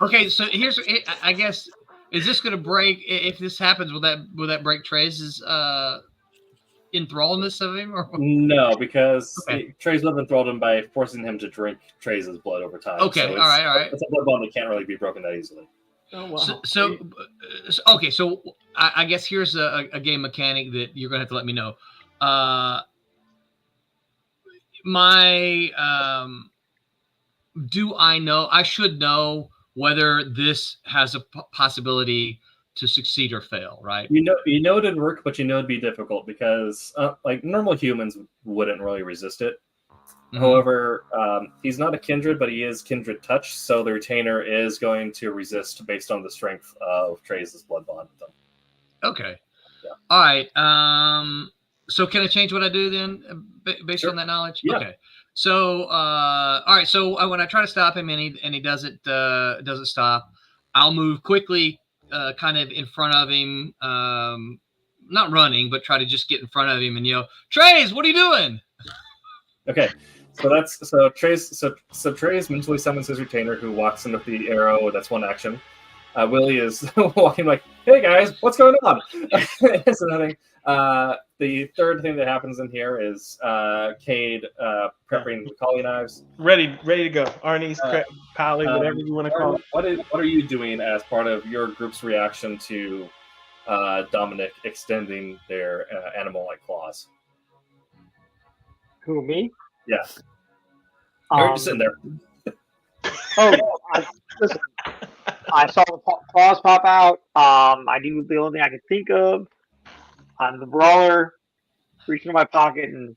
Okay, so here's, I guess, is this going to break? If this happens, will that break Trace's enthrallment of him? Or? No, because Trace will have enthralled him by forcing him to drink Trace's blood over time. Okay, all right. It's a blood bond that can't really be broken that easily. Oh, wow. So I guess here's a game mechanic that you're going to have to let me know. Do I know? I should know whether this has a possibility to succeed or fail, right? You know it didn't work, but it'd be difficult because like normal humans wouldn't really resist it. Mm-hmm. However, he's not a kindred, but he is kindred touch, so the retainer is going to resist based on the strength of Trace's blood bond with them. Okay. Yeah. All right. So can I change what I do then, based on that knowledge? Yeah. Okay. So, all right. So when I try to stop him and he doesn't stop, I'll move quickly, kind of in front of him, not running, but try to just get in front of him and yell, "Trace, what are you doing?" Okay. So Trace mentally summons his retainer, who walks in with the arrow. That's one action. Willie is walking like, "Hey guys, what's going on?" That's another thing. The third thing that happens in here is Cade prepping the Kali knives. Ready to go. Arnie's Kali, whatever you want to call it. What are you doing as part of your group's reaction to Dominic extending their animal-like claws? Who, me? Yes. You're just sitting there. Listen, I saw the claws pop out. I knew the only thing I could think of. I'm the brawler, reach into my pocket and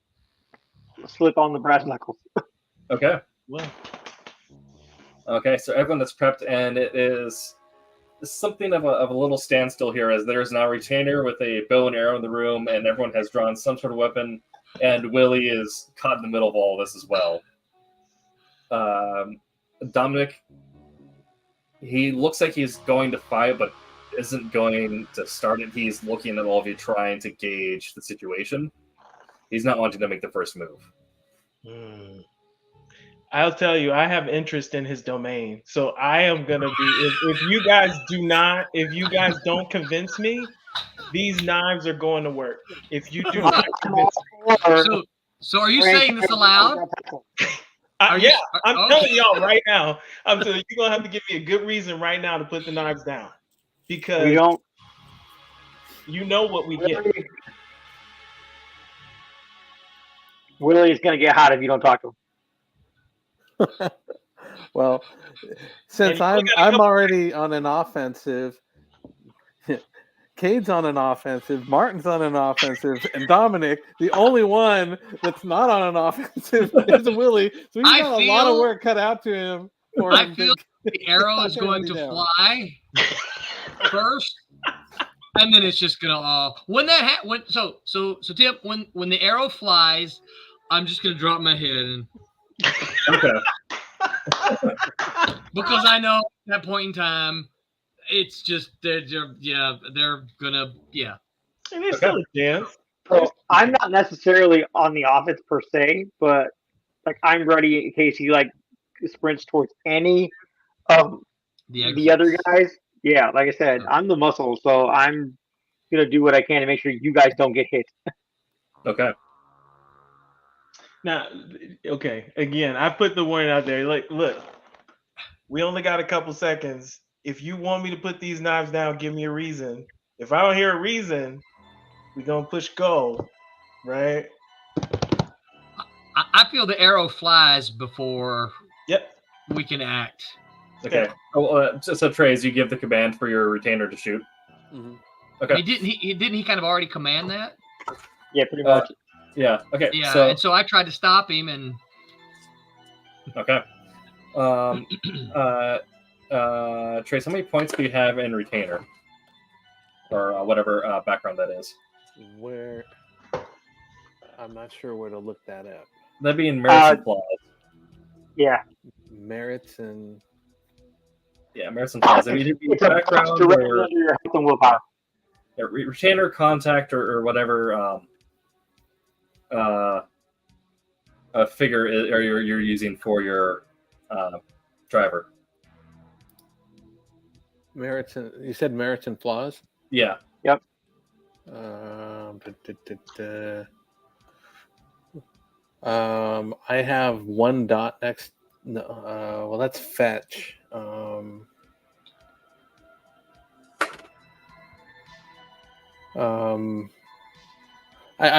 slip on the brass knuckles. Okay. Well. Okay, so everyone that's prepped, and it is something of a little standstill here, as there's now a retainer with a bow and arrow in the room, and everyone has drawn some sort of weapon, and Willie is caught in the middle of all this as well. Dominic, he looks like he's going to fight, but isn't going to start it. He's looking at all of you, trying to gauge the situation. He's not wanting to make the first move. I'll tell you, I have interest in his domain, so I am gonna be. If you guys don't convince me, these knives are going to work. If you do not convince me. So are you saying this aloud? I'm telling y'all right now. I'm telling you, you're gonna have to give me a good reason right now to put the knives down. Because you know what we get. Willie's gonna get hot if you don't talk to him. Well, since I'm already on an offensive, Cade's on an offensive, Martin's on an offensive, and Dominic, the only one that's not on an offensive, is Willie. So he's got a lot of work cut out to him. I feel the arrow is going to fly first, and then it's just gonna so Tim, when the arrow flies, I'm just gonna drop my head and because I know at that point in time it's just they're gonna And there's still a chance. So I'm not necessarily on the offense per se, but like I'm ready in case he like sprints towards any of the other guys. Yeah, like I said, I'm the muscle, so I'm gonna do what I can to make sure you guys don't get hit. Okay. Now, okay, again, I put the warning out there. Like, look, we only got a couple seconds. If you want me to put these knives down, give me a reason. If I don't hear a reason, we're gonna push go, right? I feel the arrow flies before Yep. we can act. Okay. Oh, so Trey, you give the command for your retainer to shoot. Mm-hmm. Okay. Didn't he kind of already command that? Yeah, pretty much. Yeah. Okay. Yeah. And so I tried to stop him, and okay. Trace, how many points do you have in retainer, or whatever background that is? Where? I'm not sure where to look that up. That'd be in merits and flaws. Yeah. Merits and. Yeah, merits and flaws. I mean, It's background a directly or under your health and willpower. yeah, retainer, contact, or whatever a figure or you're using for your driver. Merits and you said merits and flaws? Yeah. Yep. I have one dot next. No, well, that's fetch. I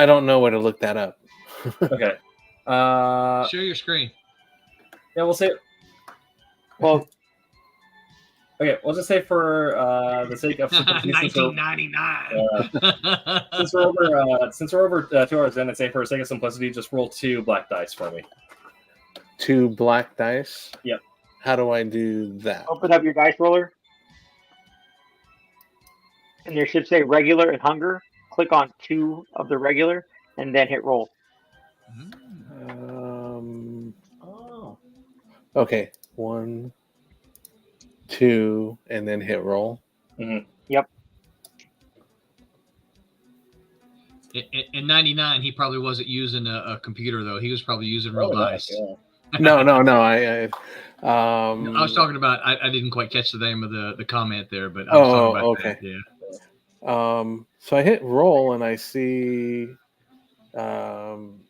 don't know where to look that up. Okay. Share your screen. Yeah, we'll say. Well. Okay, we'll just say for the sake of 1999. Since we're over 2 hours in, I'd say for the sake of simplicity, just roll 2 black dice for me. 2 black dice. Yep. How do I do that? Open up your dice roller, and there should say regular and hunger. Click on 2 of the regular, and then hit roll. Okay, 1, 2, and then hit roll. Mm-hmm. Yep. In 99, he probably wasn't using a computer, though. He was probably using real dice. Yeah. No. I was talking about. I didn't quite catch the name of the comment there, but I was talking about okay. that. Yeah. So I hit roll, and I see. On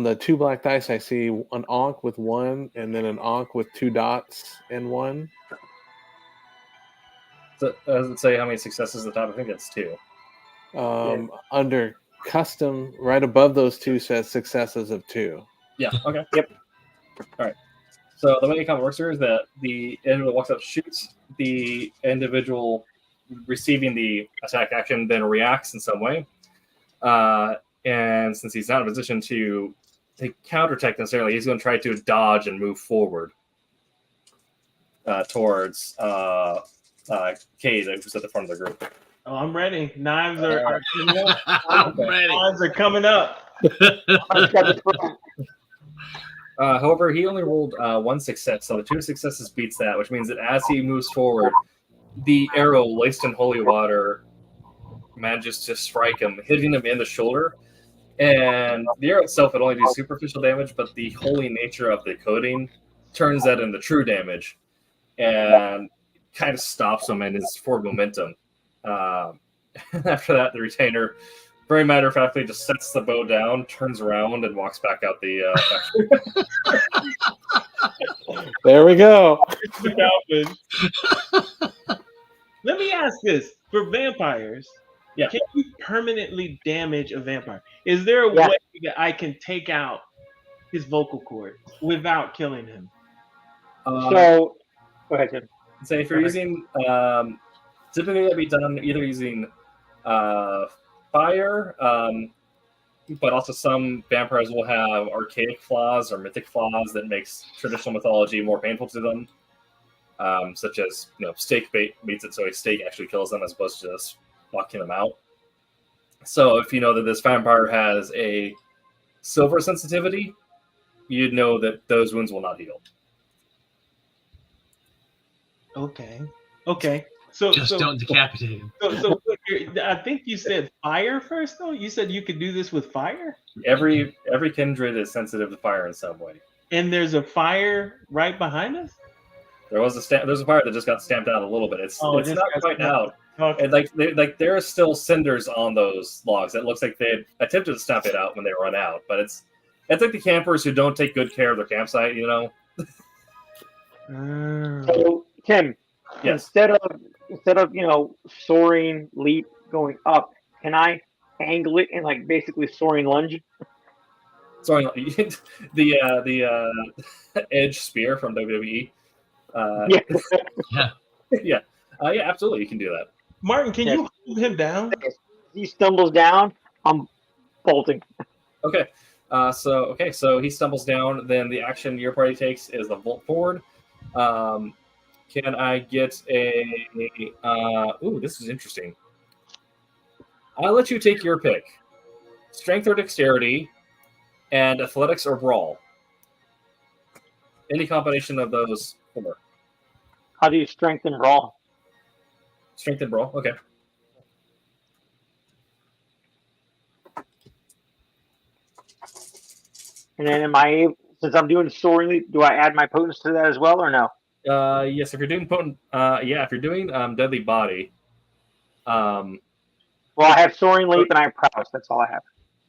the 2 black dice, I see an onk with 1, and then an onk with 2 dots and 1. So, does it say how many successes at the top? I think it's 2. Under custom, right above those 2 says successes of 2. Yeah. Okay. Yep. All right. So the way it kind of works here is that the individual walks up, shoots the individual receiving the attack action, then reacts in some way. And since he's not in a position to counterattack necessarily, he's going to try to dodge and move forward towards Cade, who's at the front of the group. Oh, I'm ready. Knives are coming up. I'm ready. Knives are coming up. However, he only rolled 1 success, so the 2 successes beats that, which means that as he moves forward, the arrow laced in holy water manages to strike him, hitting him in the shoulder. And the arrow itself would only do superficial damage, but the holy nature of the coating turns that into true damage and kind of stops him in his forward momentum. After that, the retainer very matter-of-factly just sets the bow down, turns around, and walks back out the factory. There we go. Let me ask this. For vampires, yeah, can you permanently damage a vampire? Is there a way that I can take out his vocal cords without killing him? So, go ahead, Tim. So if you're using, typically that'd be done either using fire, but also some vampires will have archaic flaws or mythic flaws that makes traditional mythology more painful to them, such as stake bait meets it so a stake actually kills them as opposed to just knocking them out. So if you know that this vampire has a silver sensitivity, you'd know that those wounds will not heal. Okay. Just don't decapitate him. So I think you said fire first, though. You said you could do this with fire. Every kindred is sensitive to fire in some way. And there's a fire right behind us. There's a fire that just got stamped out a little bit. It's not quite out. Okay. And there are still cinders on those logs. It looks like they had attempted to stamp it out when they run out, but it's like the campers who don't take good care of their campsite, you know. So Tim, yes. Instead of soaring leap going up, can I angle it and like basically soaring lunge? Soaring the edge spear from WWE. Yeah, absolutely, you can do that. Martin, can you hold him down? He stumbles down. I'm bolting. Okay. So he stumbles down. Then the action your party takes is the bolt forward. Can I get a? Ooh, this is interesting. I'll let you take your pick: strength or dexterity, and athletics or brawl. Any combination of those four. How do you strength and brawl? Strength and brawl. Okay. And then since I'm doing soaring leap, do I add my potence to that as well, or no? Yes, if you're doing potent, if you're doing deadly body. Well, I have soaring leap and I have prowess. That's all I have.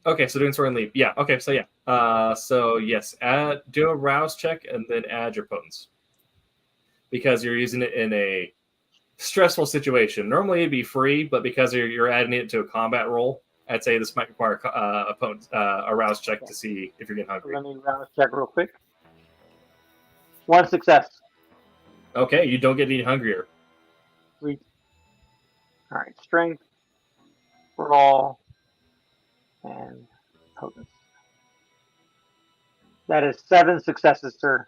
Okay, so doing soaring leap. Yeah. Okay, so yeah. So yes, do a rouse check and then add your potence because you're using it in a stressful situation. Normally it'd be free, but because you're adding it to a combat roll, I'd say this might require a rouse check to see if you're getting hungry. Let me rouse check real quick. 1 success. Okay, you don't get any hungrier. Sweet. All right, strength, brawl, and potence. That is 7 successes, sir.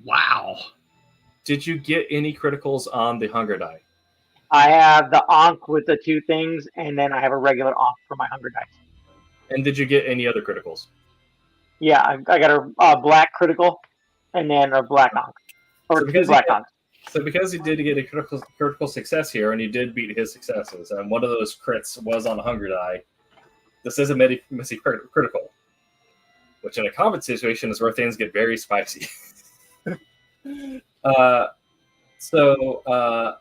Wow. Did you get any criticals on the hunger die? I have the Ankh with the 2 things, and then I have a regular Ankh for my hunger dice. And did you get any other criticals? Yeah, I got a black critical, and then a black Ankh. Or so 2 black Ankhs. So because you did get a critical success here, and you did beat his successes, and one of those crits was on a hunger die, this is a messy critical, which in a combat situation is where things get very spicy. So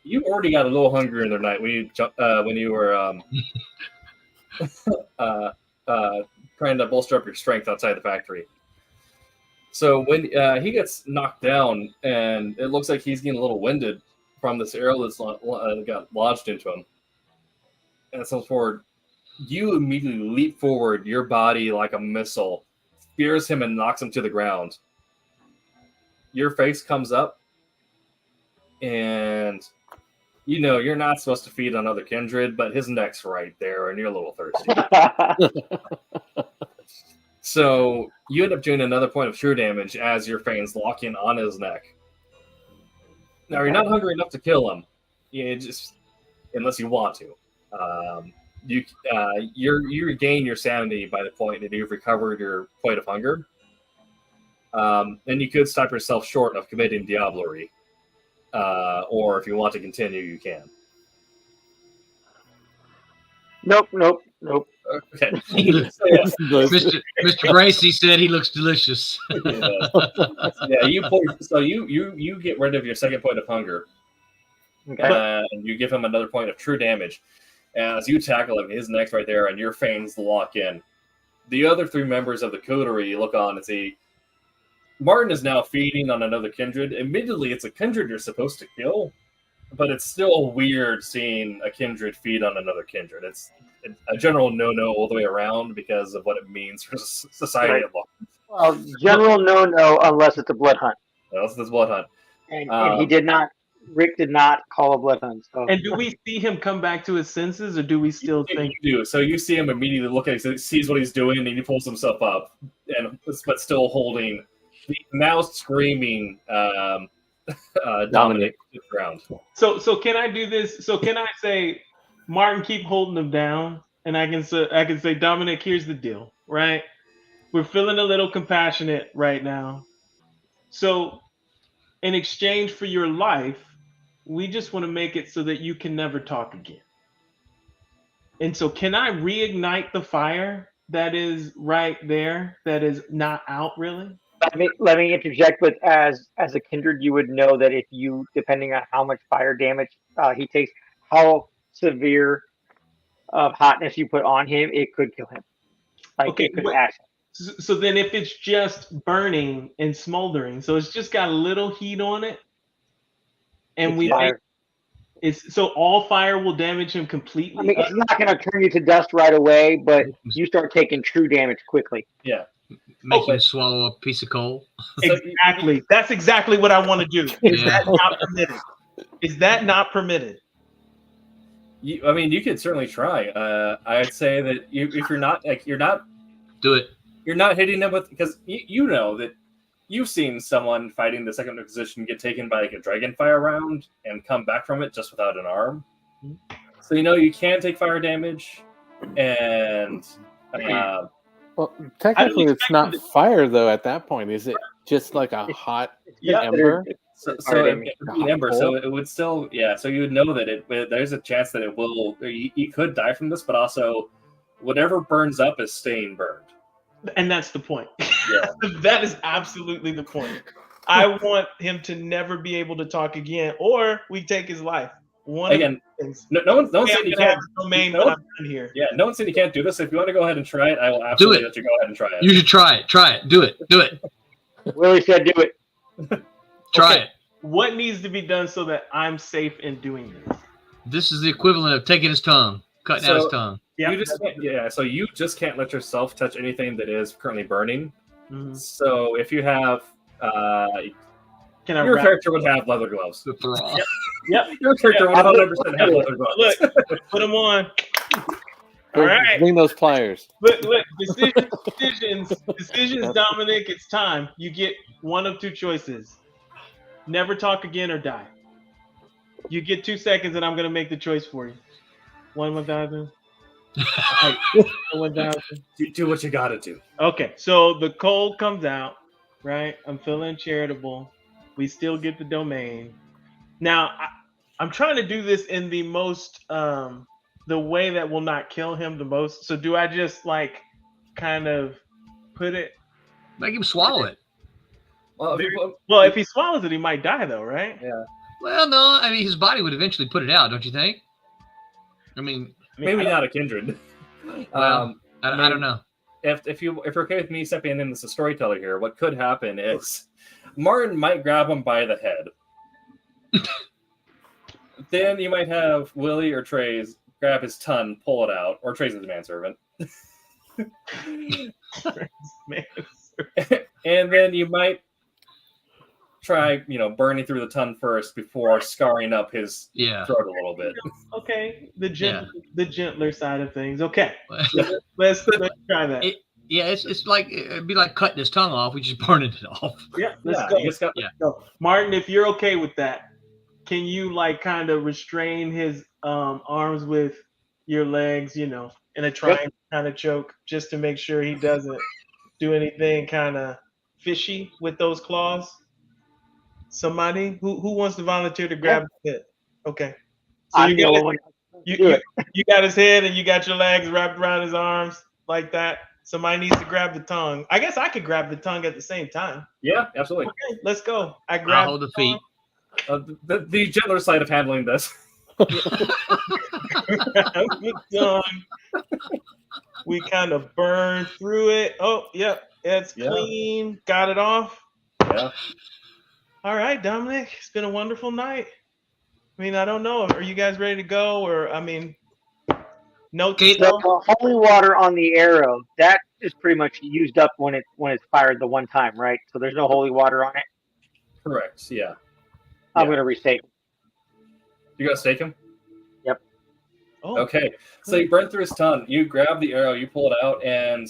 you already got a little hungrier in the night when you were trying to bolster up your strength outside the factory. So when he gets knocked down, and it looks like he's getting a little winded from this arrow that's got lodged into him, and so forward, you immediately leap forward, your body like a missile, spears him and knocks him to the ground. Your face comes up, and you're not supposed to feed on other kindred, but his neck's right there, and you're a little thirsty. So you end up doing another point of true damage as your fangs lock in on his neck. Now you're not hungry enough to kill him, unless you want to. You regain your sanity by the point that you've recovered your point of hunger, and you could stop yourself short of committing diablerie, or if you want to continue, you can. Nope. Okay. Mr. Gracie said he looks delicious. Yeah. You get rid of your second point of hunger, and you give him another point of true damage. As you tackle him, his neck's right there, and your fangs lock in. The other 3 members of the coterie look on and see Martin is now feeding on another kindred. Admittedly, it's a kindred you're supposed to kill, but it's still weird seeing a kindred feed on another kindred. It's a general no-no all the way around because of what it means for society at large. Well, general no-no unless it's a blood hunt. Unless it's a blood hunt. And Rick did not call a blood hunt. So. And do we see him come back to his senses, or do we still think? You do. So you see him immediately look at it, sees what he's doing, and he pulls himself up, but still holding, now screaming, Dominic to the ground. So can I do this? So can I say, Martin, keep holding him down, and I can say, Dominic, here's the deal, right? We're feeling a little compassionate right now. So in exchange for your life, we just want to make it so that you can never talk again. And so can I reignite the fire that is right there, that is not out really? Let me interject with as a kindred, you would know that if you, depending on how much fire damage he takes, how severe of hotness you put on him, it could kill him. Like Okay, it could ash him. so then if it's just burning and smoldering, so it's just got a little heat on it, and so all fire will damage him completely. I mean, it's not going to turn you to dust right away, but you start taking true damage quickly. Yeah. Make you swallow a piece of coal. Exactly. That's exactly what I want to do. Is that not permitted? Is that not permitted? I mean, you could certainly try. I'd say that if you're not do it. You're not hitting them with, because you know that you've seen someone fighting the second position get taken by like a dragon fire round and come back from it just without an arm. So you know you can take fire damage, and well, technically it's not fire though. At that point, is it just like a hot ember? So it would be an ember, so it would still, so you would know that there's a chance that it will, you could die from this, but also whatever burns up is staying burned. And that's the point. Yeah. That is absolutely the point. I want him to never be able to talk again, or we take his life. No one said you can't. Here. Yeah, no one said you can't do this. If you want to go ahead and try it, I will absolutely let you go ahead and try it. You should try it. Try it. Do it. Do it. Willie said do it. Try it. What needs to be done so that I'm safe in doing this? This is the equivalent of taking his tongue, cutting out his tongue. So you just can't let yourself touch anything that is currently burning. Mm-hmm. So if you have, your character would have leather gloves. Yep. Your character would 100% have leather gloves. Look, put them on. All right. Bring those pliers. Look, decisions, Dominic, it's time. You get one of two choices. Never talk again or die. You get 2 seconds and I'm going to make the choice for you. 1,000. 1,000. Do what you got to do. Okay, so the cold comes out, right? I'm feeling charitable. We still get the domain. Now, I'm trying to do this in the most, the way that will not kill him the most. So do I just kind of put it? Make him swallow it. Well, if he swallows it, he might die though, right? Yeah. Well, no, I mean his body would eventually put it out, don't you think? I mean, maybe not a kindred. Well, I don't know. If you're okay with me stepping in as a storyteller here, what could happen is Martin might grab him by the head. Then you might have Willie or Trey's grab his tongue, pull it out, or Trey's the manservant. And then you might try, burning through the tongue first before scarring up his throat a little bit. Okay, the gentler side of things. Okay, let's try that. It's like it'd be like cutting his tongue off. We just burning it off. Yeah, let's go. Martin, if you're okay with that, can you kind of restrain his arms with your legs, in a triangle kind of choke, just to make sure he doesn't do anything kind of fishy with those claws? Somebody who wants to volunteer to grab his head? Okay. So you got his head and you got your legs wrapped around his arms like that. Somebody needs to grab the tongue. I guess I could grab the tongue at the same time. Yeah, absolutely. Okay, let's go. I'll hold the feet. The gentler side of handling this. We kind of burn through it. Oh, yep, it's clean. Got it off. Yeah. All right, Dominic, it's been a wonderful night. I mean, I don't know. Are you guys ready to go? Or, no. The holy water on the arrow, that is pretty much used up when it's fired the one time, right? So there's no holy water on it? Correct, yeah. I'm going to restake. You going to stake him? Yep. Oh. Okay, so you burn through his tongue. You grab the arrow, you pull it out, and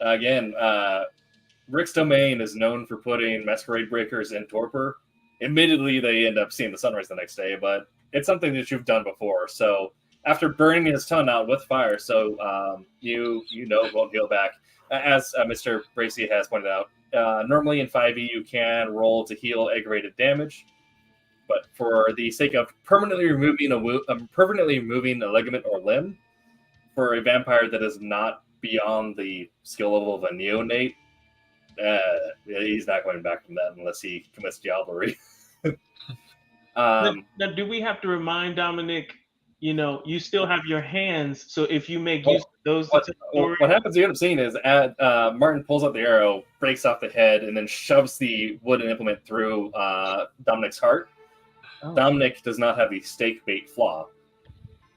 again, Rick's domain is known for putting masquerade breakers in torpor. Admittedly, they end up seeing the sunrise the next day, but it's something that you've done before. So after burning his tongue out with fire, it won't heal back. As Mr. Bracey has pointed out, normally in 5e you can roll to heal aggravated damage. but for the sake of permanently removing a ligament or limb for a vampire that is not beyond the skill level of a neonate, he's not going back from that unless he commits diablerie. Now, do we have to remind Dominic? You still have your hands, so if you make use of those, what happens? You end up seeing is Martin pulls out the arrow, breaks off the head, and then shoves the wooden implement through Dominic's heart. Oh. Dominic does not have the stake bait flaw,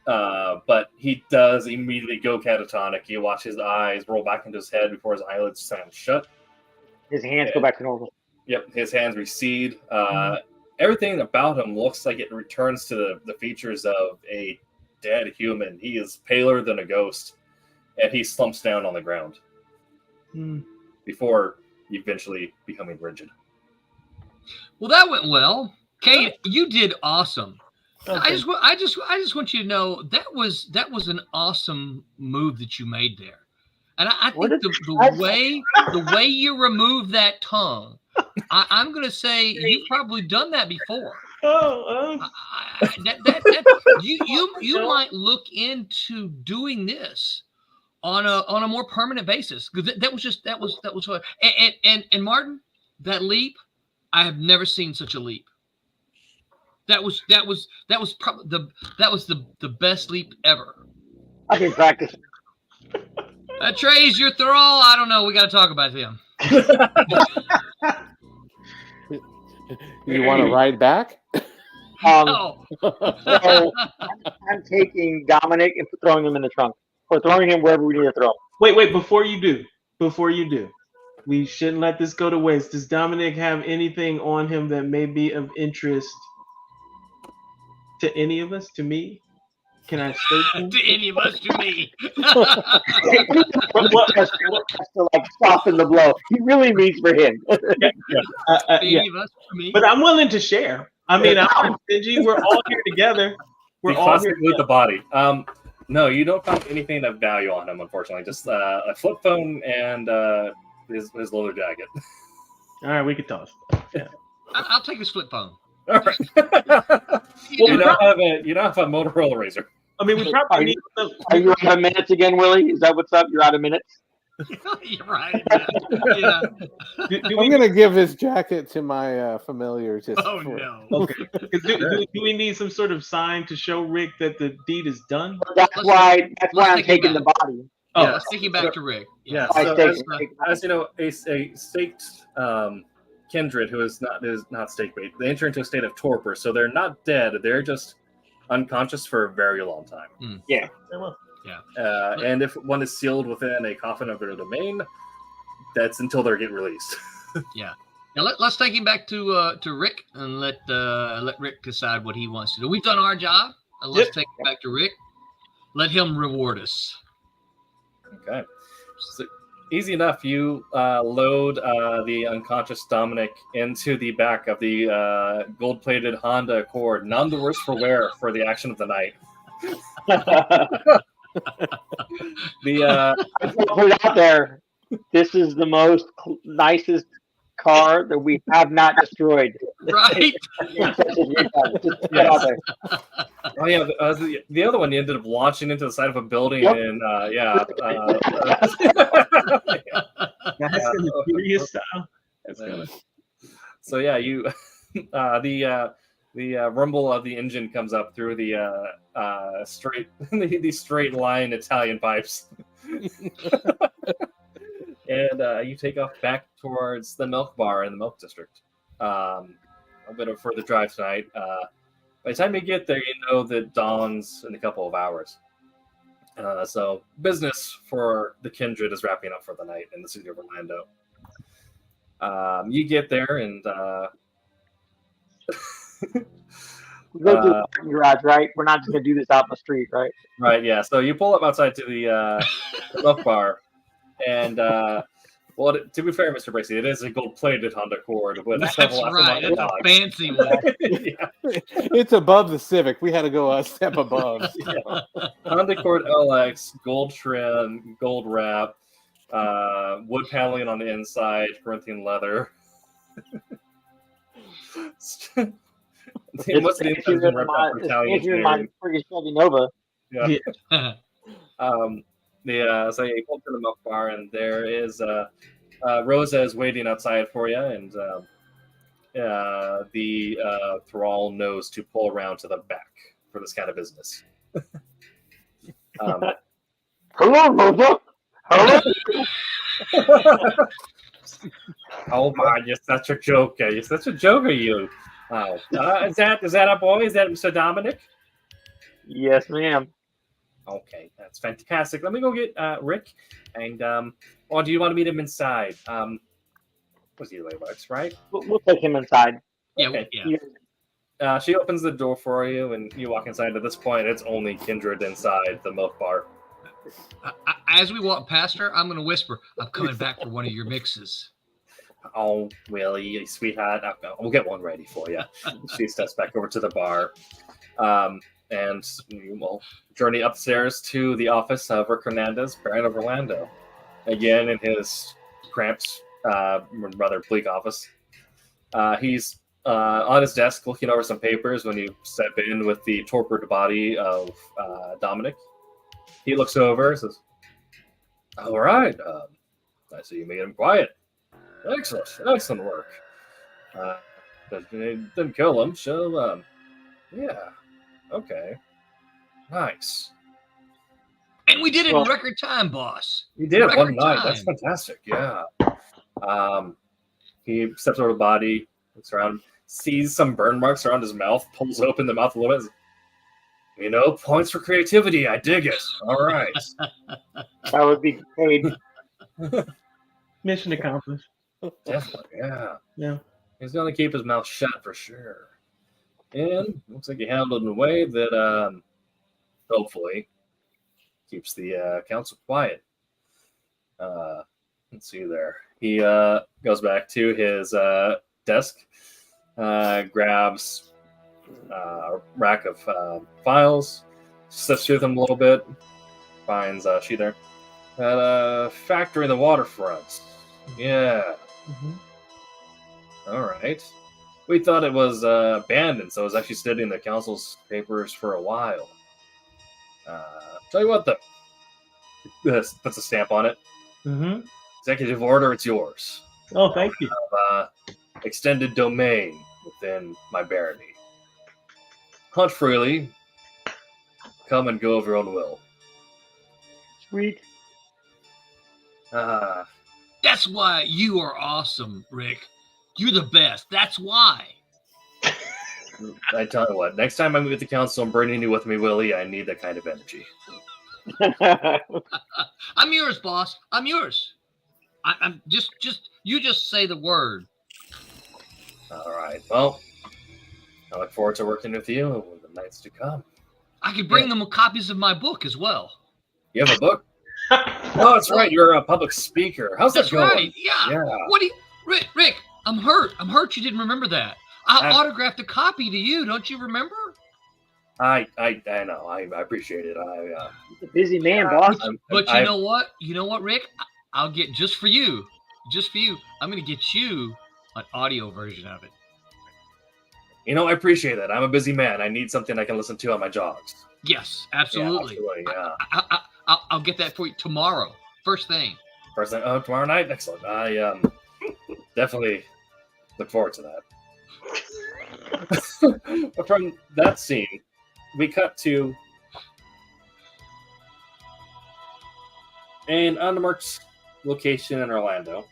but he does immediately go catatonic. You watch his eyes roll back into his head before his eyelids slam shut. His hands go back to normal. Yep, his hands recede. Everything about him looks like it returns to the features of a dead human. He is paler than a ghost, and he slumps down on the ground before eventually becoming rigid. Well, that went well. Kate, you did awesome. Okay. I just want you to know that was an awesome move that you made there, and I think the way you removed that tongue. I'm going to say you've probably done that before. You might look into doing this on a more permanent basis, because that was what. And Martin, that leap, I have never seen such a leap. That was probably the best leap ever. I've been practicing. Trey's your thrall. I don't know. We got to talk about him. You want to ride back? No. So I'm taking Dominic and throwing him in the trunk, or throwing him wherever we need to throw him. Wait, before you do, we shouldn't let this go to waste. Does Dominic have anything on him that may be of interest to any of us? To me? Can I say to any of us? To me? To like soften the blow. He really means for him. Any of us? To me? But I'm willing to share. I mean, I'm stingy. We're all here together. We're all here with the body. No, you don't find anything of value on him, unfortunately. Just a flip phone and his leather jacket. All right, we could toss. Yeah. I'll take his flip phone. All right. You don't have a Motorola Razr. I mean, we probably need some. Are you out of minutes again, Willie? Is that what's up? You're out of minutes? You're right. Yeah. I'm going to give his jacket to my familiar. No. Okay. Do we need some sort of sign to show Rick that the deed is done? That's why I'm taking the body. Oh, let's take you back to Rick. Yeah. So as you know, a staked kindred who is not stake bait, they enter into a state of torpor, so they're not dead. They're just unconscious for a very long time. Yeah. Yeah. And if one is sealed within a coffin of their domain, that's until they get released. Yeah. Now let's take him back to Rick and let Rick decide what he wants to do. We've done our job. Let's take him back to Rick. Let him reward us. Okay. So easy enough. You load the unconscious Dominic into the back of the gold-plated Honda Accord, none the worse for wear for the action of the night. I put it out there. This is the most nicest car that we have not destroyed. Right. Oh yeah, the other one you ended up launching into the side of a building, and That's in the Furious style. That's good. So yeah, you the rumble of the engine comes up through the straight line Italian pipes. And you take off back towards the milk bar in the milk district. A bit of a further drive tonight. By the time you get there, you know that dawn's in a couple of hours. So business for the kindred is wrapping up for the night in the city of Orlando. You get there and we go to the parking garage, right? We're not just gonna do this out in the street, right? Right, yeah. So you pull up outside to the milk bar. And well, to be fair, Mr. Bracey, it is a gold-plated Honda Accord with That's right. It's a fancy one. Yeah. It's above the Civic. We had to go a step above. Yeah. Honda Accord LX, gold trim, gold wrap, wood paneling on the inside, Corinthian leather. Most of the inside has been ripped out for Italian engineering. Friggin' Chevy Nova. Yeah. So you pull to the milk bar, and there is Rosa is waiting outside for you, and the thrall knows to pull around to the back for this kind of business. Hello, Rosa. Hello. Oh my, you're such a joker. You're such a joker, you. Oh, is that a boy? Is that Mr. Dominic? Yes, ma'am. Okay, that's fantastic. Let me go get Rick, and or do you want to meet him inside? Was he works, right? We'll take him inside. Yeah, okay. Yeah. She opens the door for you, and you walk inside. At this point, it's only Kindred inside the milk bar. As we walk past her, I'm going to whisper, "I'm coming back for one of your mixes." Oh, really, sweetheart? We'll get one ready for you. She steps back over to the bar, and you will journey upstairs to the office of Rick Hernandez, Baron of Orlando. Again, in his cramped, rather bleak office. He's on his desk looking over some papers when you step in with the tortured body of Dominic. He looks over and says, "All right, I see you made him quiet. Excellent work. Didn't kill him, so, yeah, okay. Nice. And we did it in record time, boss. You did one night. That's fantastic, yeah." He steps over the body, looks around, sees some burn marks around his mouth, pulls open the mouth a little bit. You know, points for creativity. I dig it. All right. That would be paid. Mission accomplished. Definitely, yeah. Yeah. He's going to keep his mouth shut for sure. And looks like he handled it in a way that hopefully keeps the council quiet. Let's see there. He goes back to his desk, grabs a rack of files, sifts through them a little bit, finds a sheet there. At a factory in the waterfront. Yeah. Mm-hmm. All right. We thought it was abandoned, so I was actually studying the council's papers for a while. Tell you what, though. This puts a stamp on it. Mm-hmm. Executive order, it's yours. Oh, thank you. Extended domain within my barony. Hunt freely. Come and go of your own will. Sweet. That's why you are awesome, Rick. You're the best. That's why. I tell you what, next time I meet with the council, I'm bringing you with me, Willie. I need that kind of energy. I'm yours, boss. I'm yours. I'm just you just say the word. All right. Well, I look forward to working with you in the nights to come. I could bring them copies of my book as well. You have a book? Oh, that's right. You're a public speaker. How's that going? Right. Yeah. What do you, Rick? I'm hurt. I'm hurt. You didn't remember that. I autographed a copy to you. Don't you remember? I know. I appreciate it. He's a busy man, boss. But you know what? You know what, Rick? I'll get just for you. I'm going to get you an audio version of it. You know, I appreciate that. I'm a busy man. I need something I can listen to on my jogs. Yes, absolutely. Yeah. I'll get that for you tomorrow. First thing. Oh, tomorrow night? Excellent. I definitely look forward to that. But from that scene, we cut to an unmarked location in Orlando.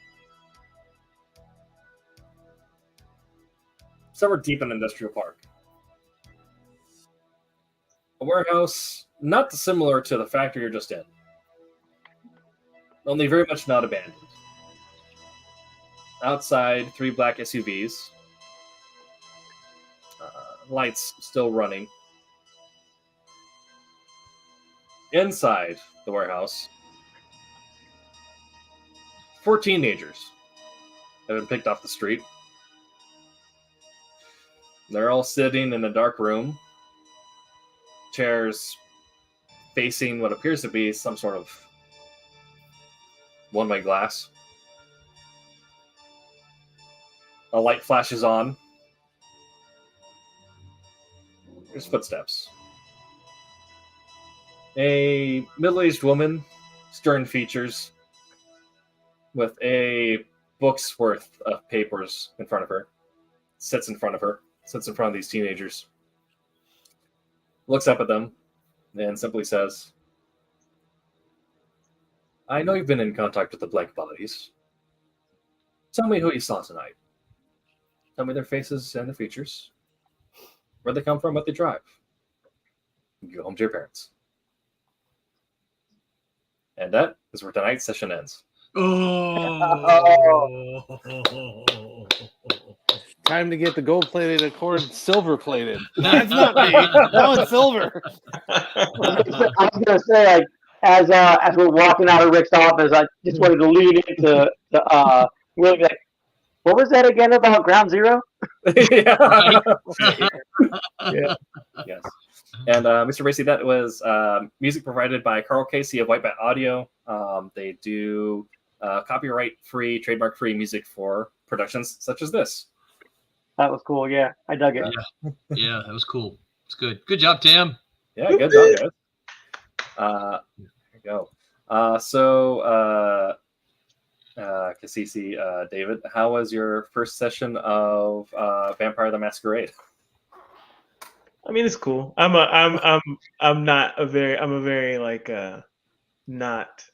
Somewhere deep in Industrial Park. A warehouse not dissimilar to the factory you're just in. Only very much not abandoned. Outside, 3 black SUVs. Lights still running. Inside the warehouse, 4 teenagers have been picked off the street. They're all sitting in a dark room. Chairs facing what appears to be some sort of one-way glass. A light flashes on. There's footsteps. A middle-aged woman, stern features, with a book's worth of papers in front of her, sits in front of these teenagers, looks up at them, and simply says, I know you've been in contact with the Blake bodies. Tell me who you saw tonight. Tell me their faces and their features. Where they come from, what they drive. Go home to your parents. And that is where tonight's session ends. Oh. Time to get the gold-plated Accord silver-plated. That's not me. That one's silver. I was gonna say, like, as we're walking out of Rick's office, I just wanted to lean into Willie, like, what was that again about Ground Zero? Yeah. Yeah. Yes. And Mr. Racy, that was music provided by Carl Casey of White Bat Audio. They do copyright-free, trademark-free music for productions such as this. That was cool. Yeah, I dug it. Yeah, that was cool. It's good. Good job, Tim. Yeah, good job, guys. There you go. Kasisi, David, how was your first session of Vampire the Masquerade? I mean, it's cool. I'm a very like not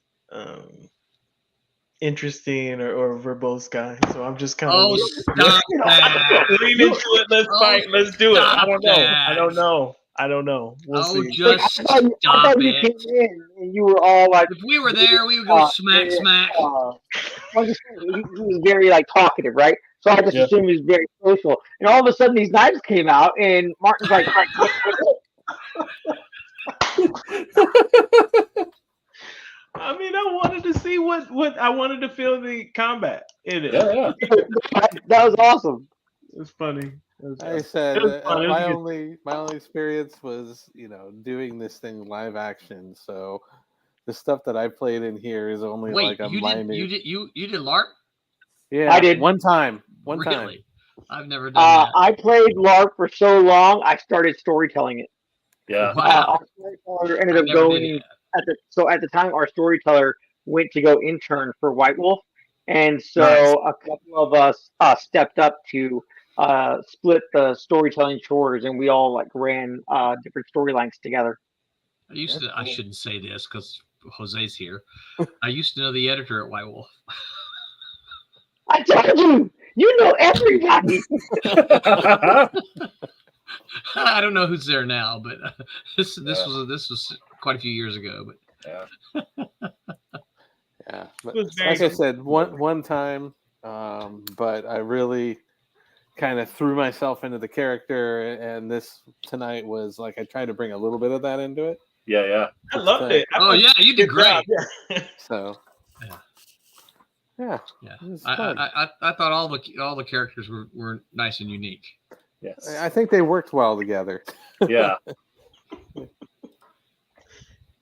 interesting or verbose guy. So I'm just kind of lean into it. Let's fight. Let's do it. I don't know. We'll see. Just I thought you came in and you were all like, if we were there, we would go smack. he was very like talkative, right? So I just assumed he was very social. And all of a sudden, these knives came out, and Martin's like, I mean, I wanted to see what I wanted to feel the combat in it. Yeah. That was awesome. It was funny. Like I said, my only experience was, doing this thing live action. So the stuff that I played in here is only like a minor. You did LARP? Yeah, I did one time. Really? I've never done that. I played LARP for so long, I started storytelling it. Yeah. Wow. Our storyteller ended up going at the time. Our storyteller went to go intern for White Wolf, and so a couple of us stepped up to split the storytelling chores, and we all like ran different storylines together. I shouldn't say this because Jose's here. I used to know the editor at White Wolf. I told you, you know everybody. I don't know who's there now, but this was quite a few years ago. But yeah, but like I said, one time, but I really kind of threw myself into the character, and this tonight was like I tried to bring a little bit of that into it. Yeah. I loved it. You did great. So. Yeah. I thought all the characters were nice and unique. Yes. I think they worked well together. Yeah.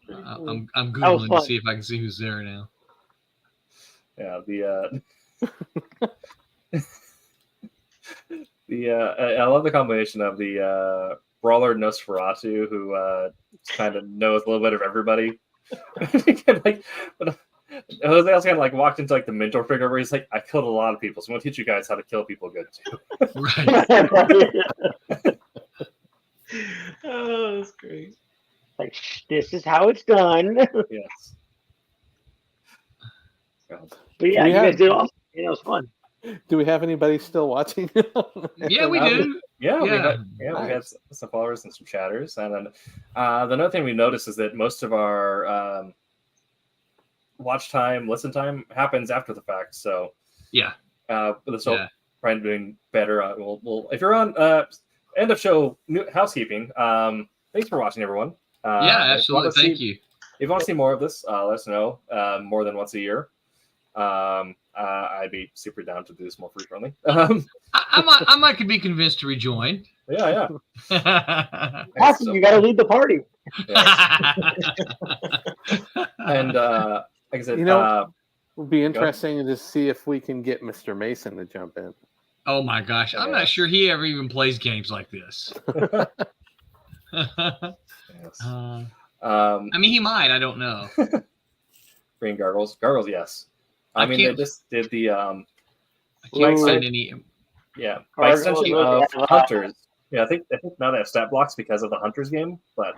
I'm Googling to see if I can see who's there now. Yeah. I love the combination of the brawler Nosferatu, who kind of knows a little bit of everybody. Jose also kind of like walked into like the mentor figure where he's like, I killed a lot of people, so I'm gonna teach you guys how to kill people good too. Right. Oh, that's great. Like, this is how it's done. Yes. But yeah, you guys did awesome. It was fun. Do we have anybody still watching? Yeah, we do. Yeah. We had some followers and some chatters, and then another thing we noticed is that most of our watch time, listen time happens after the fact. So yeah, with the trying doing better. We'll if you're on end of show housekeeping. Thanks for watching, everyone. Absolutely. Thank you. If you want to see more of this, let us know. More than once a year. I'd be super down to do this more frequently. I might could be convinced to rejoin. Yeah. Awesome, you got to lead the party. And like I said, it would be interesting to see if we can get Mr. Mason to jump in. Oh my gosh, I'm not sure he ever even plays games like this. Yes. I mean, he might. I don't know. Green Gargoyles. Gargoyles, yes. I mean, they just did the I can't find any. Yeah, by extension of Hunters. Yeah, I think now they have stat blocks because of the Hunters game, but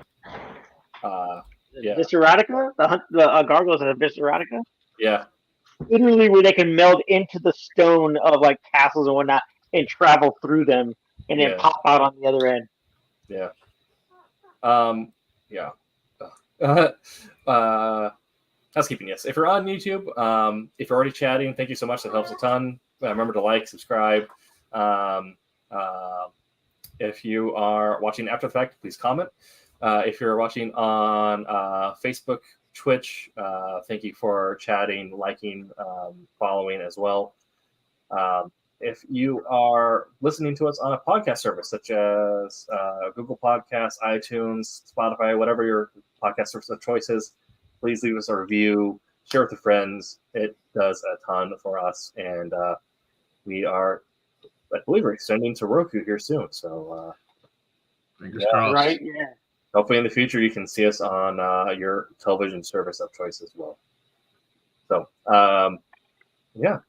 yeah. Visceratica? The Gargoyles have Visceratica? Yeah. Literally where they can meld into the stone of like castles and whatnot and travel through them and then pop out on the other end. Yeah. Yeah. Housekeeping, yes. If you're on YouTube, if you're already chatting, thank you so much. That helps a ton. Remember to like, subscribe. If you are watching after the fact, please comment. If you're watching on Facebook, Twitch, thank you for chatting, liking, following as well. If you are listening to us on a podcast service such as Google Podcasts, iTunes, Spotify, whatever your podcast service of choice is, please leave us a review, share with your friends. It does a ton for us, and we are, I believe, we're extending to Roku here soon. So, fingers crossed. Right? Yeah. Hopefully, in the future, you can see us on your television service of choice as well. So, yeah.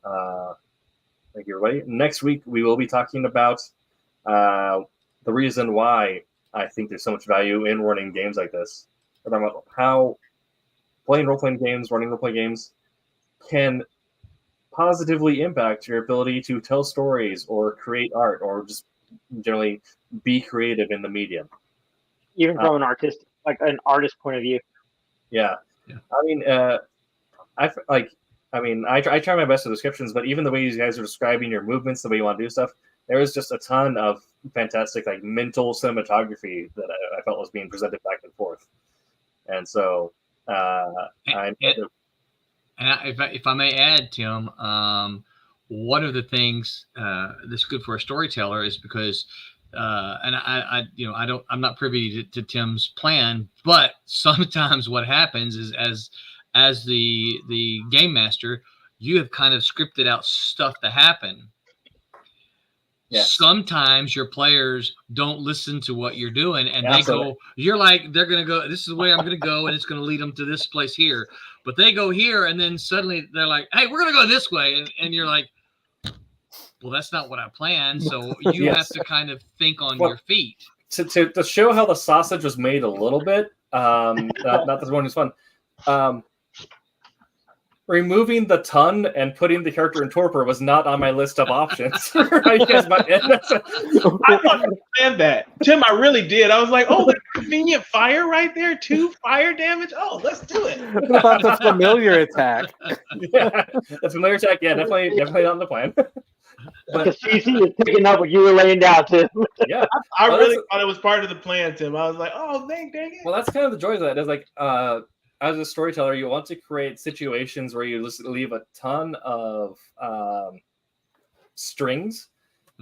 Thank you, everybody. Next week, we will be talking about the reason why I think there's so much value in running games like this. We're talking about how playing role-playing games, running role-playing games, can positively impact your ability to tell stories or create art or just generally be creative in the medium. Even from an artist point of view. Yeah. I mean, I try my best with descriptions, but even the way you guys are describing your movements, the way you want to do stuff, there was just a ton of fantastic, like, mental cinematography that I felt was being presented back and forth. And so, if I may add, Tim, one of the things that's good for a storyteller is because, and I'm not privy to Tim's plan, but sometimes what happens is as the game master, you have kind of scripted out stuff to happen. Yes. Sometimes your players don't listen to what you're doing, and they go, you're like, they're going to go, this is the way I'm going to go, and it's going to lead them to this place here. But they go here, and then suddenly they're like, hey, we're going to go this way. And you're like, well, that's not what I planned. So you have to kind of think on your feet. To show how the sausage was made a little bit, not this one is fun. Removing the ton and putting the character in torpor was not on my list of options. I understand that, Tim. I really did. I was like, "Oh, the convenient fire right there, 2 fire damage. Oh, let's do it." What about the familiar attack? Yeah, the familiar attack. Yeah, definitely on the plan. But CC was picking up what you were laying down, Tim. Yeah, I really thought it was part of the plan, Tim. I was like, "Oh, dang it." Well, that's kind of the joy of that. Is like, as a storyteller, you want to create situations where you just leave a ton of strings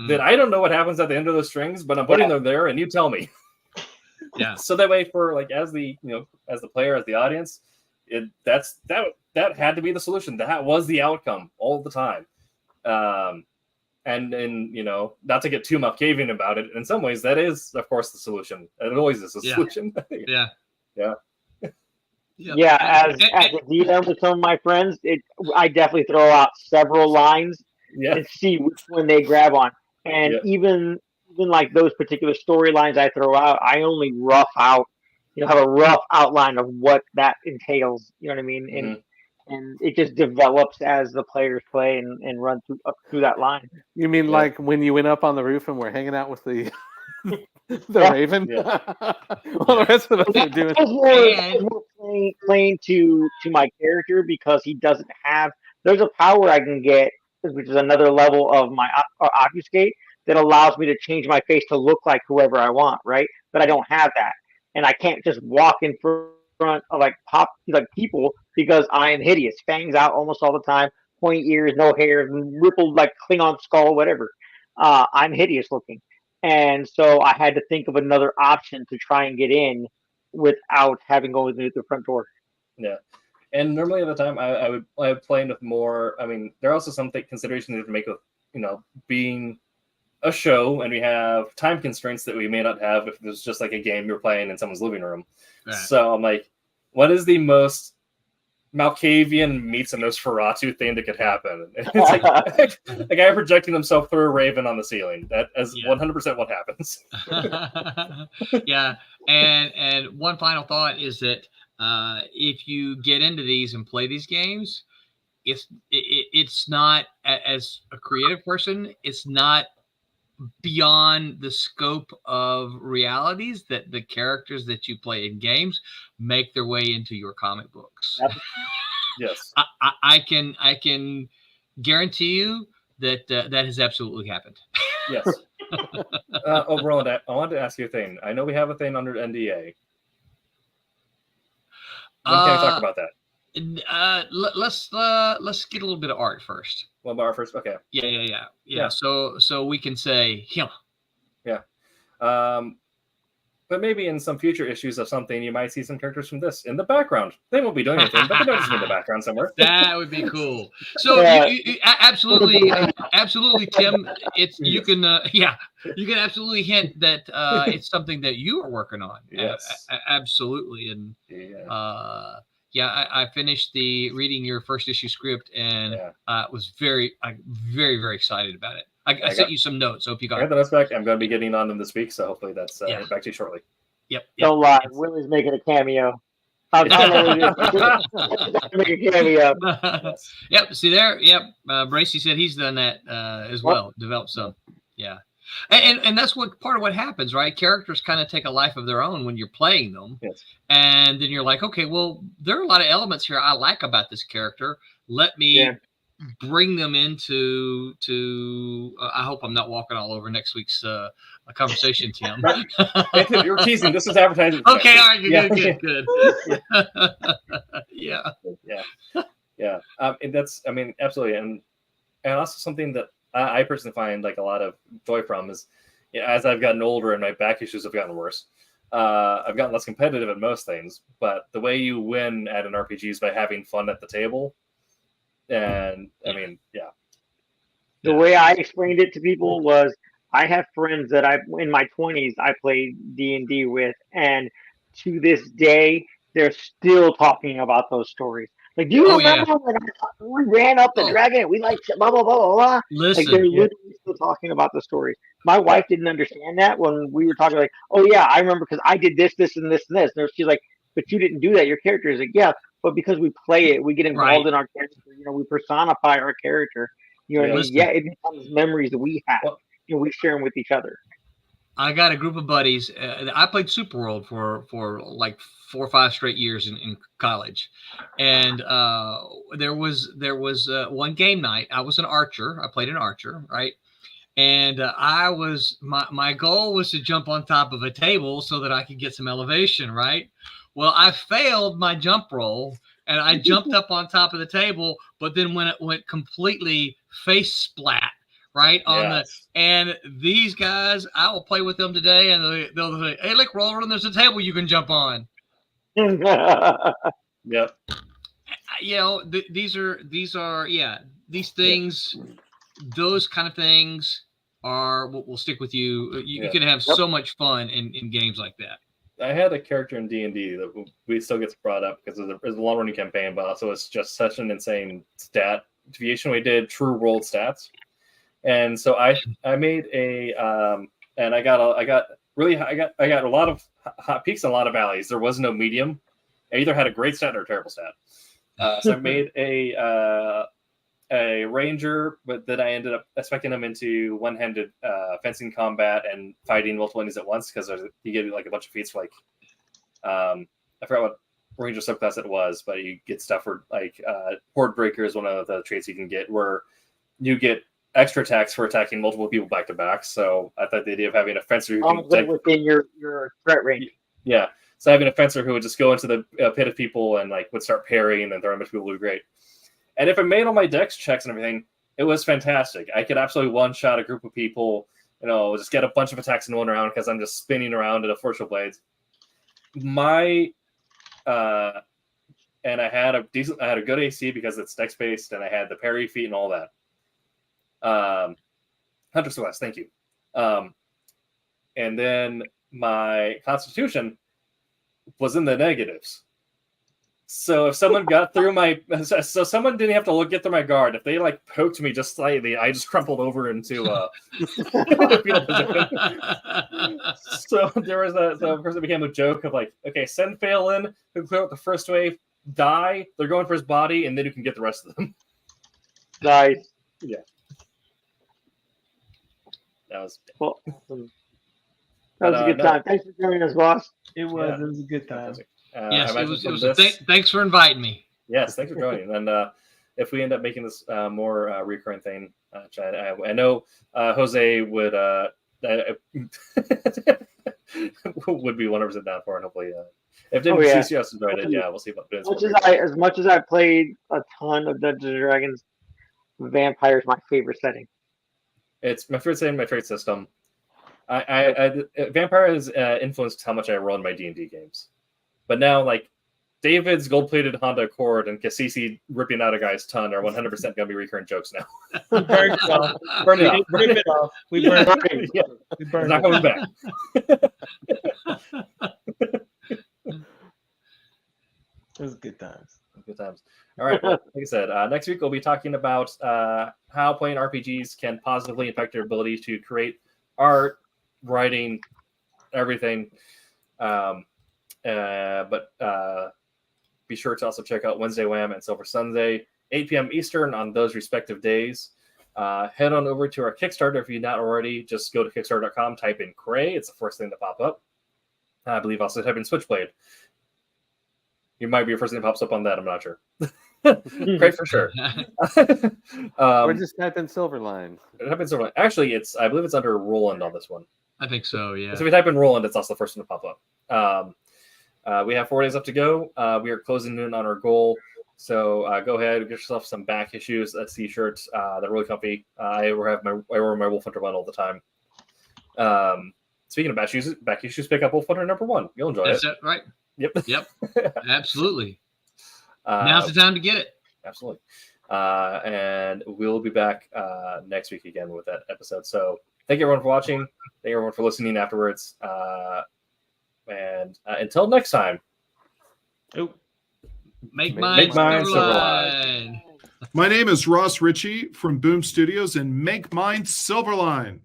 that I don't know what happens at the end of those strings, but I'm putting them there, and you tell me. Yeah. So that way, for like as the player, as the audience, that had to be the solution. That was the outcome all the time. And not to get too Malkavian about it, in some ways that is, of course, the solution. It always is the solution. Yeah. Yeah, as a DM with some of my friends, I definitely throw out several lines and see which one they grab on. And even like those particular storylines I throw out, I only rough out, have a rough outline of what that entails. You know what I mean? Mm-hmm. And it just develops as the players play and run up through that line. You mean like when you went up on the roof and we're hanging out with the Raven? Yeah. Well, the rest of us are doing. More playing to my character because he doesn't have. There's a power I can get, which is another level of my obfuscate that allows me to change my face to look like whoever I want, right? But I don't have that, and I can't just walk in front of people because I am hideous. Fangs out almost all the time, pointy ears, no hair, rippled like Klingon skull, whatever. I'm hideous looking. And so I had to think of another option to try and get in without having going through the front door. Yeah. And normally at the time I would play with more. I mean, there are also some considerations you have to make with, being a show and we have time constraints that we may not have if it was just like a game you're playing in someone's living room. Right. So I'm like, what is the most Malkavian meets a Nosferatu thing that could happen? And it's like a guy projecting himself through a raven on the ceiling. That is 100% what happens. Yeah, and one final thought is that if you get into these and play these games, it's not, as a creative person, it's not beyond the scope of realities that the characters that you play in games make their way into your comic books. Yes, I can guarantee you that that has absolutely happened. Yes. Roland, I wanted to ask you a thing. I know we have a thing under NDA. When can I talk about that? Let's get a little bit of art first. Well, art first, okay. Yeah. So we can say, yeah. But maybe in some future issues of something, you might see some characters from this in the background. They won't be doing anything, but they'll just be in the background somewhere. That would be cool. So you absolutely, Tim. You can absolutely hint that it's something that you are working on. Yes, absolutely, and I finished reading your first issue script and was very excited about it. I sent you some notes. Hope you got the notes back. I'm going to be getting on them this week, so hopefully that's back to you shortly. Yep. Don't lie. Willie's making a cameo. I'm telling you, make a cameo. Yep. See there. Yep. Bracey said he's done that as well. Developed some. Yeah. And that's what part of what happens, right? Characters kind of take a life of their own when you're playing them. Yes. And then you're like, okay, well, there are a lot of elements here I like about this character. Let me bring them into I hope I'm not walking all over next week's conversation, Tim. You're teasing. This is advertising. Okay, all right, good. Yeah. And that's, I mean, absolutely, and also something that I personally find like a lot of joy from is, as I've gotten older and my back issues have gotten worse, I've gotten less competitive at most things. But the way you win at an RPG is by having fun at the table. And I mean, the way I explained it to people was, I have friends that in my 20s I played D&D with, and to this day they're still talking about those stories. Like, do you remember when we ran up the dragon? We like blah blah blah blah blah. Listen, like they're literally still talking about the stories. My wife didn't understand that when we were talking. Like, oh yeah, I remember because I did this, this, and this, and this. And she's like, but you didn't do that. Your character is like, yeah. But because we play it, we get involved in our character. We personify our character. You know what I mean? Yeah, it becomes memories that we have. We share them with each other. I got a group of buddies. I played Super World for like 4 or 5 straight years in college, and there was one game night. I was an archer. I played an archer, right? And my goal was to jump on top of a table so that I could get some elevation, right? Well, I failed my jump roll, and I jumped up on top of the table, but then when it went completely face splat, right on and these guys, I will play with them today, and they'll say, "Hey, look, Roland, there's a table you can jump on." Yep. These things, those kind of things are what will stick with you. You can have so much fun in games like that. I had a character in D&D that we still gets brought up because it's a long-running campaign, but also it's just such an insane stat deviation. We did true world stats, and so I made a and I got a lot of hot peaks and a lot of valleys. There was no medium. I either had a great stat or a terrible stat. So I made a ranger, but then I ended up specing him into one-handed fencing combat and fighting multiple enemies at once because you get like a bunch of feats for like I forgot what ranger subclass it was, but you get stuff for like horde breaker is one of the traits you can get where you get extra attacks for attacking multiple people back to back. So I thought the idea of having a fencer who can within your threat range. Yeah. So having a fencer who would just go into the pit of people and like would start parrying and throwing a bunch of people would be great. And if I made all my dex checks and everything, it was fantastic. I could absolutely one-shot a group of people, just get a bunch of attacks in one round because I'm just spinning around at a force blades. And I had a good AC because it's dex-based, and I had the parry feat and all that. Hunter Celeste, thank you. And then my Constitution was in the negatives. So if someone got through so someone didn't have to get through my guard. If they like poked me just slightly, I just crumpled over into fetal position. So there was of course it became a joke of like, okay, send Phelan, who clear out the first wave, die. They're going for his body, and then you can get the rest of them. Nice. Yeah. That was well. That was a good time. Thanks for joining us, boss. It was a good time. Yes, it was. Thanks for inviting me. Yes, thanks for joining. And if we end up making this more recurring thing, Chad, I know Jose would would be 100% down for it. Hopefully, if CCS enjoyed it, we'll see about doing. As much as I've played a ton of Dungeons and Dragons, Vampire is my favorite setting. It's my favorite setting, my favorite system. Vampire has influenced how much I roll in my D&D games. But now, like, David's gold-plated Honda Accord and Cassisi ripping out a guy's ton are 100% going to be recurrent jokes now. We burned it off. Rip it off. We burned it. Yeah. We burned it. It's not coming back. It was good times. Good times. All right. Well, like I said, next week we'll be talking about how playing RPGs can positively impact your ability to create art, writing, everything. But be sure to also check out Wednesday Wham and Silver Sunday, 8 p.m. Eastern on those respective days. Head on over to our Kickstarter if you're not already. Just go to Kickstarter.com, type in Cray. It's the first thing to pop up. I believe also type in Switchblade. You might be the first thing that pops up on that. I'm not sure. Cray for sure. Or just type in Silverline. Actually, I believe it's under Roland on this one. I think so, yeah. So if you type in Roland, it's also the first one to pop up. We have 4 days up to go. We are closing in on our goal. So go ahead, get yourself some back issues, t-shirts. They're really comfy. I wear my Wolf Hunter one all the time. Speaking of back issues, pick up Wolf Hunter #1. You'll enjoy it. That's right. Yep. Absolutely. Now's the time to get it. Absolutely. And we'll be back next week again with that episode. So thank you everyone for watching. Thank you everyone for listening afterwards. And until next time. Make mine Silverline. My name is Ross Ritchie from Boom Studios, and make mine Silverline.